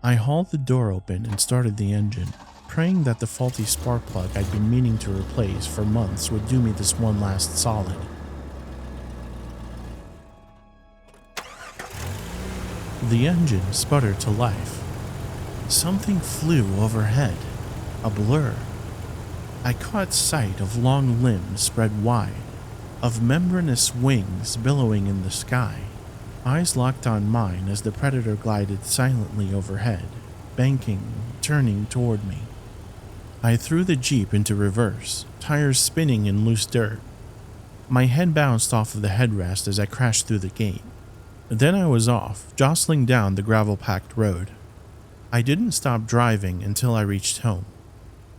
I hauled the door open and started the engine, praying that the faulty spark plug I'd been meaning to replace for months would do me this one last solid. The engine sputtered to life. Something flew overhead, a blur. I caught sight of long limbs spread wide, of membranous wings billowing in the sky. Eyes locked on mine as the predator glided silently overhead, banking, turning toward me. I threw the jeep into reverse, tires spinning in loose dirt. My head bounced off of the headrest as I crashed through the gate. Then I was off, jostling down the gravel-packed road. I didn't stop driving until I reached home.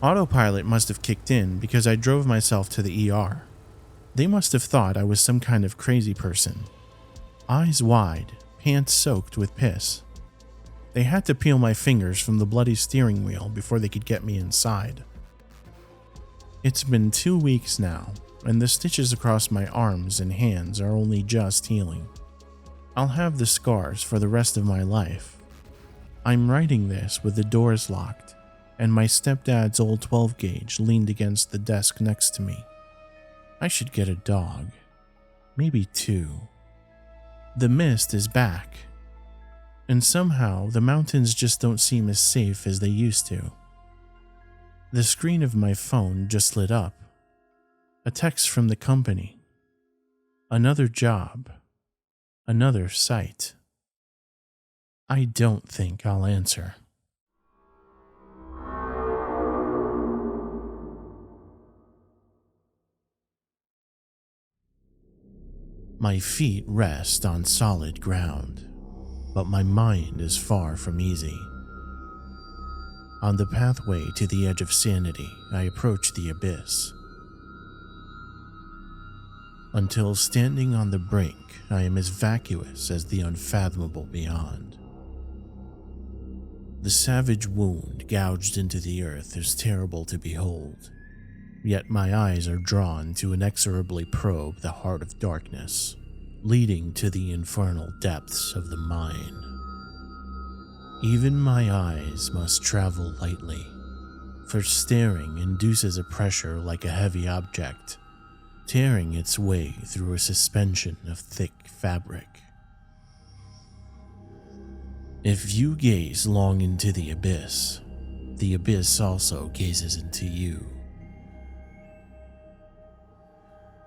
Autopilot must have kicked in because I drove myself to the ER. They must have thought I was some kind of crazy person. Eyes wide, pants soaked with piss. They had to peel my fingers from the bloody steering wheel before they could get me inside. It's been 2 weeks now, and the stitches across my arms and hands are only just healing. I'll have the scars for the rest of my life. I'm writing this with the doors locked, and my stepdad's old 12-gauge leaned against the desk next to me. I should get a dog. Maybe 2. The mist is back, and somehow the mountains just don't seem as safe as they used to. The screen of my phone just lit up. A text from the company. Another job. Another site. I don't think I'll answer. My feet rest on solid ground, but my mind is far from easy. On the pathway to the edge of sanity, I approach the abyss. Until standing on the brink, I am as vacuous as the unfathomable beyond. The savage wound gouged into the earth is terrible to behold, yet my eyes are drawn to inexorably probe the heart of darkness, leading to the infernal depths of the mine. Even my eyes must travel lightly, for staring induces a pressure like a heavy object, tearing its way through a suspension of thick fabric. If you gaze long into the abyss also gazes into you.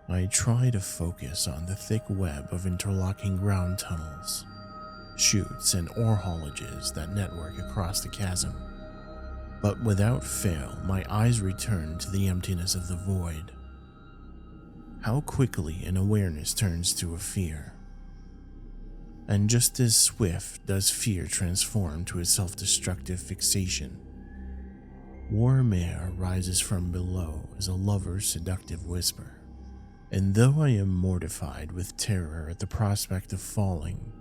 I try to focus on the thick web of interlocking ground tunnels, chutes, and ore haulages that network across the chasm. But without fail, my eyes return to the emptiness of the void. How quickly an awareness turns to a fear. And just as swift does fear transform to a self-destructive fixation. Warm air rises from below as a lover's seductive whisper. And though I am mortified with terror at the prospect of falling,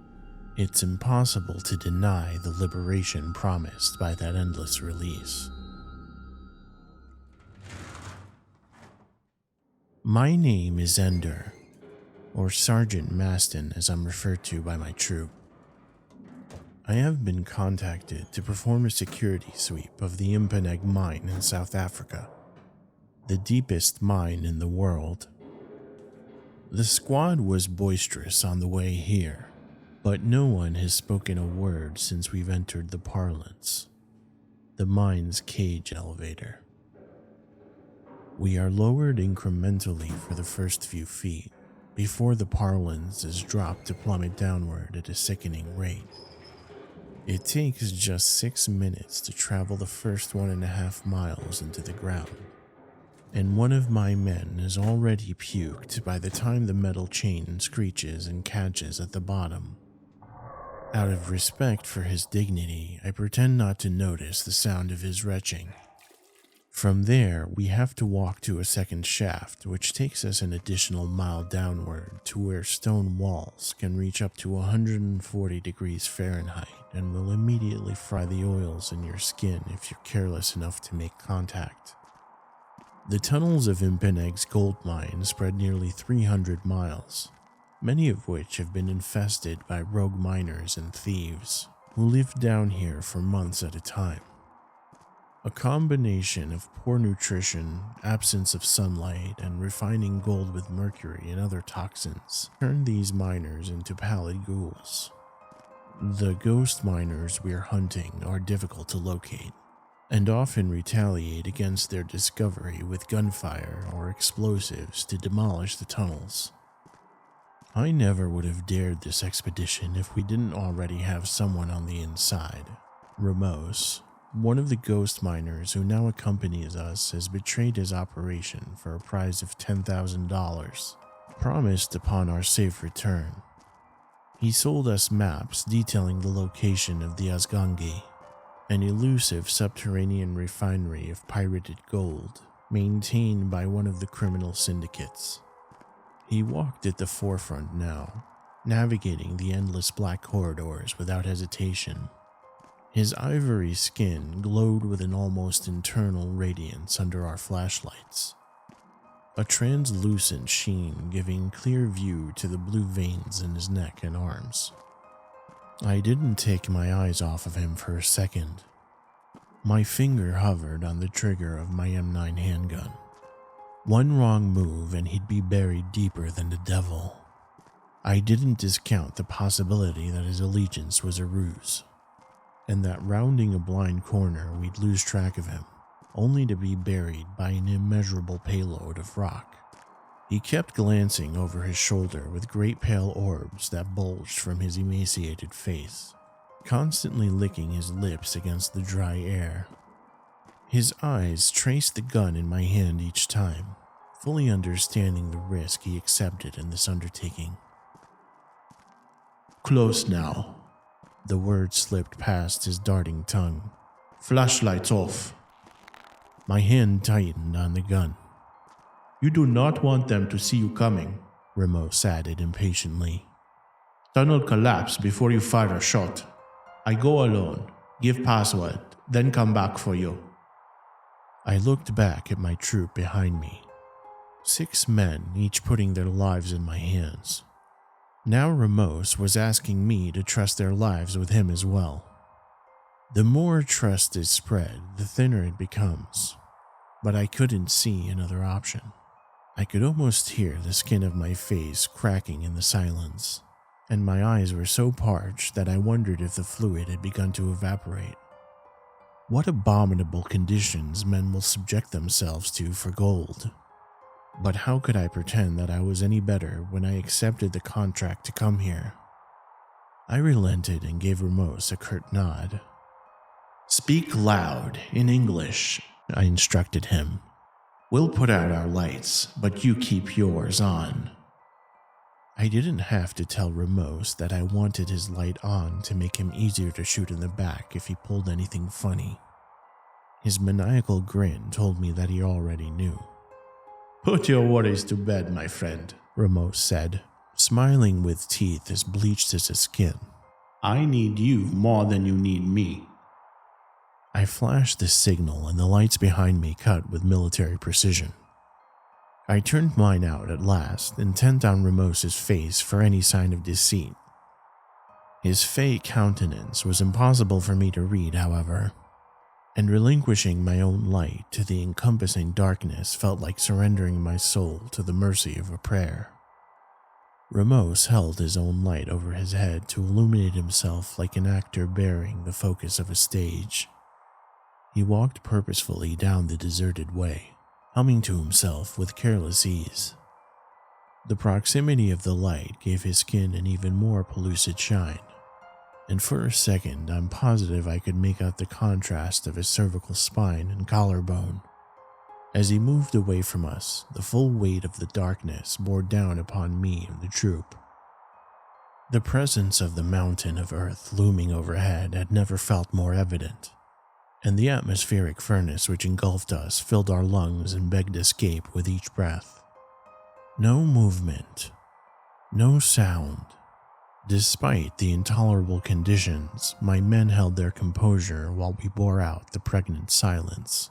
it's impossible to deny the liberation promised by that endless release. My name is Ender, or Sergeant Maston as I'm referred to by my troop. I have been contacted to perform a security sweep of the Impeneg mine in South Africa, the deepest mine in the world. The squad was boisterous on the way here, but no one has spoken a word since we've entered the parlance, the mine's cage elevator. We are lowered incrementally for the first few feet, before the parlance is dropped to plummet downward at a sickening rate. It takes just 6 minutes to travel the first 1.5 miles into the ground, and one of my men is already puked by the time the metal chain screeches and catches at the bottom. Out of respect for his dignity, I pretend not to notice the sound of his retching. From there, we have to walk to a second shaft, which takes us an additional mile downward to where stone walls can reach up to 140 degrees Fahrenheit and will immediately fry the oils in your skin if you're careless enough to make contact. The tunnels of Impeneg's gold mine spread nearly 300 miles, many of which have been infested by rogue miners and thieves who live down here for months at a time. A combination of poor nutrition, absence of sunlight, and refining gold with mercury and other toxins turn these miners into pallid ghouls. The ghost miners we're hunting are difficult to locate, and often retaliate against their discovery with gunfire or explosives to demolish the tunnels. I never would have dared this expedition if we didn't already have someone on the inside. Ramos, one of the ghost miners who now accompanies us, has betrayed his operation for a prize of $10,000, promised upon our safe return. He sold us maps detailing the location of the Azgangi, an elusive subterranean refinery of pirated gold maintained by one of the criminal syndicates. He walked at the forefront now, navigating the endless black corridors without hesitation. His ivory skin glowed with an almost internal radiance under our flashlights, a translucent sheen giving clear view to the blue veins in his neck and arms. I didn't take my eyes off of him for a second. My finger hovered on the trigger of my M9 handgun. One wrong move and he'd be buried deeper than the devil. I didn't discount the possibility that his allegiance was a ruse, and that rounding a blind corner we'd lose track of him, only to be buried by an immeasurable payload of rock. He kept glancing over his shoulder with great pale orbs that bulged from his emaciated face, constantly licking his lips against the dry air. His eyes traced the gun in my hand each time, fully understanding the risk he accepted in this undertaking. Close now. The word slipped past his darting tongue. Flashlights off. My hand tightened on the gun. You do not want them to see you coming, Ramos added impatiently. Tunnel collapse before you fire a shot. I go alone, give password, then come back for you. I looked back at my troop behind me. 6 men, each putting their lives in my hands. Now Ramos was asking me to trust their lives with him as well. The more trust is spread, the thinner it becomes. But I couldn't see another option. I could almost hear the skin of my face cracking in the silence, and my eyes were so parched that I wondered if the fluid had begun to evaporate. What abominable conditions men will subject themselves to for gold. But how could I pretend that I was any better when I accepted the contract to come here? I relented and gave Ramos a curt nod. Speak loud, in English, I instructed him. We'll put out our lights, but you keep yours on. I didn't have to tell Ramos that I wanted his light on to make him easier to shoot in the back if he pulled anything funny. His maniacal grin told me that he already knew. Put your worries to bed, my friend, Ramos said, smiling with teeth as bleached as his skin. I need you more than you need me. I flashed the signal and the lights behind me cut with military precision. I turned mine out at last, intent on Ramos's face for any sign of deceit. His fake countenance was impossible for me to read, however, and relinquishing my own light to the encompassing darkness felt like surrendering my soul to the mercy of a prayer. Ramos held his own light over his head to illuminate himself like an actor bearing the focus of a stage. He walked purposefully down the deserted way, humming to himself with careless ease. The proximity of the light gave his skin an even more pellucid shine, and for a second I'm positive I could make out the contrast of his cervical spine and collarbone. As he moved away from us, the full weight of the darkness bore down upon me and the troop. The presence of the mountain of earth looming overhead had never felt more evident, and the atmospheric furnace which engulfed us filled our lungs and begged escape with each breath. No movement, no sound. Despite the intolerable conditions, my men held their composure while we bore out the pregnant silence.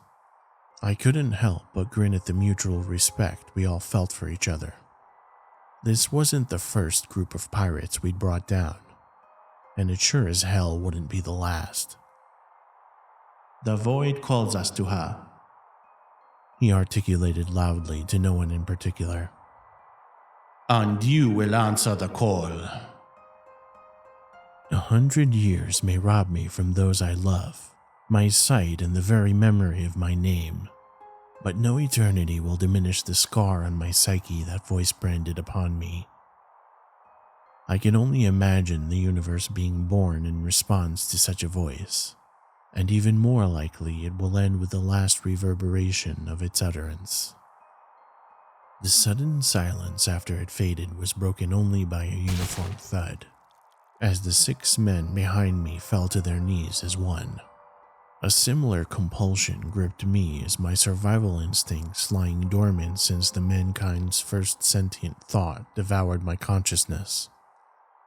I couldn't help but grin at the mutual respect we all felt for each other. This wasn't the first group of pirates we'd brought down, and it sure as hell wouldn't be the last. The void calls us to her, he articulated loudly to no one in particular. And you will answer the call. 100 years may rob me from those I love, my sight and the very memory of my name, but no eternity will diminish the scar on my psyche that voice branded upon me. I can only imagine the universe being born in response to such a voice, and even more likely it will end with the last reverberation of its utterance. The sudden silence after it faded was broken only by a uniform thud, as the 6 men behind me fell to their knees as one. A similar compulsion gripped me as my survival instincts, lying dormant since the mankind's first sentient thought, devoured my consciousness.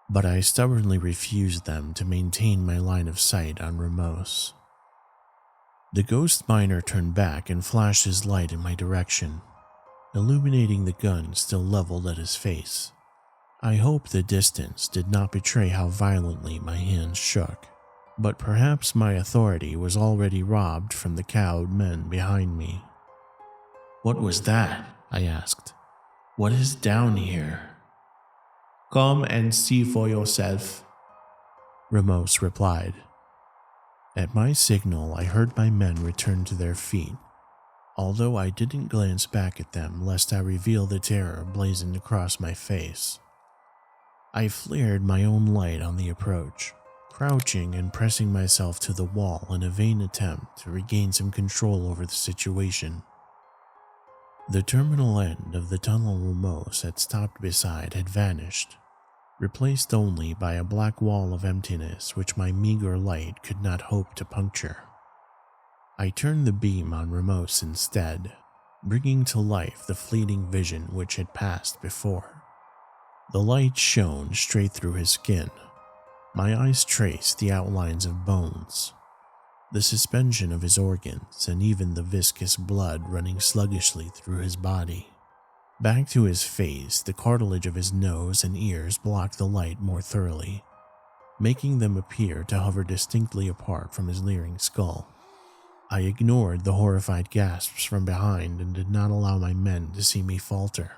But I stubbornly refused them to maintain my line of sight on Ramos. The ghost miner turned back and flashed his light in my direction, illuminating the gun still leveled at his face. I hope the distance did not betray how violently my hands shook, but perhaps my authority was already robbed from the cowed men behind me. What was that? I asked. What is down here? Come and see for yourself, Ramos replied. At my signal, I heard my men return to their feet, although I didn't glance back at them lest I reveal the terror blazoned across my face. I flared my own light on the approach, crouching and pressing myself to the wall in a vain attempt to regain some control over the situation. The terminal end of the tunnel Ramos had stopped beside had vanished, replaced only by a black wall of emptiness which my meager light could not hope to puncture. I turned the beam on Ramos instead, bringing to life the fleeting vision which had passed before. The light shone straight through his skin. My eyes traced the outlines of bones, the suspension of his organs, and even the viscous blood running sluggishly through his body. Back to his face, the cartilage of his nose and ears blocked the light more thoroughly, making them appear to hover distinctly apart from his leering skull. I ignored the horrified gasps from behind and did not allow my men to see me falter.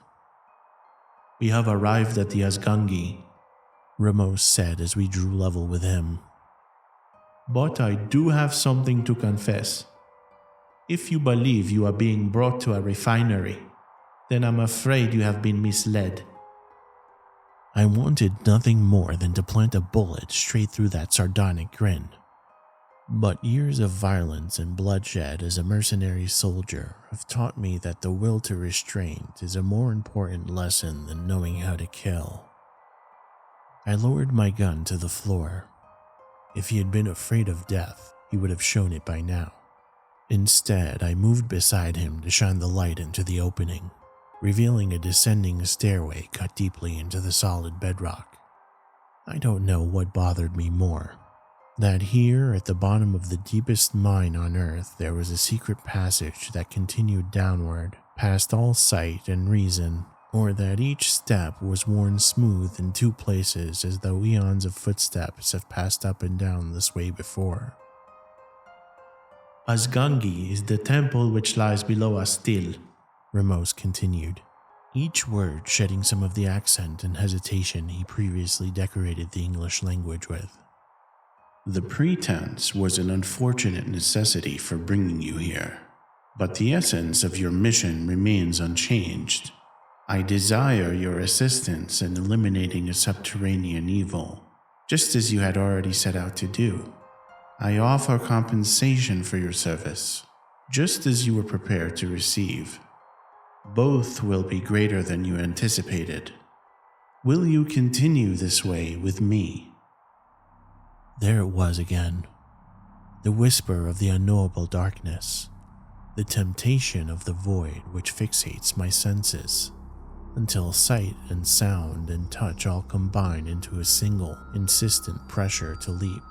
We have arrived at the Asgangi, Ramos said as we drew level with him. But I do have something to confess. If you believe you are being brought to a refinery, then I'm afraid you have been misled. I wanted nothing more than to plant a bullet straight through that sardonic grin. But years of violence and bloodshed as a mercenary soldier have taught me that the will to restraint is a more important lesson than knowing how to kill. I lowered my gun to the floor. If he had been afraid of death, he would have shown it by now. Instead, I moved beside him to shine the light into the opening, revealing a descending stairway cut deeply into the solid bedrock. I don't know what bothered me more. That here at the bottom of the deepest mine on Earth there was a secret passage that continued downward, past all sight and reason, or that each step was worn smooth in two places as though eons of footsteps have passed up and down this way before. Asgangi is the temple which lies below us still, Ramos continued, each word shedding some of the accent and hesitation he previously decorated the English language with. The pretense was an unfortunate necessity for bringing you here, but the essence of your mission remains unchanged. I desire your assistance in eliminating a subterranean evil, just as you had already set out to do. I offer compensation for your service, just as you were prepared to receive. Both will be greater than you anticipated. Will you continue this way with me? There it was again. The whisper of the unknowable darkness. The temptation of the void which fixates my senses, until sight and sound and touch all combine into a single, insistent pressure to leap.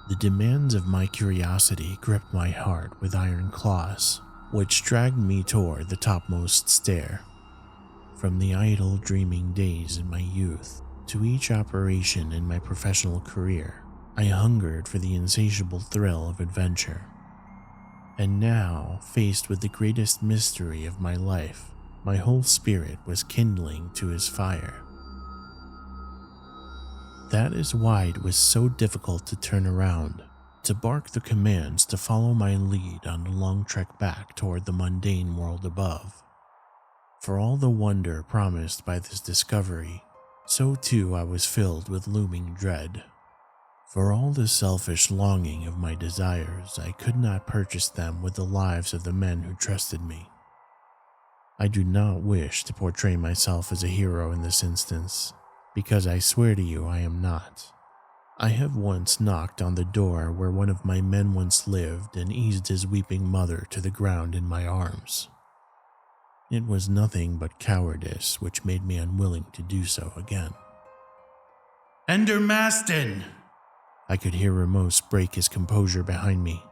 The demands of my curiosity gripped my heart with iron claws, which dragged me toward the topmost stair. From the idle dreaming days in my youth to each operation in my professional career, I hungered for the insatiable thrill of adventure. And now, faced with the greatest mystery of my life, my whole spirit was kindling to his fire. That is why it was so difficult to turn around, to bark the commands to follow my lead on the long trek back toward the mundane world above. For all the wonder promised by this discovery, so too I was filled with looming dread. For all the selfish longing of my desires, I could not purchase them with the lives of the men who trusted me. I do not wish to portray myself as a hero in this instance, because I swear to you I am not. I have once knocked on the door where one of my men once lived and eased his weeping mother to the ground in my arms. It was nothing but cowardice which made me unwilling to do so again. Ender Maston! I could hear Ramos break his composure behind me.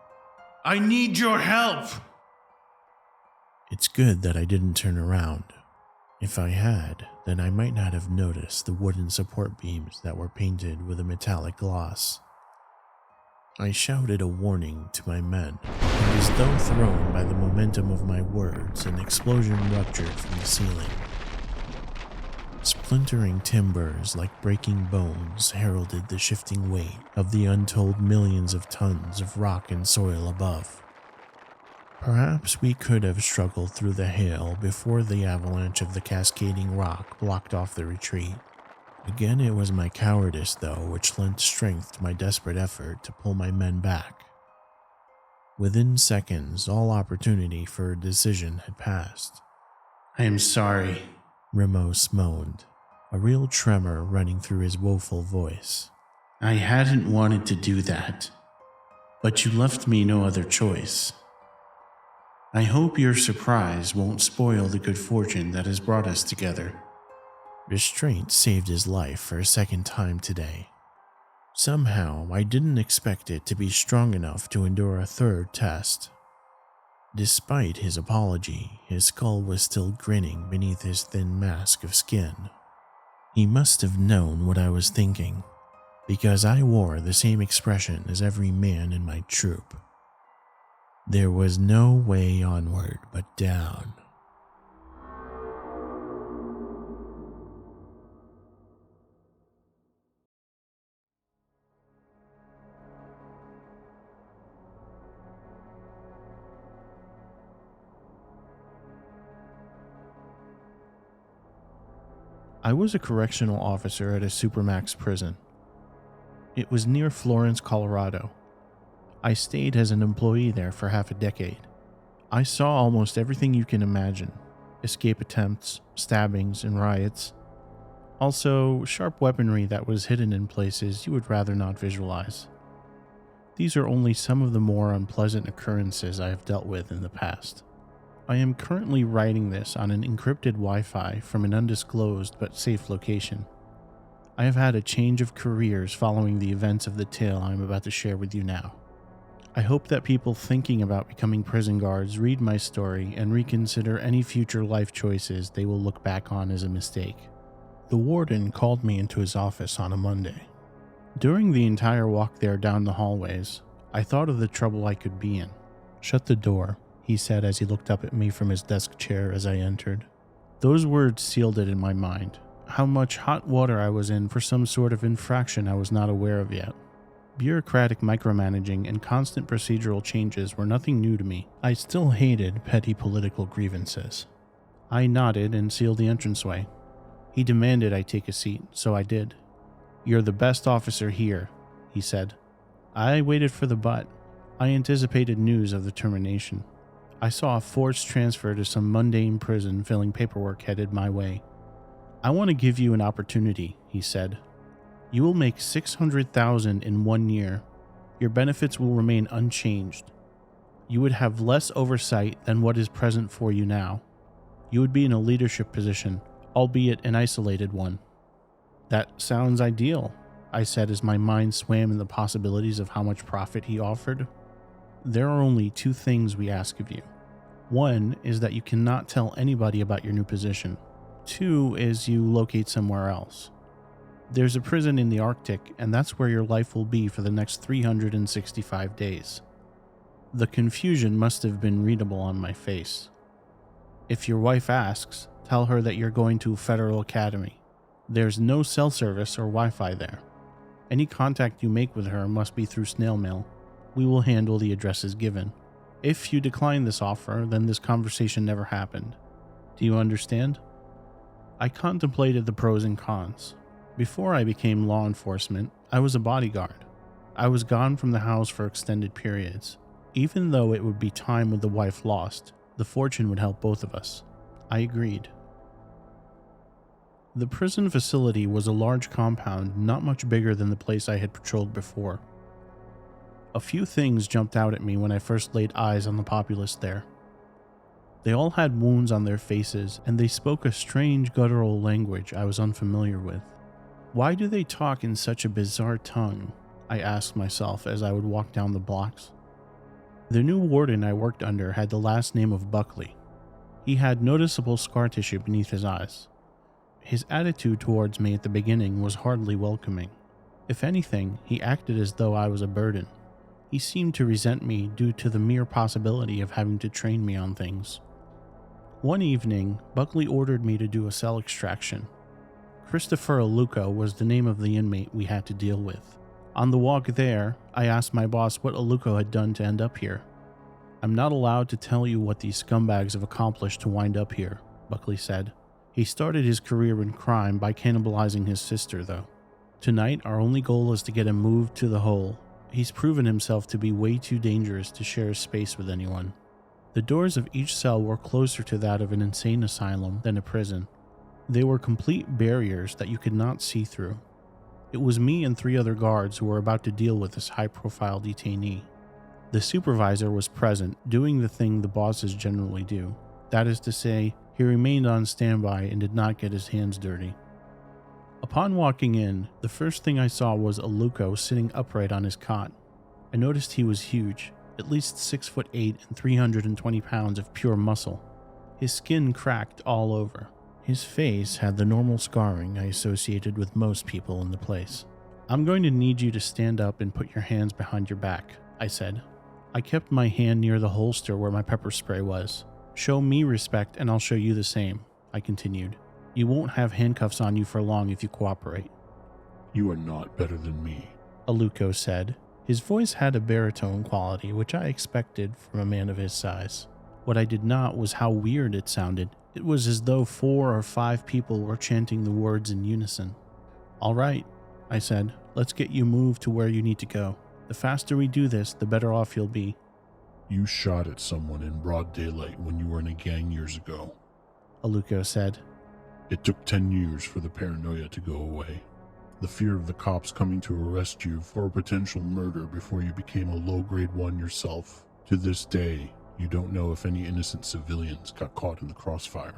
I need your help! It's good that I didn't turn around. If I had, then I might not have noticed the wooden support beams that were painted with a metallic gloss. I shouted a warning to my men, and as though thrown by the momentum of my words, an explosion ruptured from the ceiling. Splintering timbers like breaking bones heralded the shifting weight of the untold millions of tons of rock and soil above. Perhaps we could have struggled through the hail before the avalanche of the cascading rock blocked off the retreat. Again, it was my cowardice, though, which lent strength to my desperate effort to pull my men back. Within seconds, all opportunity for a decision had passed. I am sorry, Ramos moaned, a real tremor running through his woeful voice. I hadn't wanted to do that, but you left me no other choice. I hope your surprise won't spoil the good fortune that has brought us together. Restraint saved his life for a second time today. Somehow, I didn't expect it to be strong enough to endure a third test. Despite his apology, his skull was still grinning beneath his thin mask of skin. He must have known what I was thinking, because I wore the same expression as every man in my troop. There was no way onward but down. I was a correctional officer at a supermax prison. It was near Florence, Colorado. I stayed as an employee there for half a decade. I saw almost everything you can imagine: escape attempts, stabbings, and riots. Also, sharp weaponry that was hidden in places you would rather not visualize. These are only some of the more unpleasant occurrences I have dealt with in the past. I am currently writing this on an encrypted Wi-Fi from an undisclosed but safe location. I have had a change of careers following the events of the tale I am about to share with you now. I hope that people thinking about becoming prison guards read my story and reconsider any future life choices they will look back on as a mistake. The warden called me into his office on a Monday. During the entire walk there down the hallways, I thought of the trouble I could be in. "Shut the door," he said as he looked up at me from his desk chair as I entered. Those words sealed it in my mind. How much hot water I was in for some sort of infraction I was not aware of yet. Bureaucratic micromanaging and constant procedural changes were nothing new to me. I still hated petty political grievances. I nodded and sealed the entranceway. He demanded I take a seat, so I did. "You're the best officer here," he said. I waited for the but. I anticipated news of the termination. I saw a forced transfer to some mundane prison filling paperwork headed my way. "I want to give you an opportunity," he said. "You will make $600,000 in 1 year. Your benefits will remain unchanged. You would have less oversight than what is present for you now. You would be in a leadership position, albeit an isolated one." "That sounds ideal," I said as my mind swam in the possibilities of how much profit he offered. "There are only 2 things we ask of you. 1 is that you cannot tell anybody about your new position. 2 is you locate somewhere else. There's a prison in the Arctic, and that's where your life will be for the next 365 days. The confusion must have been readable on my face. "If your wife asks, tell her that you're going to Federal Academy. There's no cell service or Wi-Fi there. Any contact you make with her must be through snail mail. We will handle the addresses given. If you decline this offer, then this conversation never happened. Do you understand?" I contemplated the pros and cons. Before I became law enforcement, I was a bodyguard. I was gone from the house for extended periods. Even though it would be time with the wife lost, the fortune would help both of us. I agreed. The prison facility was a large compound, not much bigger than the place I had patrolled before. A few things jumped out at me when I first laid eyes on the populace there. They all had wounds on their faces, and they spoke a strange guttural language I was unfamiliar with. Why do they talk in such a bizarre tongue? I asked myself as I would walk down the blocks. The new warden I worked under had the last name of Buckley. He had noticeable scar tissue beneath his eyes. His attitude towards me at the beginning was hardly welcoming. If anything, he acted as though I was a burden. He seemed to resent me due to the mere possibility of having to train me on things. One evening, Buckley ordered me to do a cell extraction. Christopher Aluko was the name of the inmate we had to deal with. On the walk there, I asked my boss what Aluko had done to end up here. "I'm not allowed to tell you what these scumbags have accomplished to wind up here," Buckley said. "He started his career in crime by cannibalizing his sister, though. Tonight, our only goal is to get him moved to the hole. He's proven himself to be way too dangerous to share space with anyone." The doors of each cell were closer to that of an insane asylum than a prison. They were complete barriers that you could not see through. It was me and 3 other guards who were about to deal with this high-profile detainee. The supervisor was present, doing the thing the bosses generally do. That is to say, he remained on standby and did not get his hands dirty. Upon walking in, the first thing I saw was Aluko sitting upright on his cot. I noticed he was huge, at least 6'8" and 320 pounds of pure muscle. His skin cracked all over. His face had the normal scarring I associated with most people in the place. "I'm going to need you to stand up and put your hands behind your back," I said. I kept my hand near the holster where my pepper spray was. "Show me respect and I'll show you the same," I continued. "You won't have handcuffs on you for long if you cooperate." "You are not better than me," Aluko said. His voice had a baritone quality which I expected from a man of his size. What I did not was how weird it sounded, It was as though 4 or 5 people were chanting the words in unison. "All right," I said, "let's get you moved to where you need to go. The faster we do this, the better off you'll be." You shot at someone in broad daylight when you were in a gang years ago. Aluko said. It took 10 years for the paranoia to go away. The fear of the cops coming to arrest you for a potential murder before you became a low-grade 1 yourself. To this day, you don't know if any innocent civilians got caught in the crossfire.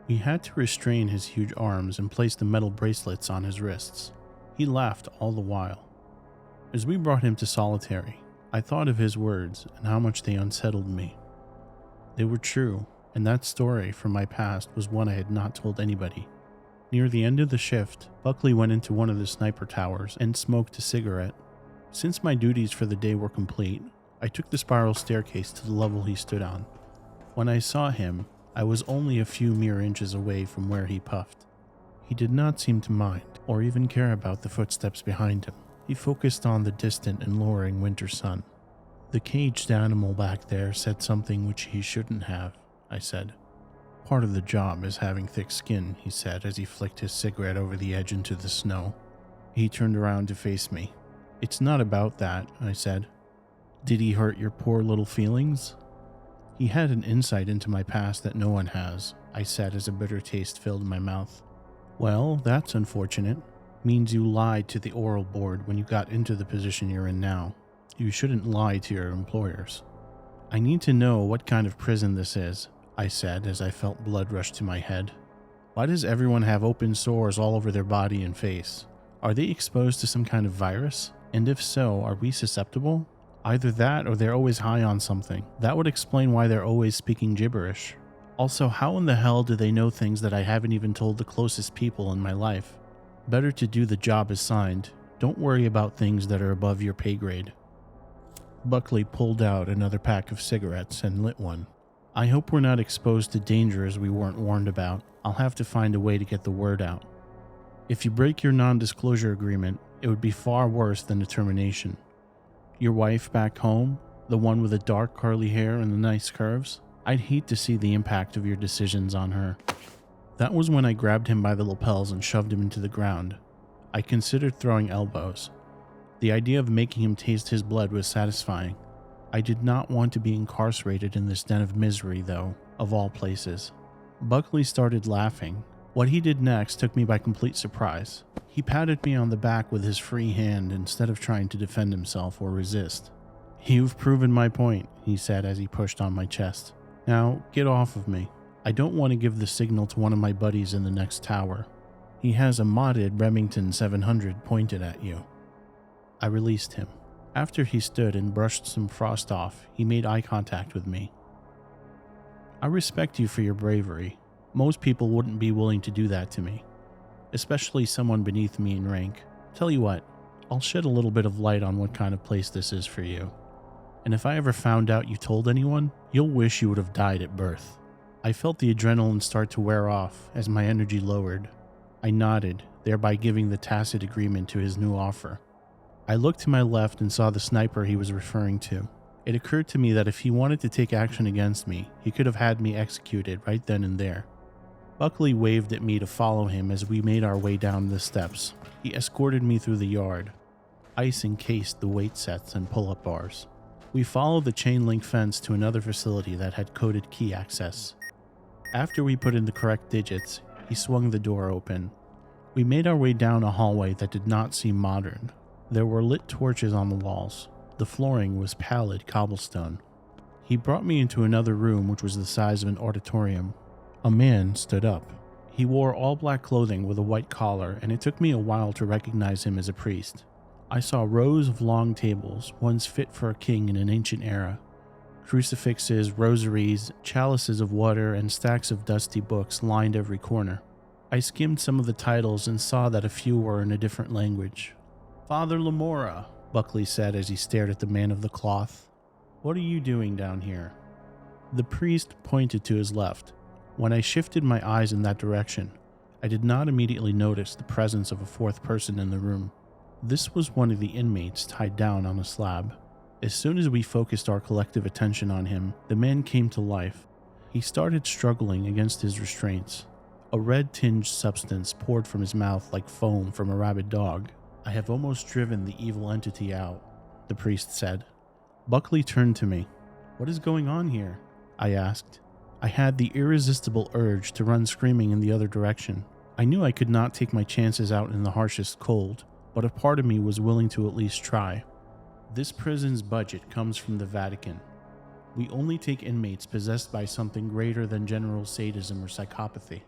We had to restrain his huge arms and place the metal bracelets on his wrists. He laughed all the while. As we brought him to solitary, I thought of his words and how much they unsettled me. They were true, and that story from my past was one I had not told anybody. Near the end of the shift, Buckley went into one of the sniper towers and smoked a cigarette. Since my duties for the day were complete, I took the spiral staircase to the level he stood on. When I saw him, I was only a few mere inches away from where he puffed. He did not seem to mind, or even care about the footsteps behind him. He focused on the distant and lowering winter sun. "The caged animal back there said something which he shouldn't have," I said. "Part of the job is having thick skin," he said as he flicked his cigarette over the edge into the snow. He turned around to face me. "It's not about that," I said. "Did he hurt your poor little feelings?" He had an insight into my past that no one has, I said as a bitter taste filled my mouth. "Well, that's unfortunate. Means you lied to the oral board when you got into the position you're in now. You shouldn't lie to your employers." "I need to know what kind of prison this is," I said as I felt blood rush to my head. "Why does everyone have open sores all over their body and face? Are they exposed to some kind of virus? And if so, are we susceptible? Either that or they're always high on something. That would explain why they're always speaking gibberish. Also, how in the hell do they know things that I haven't even told the closest people in my life? Better to do the job assigned. Don't worry about things that are above your pay grade." Buckley pulled out another pack of cigarettes and lit one. "I hope we're not exposed to dangers we weren't warned about. I'll have to find a way to get the word out. If you break your non-disclosure agreement, it would be far worse than a termination. Your wife back home, the one with the dark curly hair and the nice curves, I'd hate to see the impact of your decisions on her." That was when I grabbed him by the lapels and shoved him into the ground. I considered throwing elbows. The idea of making him taste his blood was satisfying. I did not want to be incarcerated in this den of misery, though, of all places. Buckley started laughing. What he did next took me by complete surprise. He patted me on the back with his free hand instead of trying to defend himself or resist. "You've proven my point," he said as he pushed on my chest. "Now, get off of me. I don't want to give the signal to one of my buddies in the next tower. He has a modded Remington 700 pointed at you." I released him. After he stood and brushed some frost off, he made eye contact with me. "I respect you for your bravery. Most people wouldn't be willing to do that to me, especially someone beneath me in rank. Tell you what, I'll shed a little bit of light on what kind of place this is for you. And if I ever found out you told anyone, you'll wish you would have died at birth." I felt the adrenaline start to wear off as my energy lowered. I nodded, thereby giving the tacit agreement to his new offer. I looked to my left and saw the sniper he was referring to. It occurred to me that if he wanted to take action against me, he could have had me executed right then and there. Buckley waved at me to follow him as we made our way down the steps. He escorted me through the yard. Ice encased the weight sets and pull-up bars. We followed the chain link fence to another facility that had coded key access. After we put in the correct digits, he swung the door open. We made our way down a hallway that did not seem modern. There were lit torches on the walls. The flooring was pallid cobblestone. He brought me into another room which was the size of an auditorium. A man stood up. He wore all black clothing with a white collar, and it took me a while to recognize him as a priest. I saw rows of long tables, ones fit for a king in an ancient era. Crucifixes, rosaries, chalices of water, and stacks of dusty books lined every corner. I skimmed some of the titles and saw that a few were in a different language. "Father Lamora," Buckley said as he stared at the man of the cloth. "What are you doing down here?" The priest pointed to his left. When I shifted my eyes in that direction, I did not immediately notice the presence of a fourth person in the room. This was one of the inmates tied down on a slab. As soon as we focused our collective attention on him, the man came to life. He started struggling against his restraints. A red-tinged substance poured from his mouth like foam from a rabid dog. "I have almost driven the evil entity out," the priest said. Buckley turned to me. "What is going on here?" I asked. I had the irresistible urge to run screaming in the other direction. I knew I could not take my chances out in the harshest cold, but a part of me was willing to at least try. "This prison's budget comes from the Vatican. We only take inmates possessed by something greater than general sadism or psychopathy.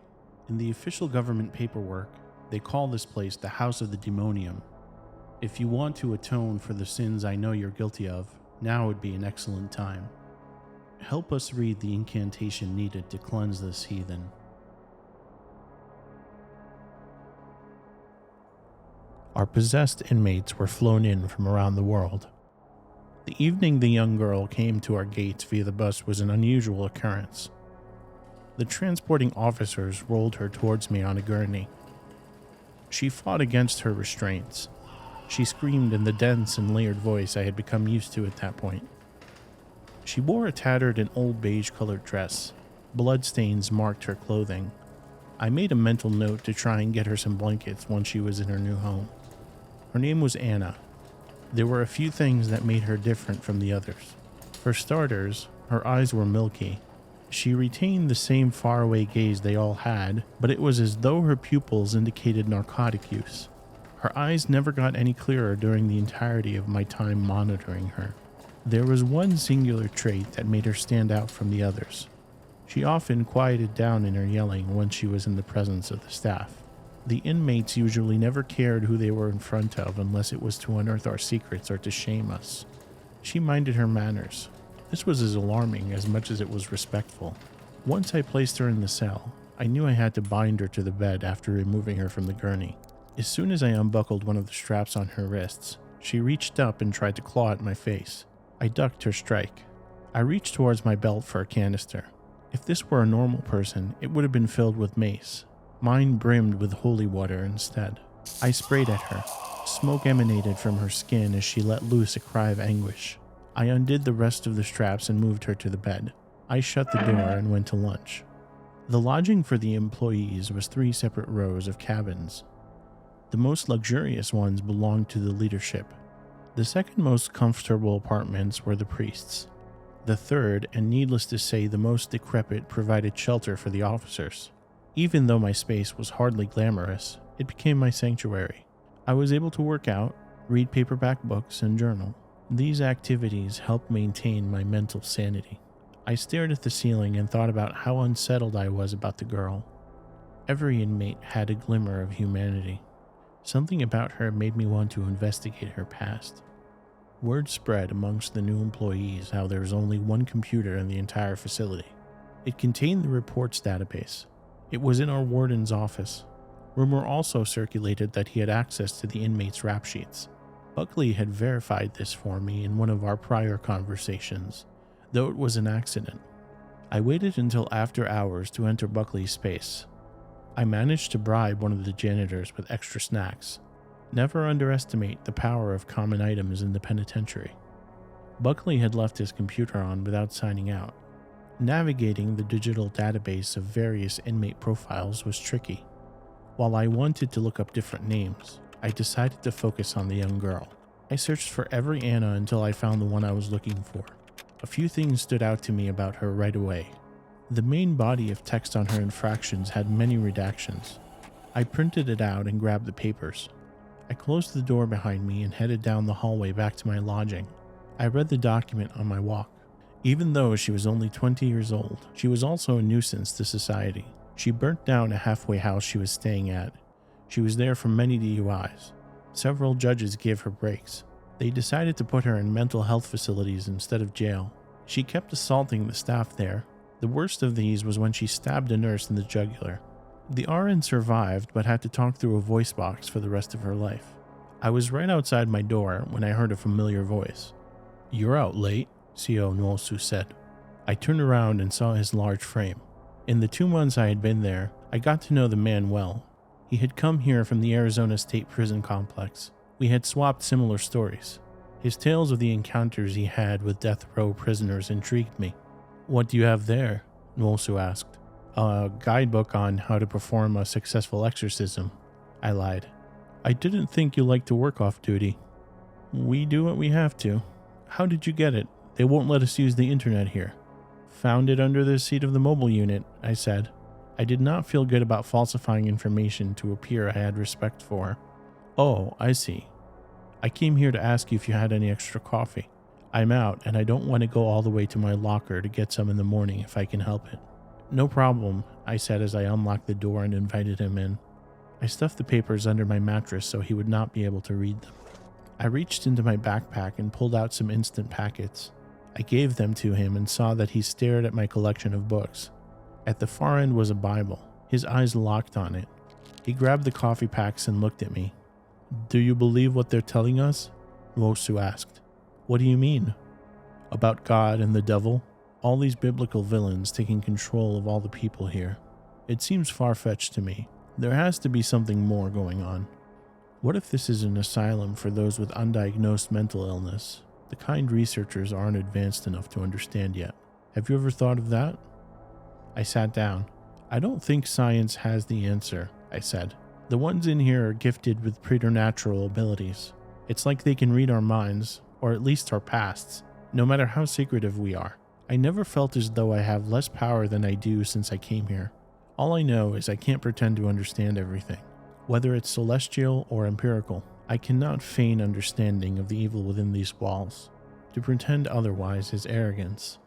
In the official government paperwork, they call this place the House of the Demonium. If you want to atone for the sins I know you're guilty of, now would be an excellent time. Help us read the incantation needed to cleanse this heathen." Our possessed inmates were flown in from around the world. The evening the young girl came to our gates via the bus was an unusual occurrence. The transporting officers rolled her towards me on a gurney. She fought against her restraints. She screamed in the dense and layered voice I had become used to at that point. She wore a tattered and old beige-colored dress. Bloodstains marked her clothing. I made a mental note to try and get her some blankets once she was in her new home. Her name was Anna. There were a few things that made her different from the others. For starters, her eyes were milky. She retained the same faraway gaze they all had, but it was as though her pupils indicated narcotic use. Her eyes never got any clearer during the entirety of my time monitoring her. There was one singular trait that made her stand out from the others. She often quieted down in her yelling once she was in the presence of the staff. The inmates usually never cared who they were in front of unless it was to unearth our secrets or to shame us. She minded her manners. This was as alarming as much as it was respectful. Once I placed her in the cell, I knew I had to bind her to the bed after removing her from the gurney. As soon as I unbuckled one of the straps on her wrists, she reached up and tried to claw at my face. I ducked her strike. I reached towards my belt for a canister. If this were a normal person, it would have been filled with mace. Mine brimmed with holy water instead. I sprayed at her. Smoke emanated from her skin as she let loose a cry of anguish. I undid the rest of the straps and moved her to the bed. I shut the door and went to lunch. The lodging for the employees was 3 separate rows of cabins. The most luxurious ones belonged to the leadership. The second most comfortable apartments were the priests. The third, and needless to say the most decrepit, provided shelter for the officers. Even though my space was hardly glamorous, it became my sanctuary. I was able to work out, read paperback books, and journal. These activities helped maintain my mental sanity. I stared at the ceiling and thought about how unsettled I was about the girl. Every inmate had a glimmer of humanity. Something about her made me want to investigate her past. Word spread amongst the new employees how there was only one computer in the entire facility. It contained the reports database. It was in our warden's office. Rumor also circulated that he had access to the inmates' rap sheets. Buckley had verified this for me in one of our prior conversations, though it was an accident. I waited until after hours to enter Buckley's space. I managed to bribe one of the janitors with extra snacks. Never underestimate the power of common items in the penitentiary. Buckley had left his computer on without signing out. Navigating the digital database of various inmate profiles was tricky. While I wanted to look up different names, I decided to focus on the young girl. I searched for every Anna until I found the one I was looking for. A few things stood out to me about her right away. The main body of text on her infractions had many redactions. I printed it out and grabbed the papers. I closed the door behind me and headed down the hallway back to my lodging. I read the document on my walk. Even though she was only 20 years old, she was also a nuisance to society. She burnt down a halfway house she was staying at. She was there for many DUIs. Several judges gave her breaks. They decided to put her in mental health facilities instead of jail. She kept assaulting the staff there. The worst of these was when she stabbed a nurse in the jugular. The RN survived but had to talk through a voice box for the rest of her life. I was right outside my door when I heard a familiar voice. "You're out late," CO Nwosu said. I turned around and saw his large frame. In the 2 months I had been there, I got to know the man well. He had come here from the Arizona State Prison Complex. We had swapped similar stories. His tales of the encounters he had with death row prisoners intrigued me. "What do you have there?" Nwosu asked. A guidebook on how to perform a successful exorcism, I lied. I didn't think you liked to work off duty. We do what we have to. How did you get it? They won't let us use the internet here. Found it under the seat of the mobile unit, I said. I did not feel good about falsifying information to appear I had respect for. Oh, I see. I came here to ask you if you had any extra coffee. I'm out, and I don't want to go all the way to my locker to get some in the morning if I can help it. No problem, I said as I unlocked the door and invited him in. I stuffed the papers under my mattress so he would not be able to read them. I reached into my backpack and pulled out some instant packets. I gave them to him and saw that he stared at my collection of books. At the far end was a Bible. His eyes locked on it. He grabbed the coffee packs and looked at me. Do you believe what they're telling us? Nwosu asked. What do you mean? About God and the devil? All these biblical villains taking control of all the people here. It seems far-fetched to me. There has to be something more going on. What if this is an asylum for those with undiagnosed mental illness? The kind researchers aren't advanced enough to understand yet. Have you ever thought of that? I sat down. I don't think science has the answer, I said. The ones in here are gifted with preternatural abilities. It's like they can read our minds, or at least our pasts, no matter how secretive we are. I never felt as though I have less power than I do since I came here. All I know is I can't pretend to understand everything. Whether it's celestial or empirical, I cannot feign understanding of the evil within these walls. To pretend otherwise is arrogance.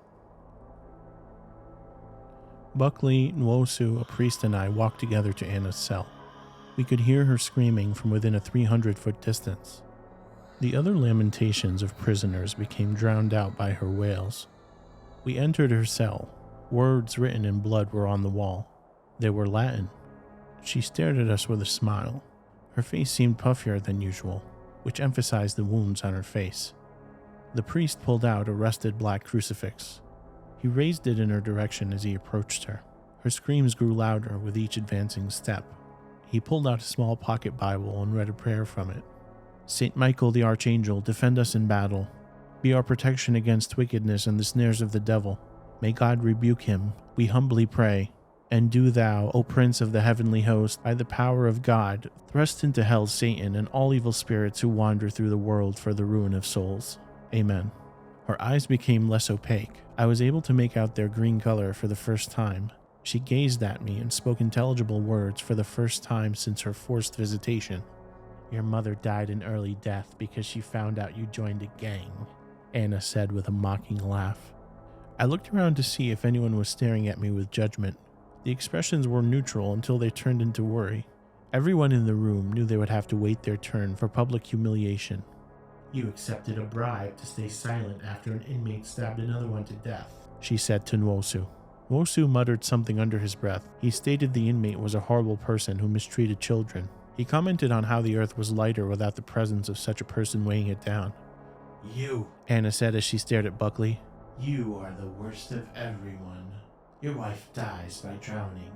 Buckley, Nwosu, a priest, and I walked together to Anna's cell. We could hear her screaming from within a 300-foot distance. The other lamentations of prisoners became drowned out by her wails. We entered her cell. Words written in blood were on the wall. They were Latin. She stared at us with a smile. Her face seemed puffier than usual, which emphasized the wounds on her face. The priest pulled out a rusted black crucifix. He raised it in her direction as he approached her. Her screams grew louder with each advancing step. He pulled out a small pocket Bible and read a prayer from it. Saint Michael the Archangel, defend us in battle. Be our protection against wickedness and the snares of the devil. May God rebuke him, we humbly pray. And do thou, O Prince of the heavenly host, by the power of God, thrust into hell Satan and all evil spirits who wander through the world for the ruin of souls. Amen. Her eyes became less opaque. I was able to make out their green color for the first time. She gazed at me and spoke intelligible words for the first time since her forced visitation. Your mother died an early death because she found out you joined a gang, Anna said with a mocking laugh. I looked around to see if anyone was staring at me with judgment. The expressions were neutral until they turned into worry. Everyone in the room knew they would have to wait their turn for public humiliation. You accepted a bribe to stay silent after an inmate stabbed another one to death, she said to Nwosu. Nwosu muttered something under his breath. He stated the inmate was a horrible person who mistreated children. He commented on how the earth was lighter without the presence of such a person weighing it down. You, Anna said as she stared at Buckley. You are the worst of everyone. Your wife dies by drowning,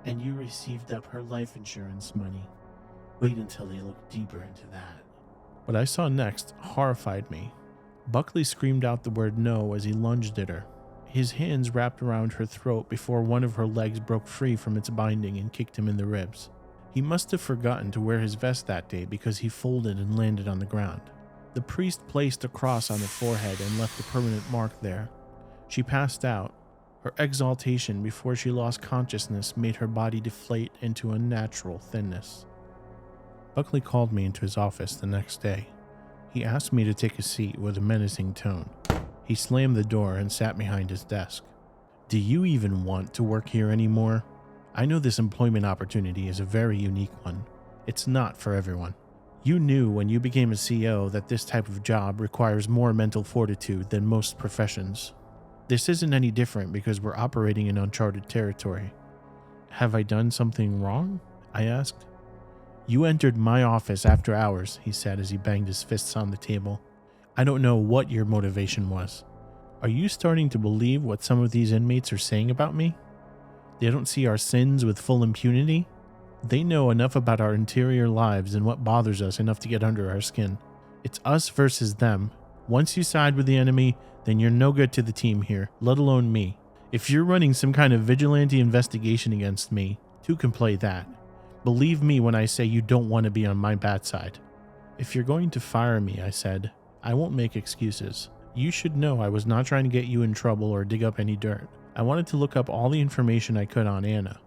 and you received up her life insurance money. Wait until they look deeper into that. What I saw next horrified me. Buckley screamed out the word no as he lunged at her. His hands wrapped around her throat before one of her legs broke free from its binding and kicked him in the ribs. He must have forgotten to wear his vest that day because he folded and landed on the ground. The priest placed a cross on her forehead and left a permanent mark there. She passed out. Her exaltation before she lost consciousness made her body deflate into unnatural thinness. Buckley called me into his office the next day. He asked me to take a seat with a menacing tone. He slammed the door and sat behind his desk. Do you even want to work here anymore? I know this employment opportunity is a very unique one. It's not for everyone. You knew when you became a CEO that this type of job requires more mental fortitude than most professions. This isn't any different because we're operating in uncharted territory. Have I done something wrong? I asked. You entered my office after hours, he said as he banged his fists on the table. I don't know what your motivation was. Are you starting to believe what some of these inmates are saying about me? They don't see our sins with full impunity? They know enough about our interior lives and what bothers us enough to get under our skin. It's us versus them. Once you side with the enemy, then you're no good to the team here, let alone me. If you're running some kind of vigilante investigation against me, two can play that. Believe me when I say you don't want to be on my bad side. If you're going to fire me, I said, I won't make excuses. You should know I was not trying to get you in trouble or dig up any dirt. I wanted to look up all the information I could on Anna.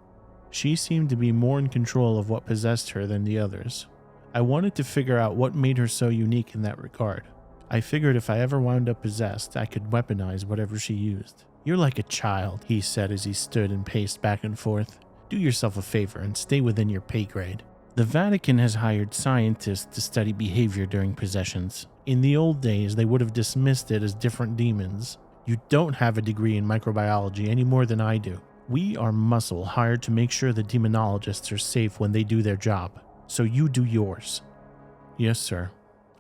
She seemed to be more in control of what possessed her than the others. I wanted to figure out what made her so unique in that regard. I figured if I ever wound up possessed, I could weaponize whatever she used. You're like a child, he said as he stood and paced back and forth. Do yourself a favor and stay within your pay grade. The Vatican has hired scientists to study behavior during possessions. In the old days, they would have dismissed it as different demons. You don't have a degree in microbiology any more than I do. We are muscle hired to make sure the demonologists are safe when they do their job. So you do yours. Yes, sir.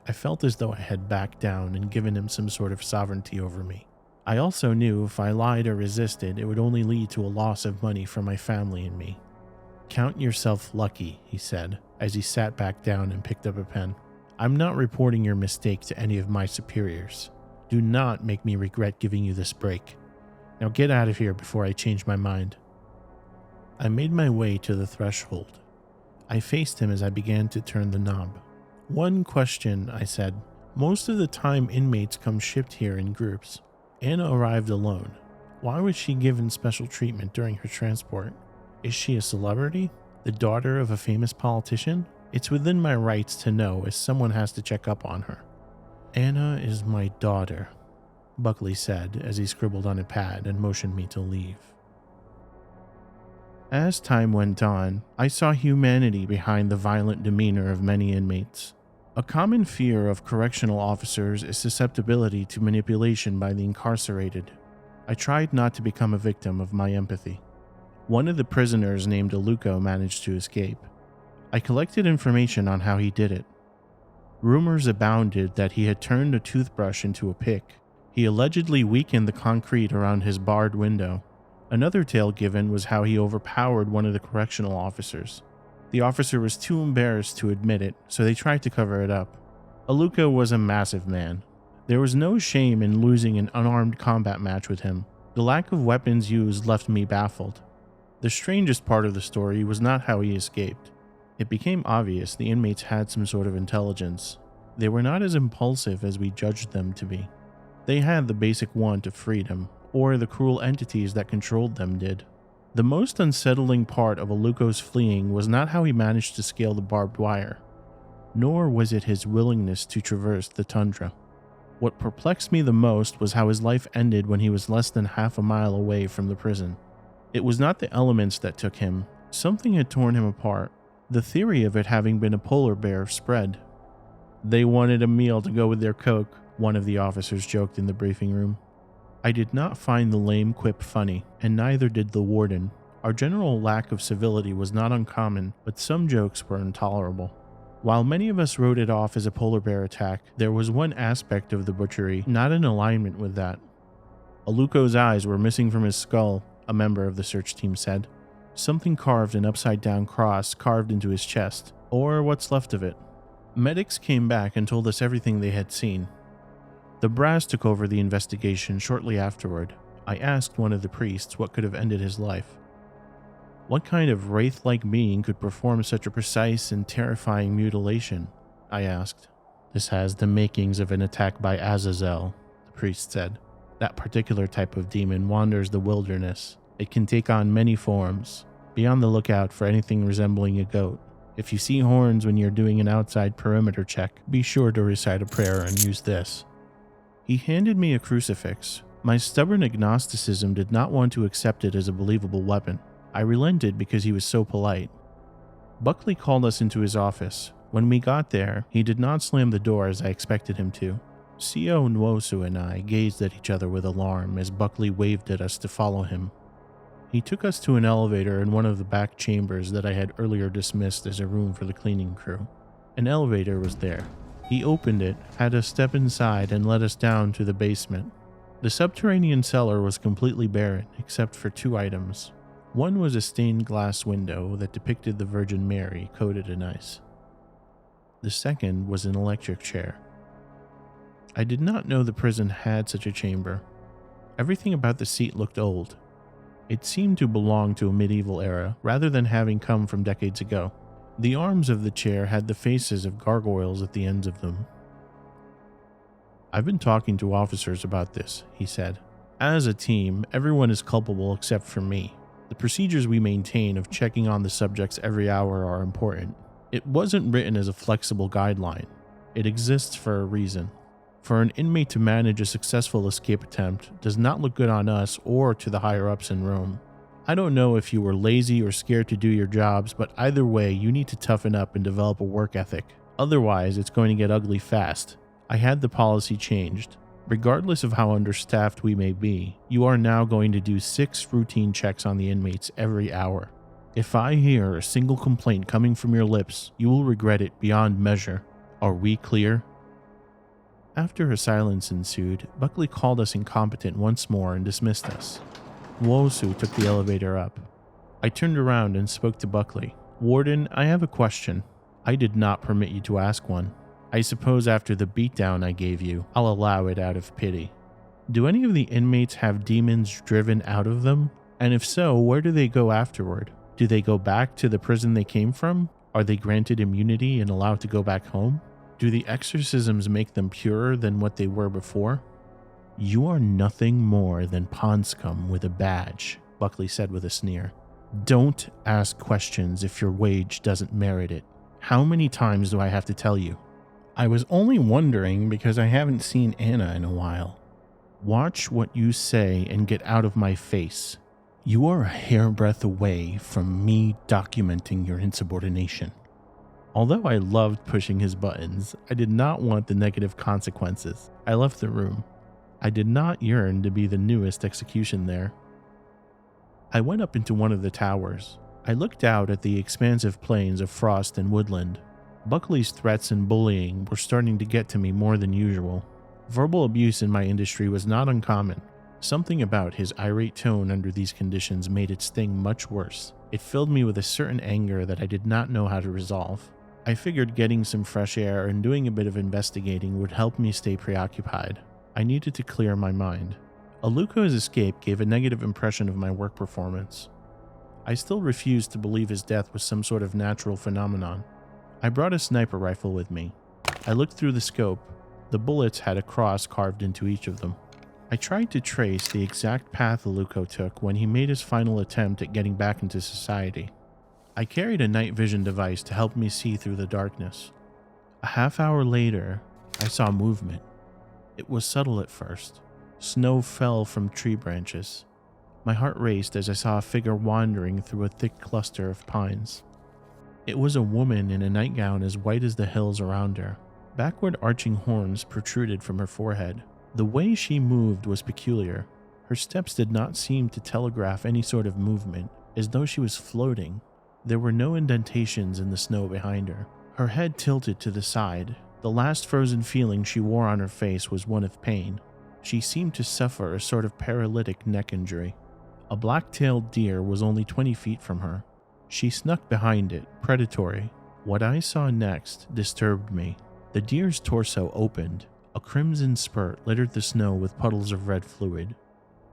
I felt as though I had backed down and given him some sort of sovereignty over me. I also knew if I lied or resisted, it would only lead to a loss of money for my family and me. Count yourself lucky, he said, as he sat back down and picked up a pen. I'm not reporting your mistake to any of my superiors. Do not make me regret giving you this break. Now get out of here before I change my mind. I made my way to the threshold. I faced him as I began to turn the knob. One question, I said. Most of the time inmates come shipped here in groups. Anna arrived alone. Why was she given special treatment during her transport? Is she a celebrity? The daughter of a famous politician? It's within my rights to know, as someone has to check up on her. Anna is my daughter, Buckley said as he scribbled on a pad and motioned me to leave. As time went on, I saw humanity behind the violent demeanor of many inmates. A common fear of correctional officers is susceptibility to manipulation by the incarcerated. I tried not to become a victim of my empathy. One of the prisoners named Aluko managed to escape. I collected information on how he did it. Rumors abounded that he had turned a toothbrush into a pick. He allegedly weakened the concrete around his barred window. Another tale given was how he overpowered one of the correctional officers. The officer was too embarrassed to admit it, so they tried to cover it up. Aluko was a massive man. There was no shame in losing an unarmed combat match with him. The lack of weapons used left me baffled. The strangest part of the story was not how he escaped. It became obvious the inmates had some sort of intelligence. They were not as impulsive as we judged them to be. They had the basic want of freedom, or the cruel entities that controlled them did. The most unsettling part of Aluko's fleeing was not how he managed to scale the barbed wire, nor was it his willingness to traverse the tundra. What perplexed me the most was how his life ended when he was less than half a mile away from the prison. It was not the elements that took him. Something had torn him apart. The theory of it having been a polar bear spread. They wanted a meal to go with their Coke, one of the officers joked in the briefing room. I did not find the lame quip funny, and neither did the warden. Our general lack of civility was not uncommon, but some jokes were intolerable. While many of us wrote it off as a polar bear attack, there was one aspect of the butchery not in alignment with that. Aluko's eyes were missing from his skull, a member of the search team said. Something carved an upside-down cross carved into his chest, or what's left of it. Medics came back and told us everything they had seen. The brass took over the investigation shortly afterward. I asked one of the priests what could have ended his life. What kind of wraith-like being could perform such a precise and terrifying mutilation? I asked. This has the makings of an attack by Azazel, the priest said. That particular type of demon wanders the wilderness. It can take on many forms. Be on the lookout for anything resembling a goat. If you see horns when you're doing an outside perimeter check, be sure to recite a prayer and use this. He handed me a crucifix. My stubborn agnosticism did not want to accept it as a believable weapon. I relented because he was so polite. Buckley called us into his office. When we got there, he did not slam the door as I expected him to. C.O. Nwosu and I gazed at each other with alarm as Buckley waved at us to follow him. He took us to an elevator in one of the back chambers that I had earlier dismissed as a room for the cleaning crew. An elevator was there. He opened it, had us step inside, and led us down to the basement. The subterranean cellar was completely barren, except for two items. One was a stained glass window that depicted the Virgin Mary coated in ice. The second was an electric chair. I did not know the prison had such a chamber. Everything about the seat looked old. It seemed to belong to a medieval era rather than having come from decades ago. The arms of the chair had the faces of gargoyles at the ends of them. "I've been talking to officers about this," he said. "As a team, everyone is culpable except for me. The procedures we maintain of checking on the subjects every hour are important. It wasn't written as a flexible guideline. It exists for a reason. For an inmate to manage a successful escape attempt does not look good on us or to the higher-ups in Rome. I don't know if you were lazy or scared to do your jobs, but either way, you need to toughen up and develop a work ethic. Otherwise, it's going to get ugly fast. I had the policy changed. Regardless of how understaffed we may be, you are now going to do 6 routine checks on the inmates every hour. If I hear a single complaint coming from your lips, you will regret it beyond measure. Are we clear?" After a silence ensued, Buckley called us incompetent once more and dismissed us. Nwosu took the elevator up. I turned around and spoke to Buckley. "Warden, I have a question. I did not permit you to ask one. I suppose after the beatdown I gave you, I'll allow it out of pity. Do any of the inmates have demons driven out of them? And if so, where do they go afterward? Do they go back to the prison they came from? Are they granted immunity and allowed to go back home? Do the exorcisms make them purer than what they were before?" "You are nothing more than pond scum with a badge," Buckley said with a sneer. "Don't ask questions if your wage doesn't merit it. How many times do I have to tell you?" "I was only wondering because I haven't seen Anna in a while." "Watch what you say and get out of my face. You are a hairbreadth away from me documenting your insubordination." Although I loved pushing his buttons, I did not want the negative consequences. I left the room. I did not yearn to be the newest execution there. I went up into one of the towers. I looked out at the expansive plains of frost and woodland. Buckley's threats and bullying were starting to get to me more than usual. Verbal abuse in my industry was not uncommon. Something about his irate tone under these conditions made it sting much worse. It filled me with a certain anger that I did not know how to resolve. I figured getting some fresh air and doing a bit of investigating would help me stay preoccupied. I needed to clear my mind. Aluko's escape gave a negative impression of my work performance. I still refused to believe his death was some sort of natural phenomenon. I brought a sniper rifle with me. I looked through the scope. The bullets had a cross carved into each of them. I tried to trace the exact path Aluko took when he made his final attempt at getting back into society. I carried a night vision device to help me see through the darkness. A half hour later, I saw movement. It was subtle at first. Snow fell from tree branches. My heart raced as I saw a figure wandering through a thick cluster of pines. It was a woman in a nightgown as white as the hills around her. Backward arching horns protruded from her forehead. The way she moved was peculiar. Her steps did not seem to telegraph any sort of movement, as though she was floating. There were no indentations in the snow behind her. Her head tilted to the side. The last frozen feeling she wore on her face was one of pain. She seemed to suffer a sort of paralytic neck injury. A black-tailed deer was only 20 feet from her. She snuck behind it, predatory. What I saw next disturbed me. The deer's torso opened. A crimson spurt littered the snow with puddles of red fluid.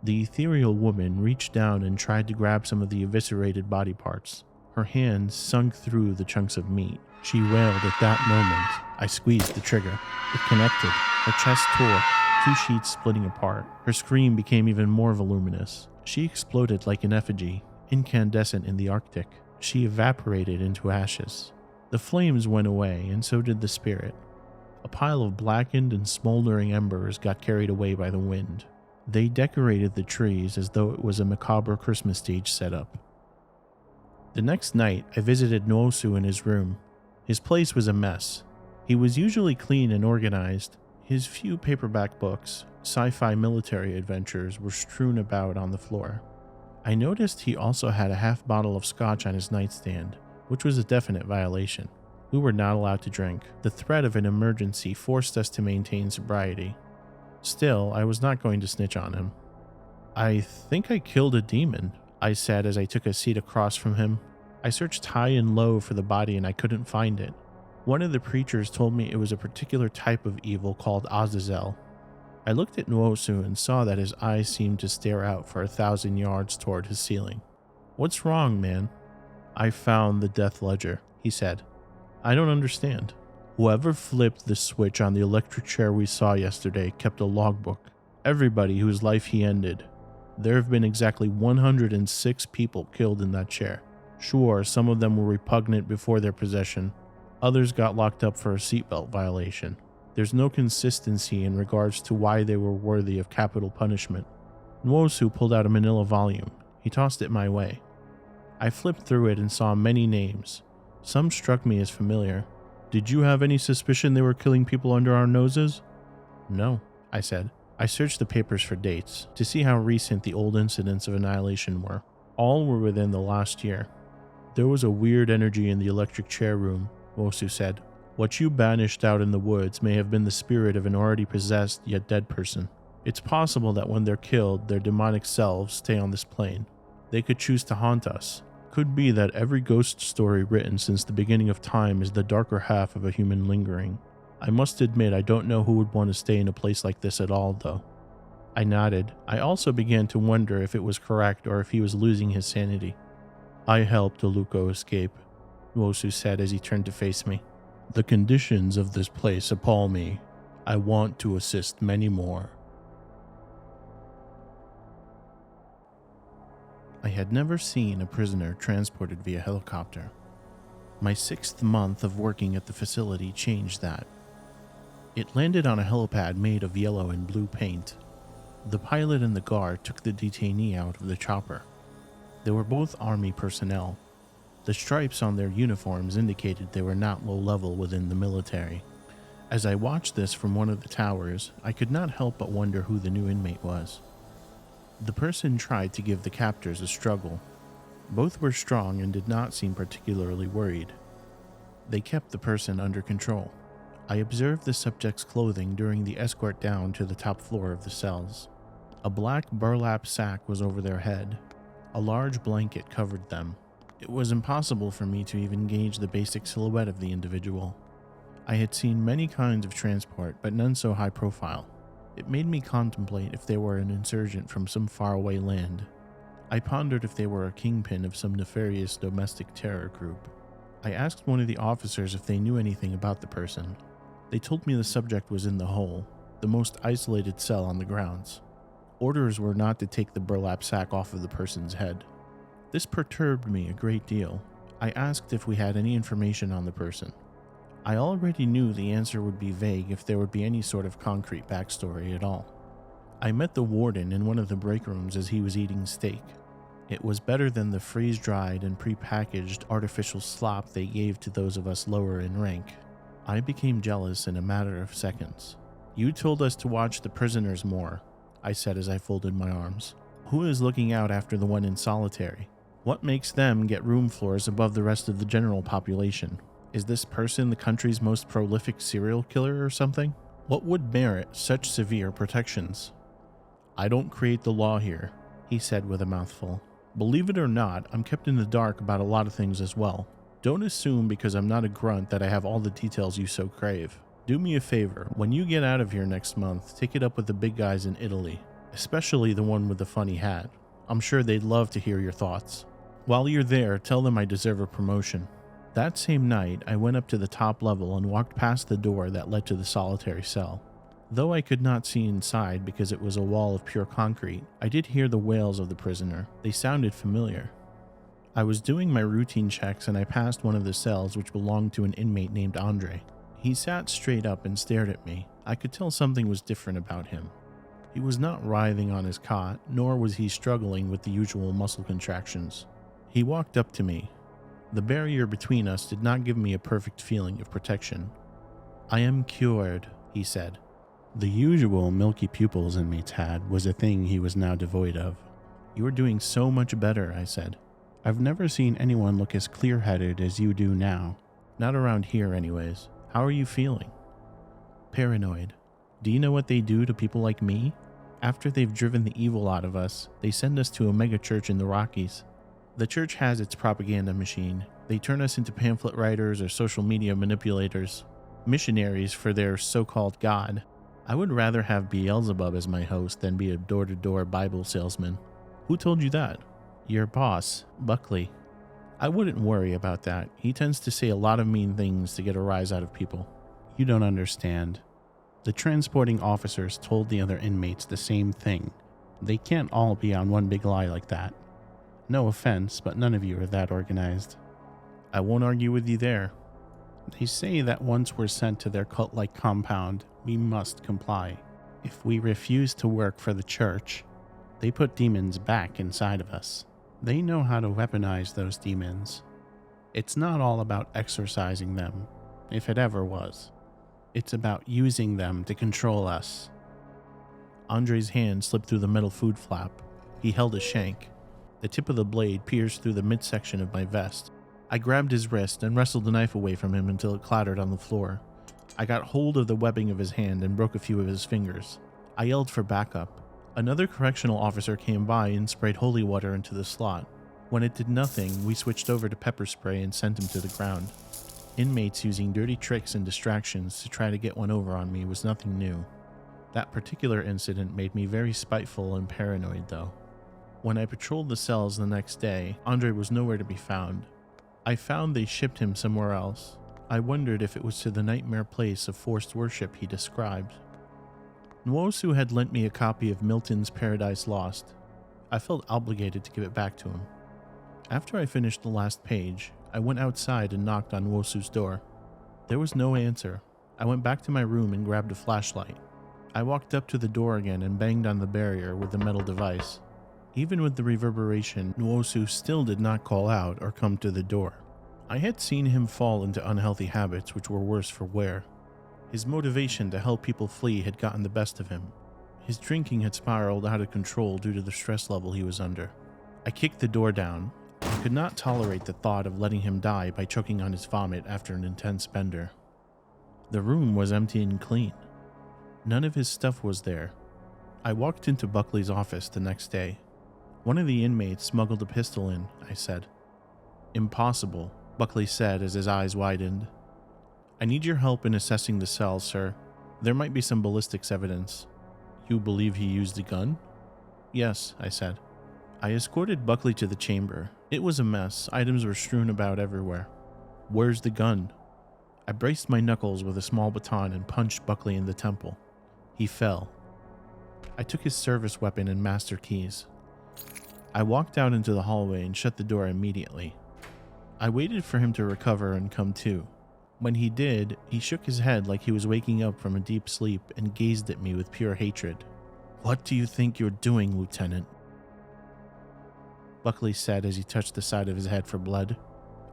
The ethereal woman reached down and tried to grab some of the eviscerated body parts. Her hands sunk through the chunks of meat. She wailed at that moment. I squeezed the trigger. It connected. Her chest tore, 2 sheets splitting apart. Her scream became even more voluminous. She exploded like an effigy, incandescent in the Arctic. She evaporated into ashes. The flames went away, and so did the spirit. A pile of blackened and smoldering embers got carried away by the wind. They decorated the trees as though it was a macabre Christmas stage setup. The next night, I visited Nwosu in his room. His place was a mess. He was usually clean and organized. His few paperback books, sci-fi military adventures, were strewn about on the floor. I noticed he also had a half bottle of scotch on his nightstand, which was a definite violation. We were not allowed to drink. The threat of an emergency forced us to maintain sobriety. Still, I was not going to snitch on him. "I think I killed a demon," I said as I took a seat across from him. I searched high and low for the body and I couldn't find it. One of the preachers told me it was a particular type of evil called Azazel. I looked at Nwosu and saw that his eyes seemed to stare out for 1,000 yards toward his ceiling. "What's wrong, man?" "I found the death ledger," he said. "I don't understand." "Whoever flipped the switch on the electric chair we saw yesterday kept a logbook. Everybody whose life he ended. There have been exactly 106 people killed in that chair. Sure, some of them were repugnant before their possession. Others got locked up for a seatbelt violation. There's no consistency in regards to why they were worthy of capital punishment." Nwosu pulled out a manila volume. He tossed it my way. I flipped through it and saw many names. Some struck me as familiar. "Did you have any suspicion they were killing people under our noses?" "No," I said. I searched the papers for dates to see how recent the old incidents of annihilation were. All were within the last year. "There was a weird energy in the electric chair room," Nwosu said. "What you banished out in the woods may have been the spirit of an already possessed yet dead person. It's possible that when they're killed, their demonic selves stay on this plane. They could choose to haunt us. Could be that every ghost story written since the beginning of time is the darker half of a human lingering. I must admit I don't know who would want to stay in a place like this at all, though." I nodded. I also began to wonder if it was correct or if he was losing his sanity. "I helped Aluko escape," Nwosu said as he turned to face me. "The conditions of this place appall me. I want to assist many more." I had never seen a prisoner transported via helicopter. My 6th month of working at the facility changed that. It landed on a helipad made of yellow and blue paint. The pilot and the guard took the detainee out of the chopper. They were both army personnel. The stripes on their uniforms indicated they were not low level within the military. As I watched this from one of the towers, I could not help but wonder who the new inmate was. The person tried to give the captors a struggle. Both were strong and did not seem particularly worried. They kept the person under control. I observed the subject's clothing during the escort down to the top floor of the cells. A black burlap sack was over their head. A large blanket covered them. It was impossible for me to even gauge the basic silhouette of the individual. I had seen many kinds of transport, but none so high profile. It made me contemplate if they were an insurgent from some faraway land. I pondered if they were a kingpin of some nefarious domestic terror group. I asked one of the officers if they knew anything about the person. They told me the subject was in the hole, the most isolated cell on the grounds. Orders were not to take the burlap sack off of the person's head. This perturbed me a great deal. I asked if we had any information on the person. I already knew the answer would be vague if there would be any sort of concrete backstory at all. I met the warden in one of the break rooms as he was eating steak. It was better than the freeze-dried and pre-packaged artificial slop they gave to those of us lower in rank. I became jealous in a matter of seconds. "You told us to watch the prisoners more," I said as I folded my arms. "Who is looking out after the one in solitary? What makes them get room floors above the rest of the general population? Is this person the country's most prolific serial killer or something? What would merit such severe protections?" "I don't create the law here," he said with a mouthful. "Believe it or not, I'm kept in the dark about a lot of things as well. Don't assume because I'm not a grunt that I have all the details you so crave. Do me a favor, when you get out of here next month, take it up with the big guys in Italy, especially the one with the funny hat. I'm sure they'd love to hear your thoughts. While you're there, tell them I deserve a promotion." That same night, I went up to the top level and walked past the door that led to the solitary cell. Though I could not see inside because it was a wall of pure concrete, I did hear the wails of the prisoner. They sounded familiar. I was doing my routine checks and I passed one of the cells which belonged to an inmate named Andre. He sat straight up and stared at me. I could tell something was different about him. He was not writhing on his cot, nor was he struggling with the usual muscle contractions. He walked up to me. The barrier between us did not give me a perfect feeling of protection. "I am cured," he said. The usual milky pupils inmates had was a thing he was now devoid of. "You are doing so much better," I said. "I've never seen anyone look as clear-headed as you do now. Not around here anyways. How are you feeling?" "Paranoid. Do you know what they do to people like me? After they've driven the evil out of us, they send us to a mega church in the Rockies. The church has its propaganda machine. They turn us into pamphlet writers or social media manipulators, missionaries for their so-called God. I would rather have Beelzebub as my host than be a door-to-door Bible salesman. Who told you that? Your boss, Buckley. I wouldn't worry about that. He tends to say a lot of mean things to get a rise out of people. You don't understand. The transporting officers told the other inmates the same thing. They can't all be on one big lie like that. No offense, but none of you are that organized. I won't argue with you there. They say that once we're sent to their cult-like compound, we must comply. If we refuse to work for the church, they put demons back inside of us. They know how to weaponize those demons. It's not all about exorcising them, if it ever was. It's about using them to control us. Andre's hand slipped through the metal food flap. He held a shank. The tip of the blade pierced through the midsection of my vest. I grabbed his wrist and wrestled the knife away from him until it clattered on the floor. I got hold of the webbing of his hand and broke a few of his fingers. I yelled for backup. Another correctional officer came by and sprayed holy water into the slot. When it did nothing, we switched over to pepper spray and sent him to the ground. Inmates using dirty tricks and distractions to try to get one over on me was nothing new. That particular incident made me very spiteful and paranoid, though. When I patrolled the cells the next day, Andre was nowhere to be found. I found they shipped him somewhere else. I wondered if it was to the nightmare place of forced worship he described. Nwosu had lent me a copy of Milton's Paradise Lost. I felt obligated to give it back to him. After I finished the last page, I went outside and knocked on Nwosu's door. There was no answer. I went back to my room and grabbed a flashlight. I walked up to the door again and banged on the barrier with the metal device. Even with the reverberation, Nwosu still did not call out or come to the door. I had seen him fall into unhealthy habits which were worse for wear. His motivation to help people flee had gotten the best of him. His drinking had spiraled out of control due to the stress level he was under. I kicked the door down. I could not tolerate the thought of letting him die by choking on his vomit after an intense bender. The room was empty and clean. None of his stuff was there. I walked into Buckley's office the next day. One of the inmates smuggled a pistol in, I said. Impossible, Buckley said as his eyes widened. I need your help in assessing the cells, sir. There might be some ballistics evidence. You believe he used a gun? Yes, I said. I escorted Buckley to the chamber. It was a mess. Items were strewn about everywhere. Where's the gun? I braced my knuckles with a small baton and punched Buckley in the temple. He fell. I took his service weapon and master keys. I walked out into the hallway and shut the door immediately. I waited for him to recover and come to. When he did, he shook his head like he was waking up from a deep sleep and gazed at me with pure hatred. What do you think you're doing, Lieutenant? Buckley said as he touched the side of his head for blood.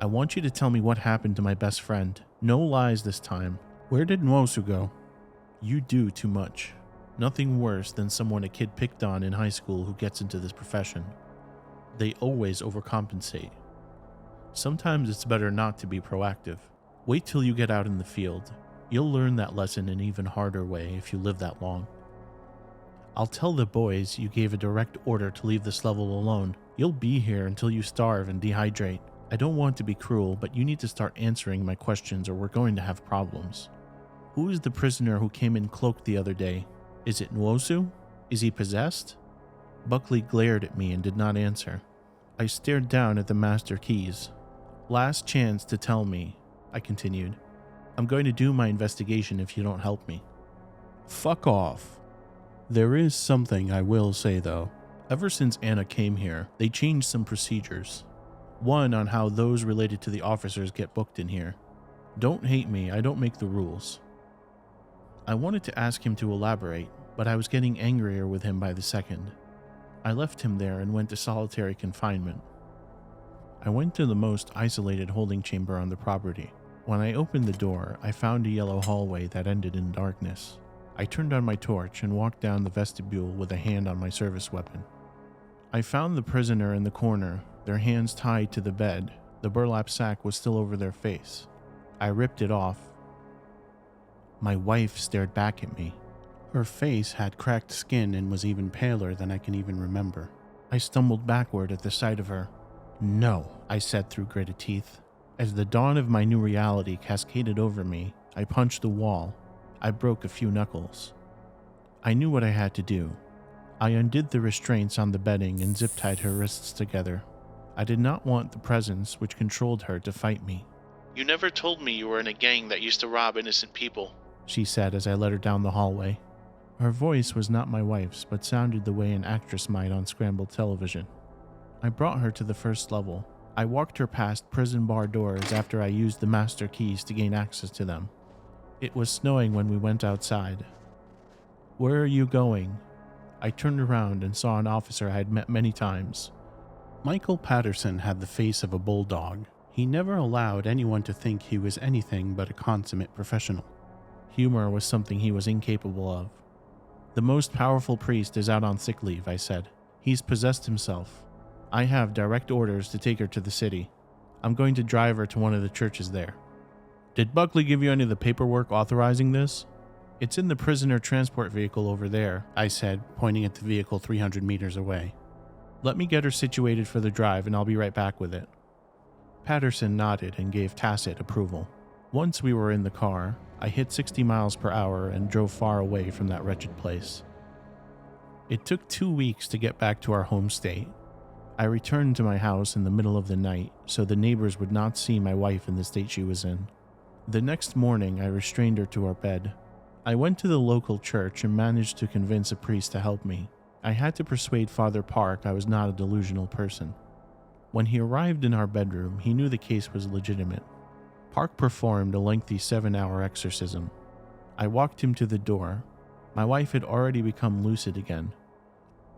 I want you to tell me what happened to my best friend. No lies this time. Where did Nwosu go? You do too much. Nothing worse than someone a kid picked on in high school who gets into this profession. They always overcompensate. Sometimes it's better not to be proactive. Wait till you get out in the field. You'll learn that lesson in an even harder way if you live that long. I'll tell the boys you gave a direct order to leave this level alone. You'll be here until you starve and dehydrate. I don't want to be cruel, but you need to start answering my questions or we're going to have problems. Who is the prisoner who came in cloaked the other day? Is it Nwosu? Is he possessed? Buckley glared at me and did not answer. I stared down at the master keys. Last chance to tell me, I continued. I'm going to do my investigation if you don't help me. Fuck off. There is something I will say though. Ever since Anna came here, they changed some procedures. One on how those related to the officers get booked in here. Don't hate me, I don't make the rules. I wanted to ask him to elaborate, but I was getting angrier with him by the second. I left him there and went to solitary confinement. I went to the most isolated holding chamber on the property. When I opened the door, I found a yellow hallway that ended in darkness. I turned on my torch and walked down the vestibule with a hand on my service weapon. I found the prisoner in the corner, their hands tied to the bed. The burlap sack was still over their face. I ripped it off. My wife stared back at me. Her face had cracked skin and was even paler than I can even remember. I stumbled backward at the sight of her. No, I said through gritted teeth. As the dawn of my new reality cascaded over me, I punched the wall. I broke a few knuckles. I knew what I had to do. I undid the restraints on the bedding and zip-tied her wrists together. I did not want the presence which controlled her to fight me. "You never told me you were in a gang that used to rob innocent people," she said as I led her down the hallway. Her voice was not my wife's, but sounded the way an actress might on scrambled television. I brought her to the first level. I walked her past prison bar doors after I used the master keys to gain access to them. It was snowing when we went outside. "Where are you going?" I turned around and saw an officer I had met many times. Michael Patterson had the face of a bulldog. He never allowed anyone to think he was anything but a consummate professional. Humor was something he was incapable of. "The most powerful priest is out on sick leave," I said. "He's possessed himself. I have direct orders to take her to the city. I'm going to drive her to one of the churches there." "Did Buckley give you any of the paperwork authorizing this?" "It's in the prisoner transport vehicle over there," I said, pointing at the vehicle 300 meters away. "Let me get her situated for the drive and I'll be right back with it." Patterson nodded and gave tacit approval. Once we were in the car, I hit 60 miles per hour and drove far away from that wretched place. It took 2 weeks to get back to our home state. I returned to my house in the middle of the night so the neighbors would not see my wife in the state she was in. The next morning, I restrained her to our bed. I went to the local church and managed to convince a priest to help me. I had to persuade Father Park I was not a delusional person. When he arrived in our bedroom, he knew the case was legitimate. Park performed a lengthy 7-hour exorcism. I walked him to the door. My wife had already become lucid again.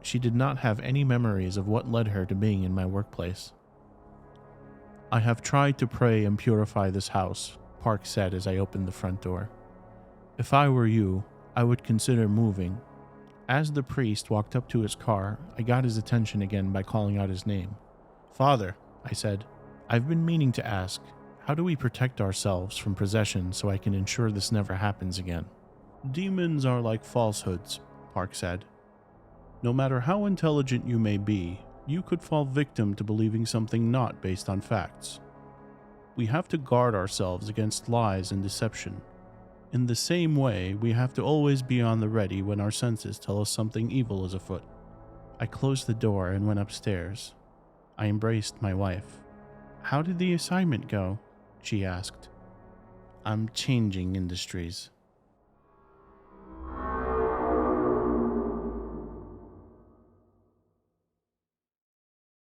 She did not have any memories of what led her to being in my workplace. "I have tried to pray and purify this house," Park said as I opened the front door. "If I were you, I would consider moving." As the priest walked up to his car, I got his attention again by calling out his name. "Father," I said, "I've been meaning to ask, how do we protect ourselves from possession so I can ensure this never happens again?" "Demons are like falsehoods," Park said. "No matter how intelligent you may be, you could fall victim to believing something not based on facts. We have to guard ourselves against lies and deception. In the same way, we have to always be on the ready when our senses tell us something evil is afoot." I closed the door and went upstairs. I embraced my wife. "How did the assignment go?" she asked. "I'm changing industries,"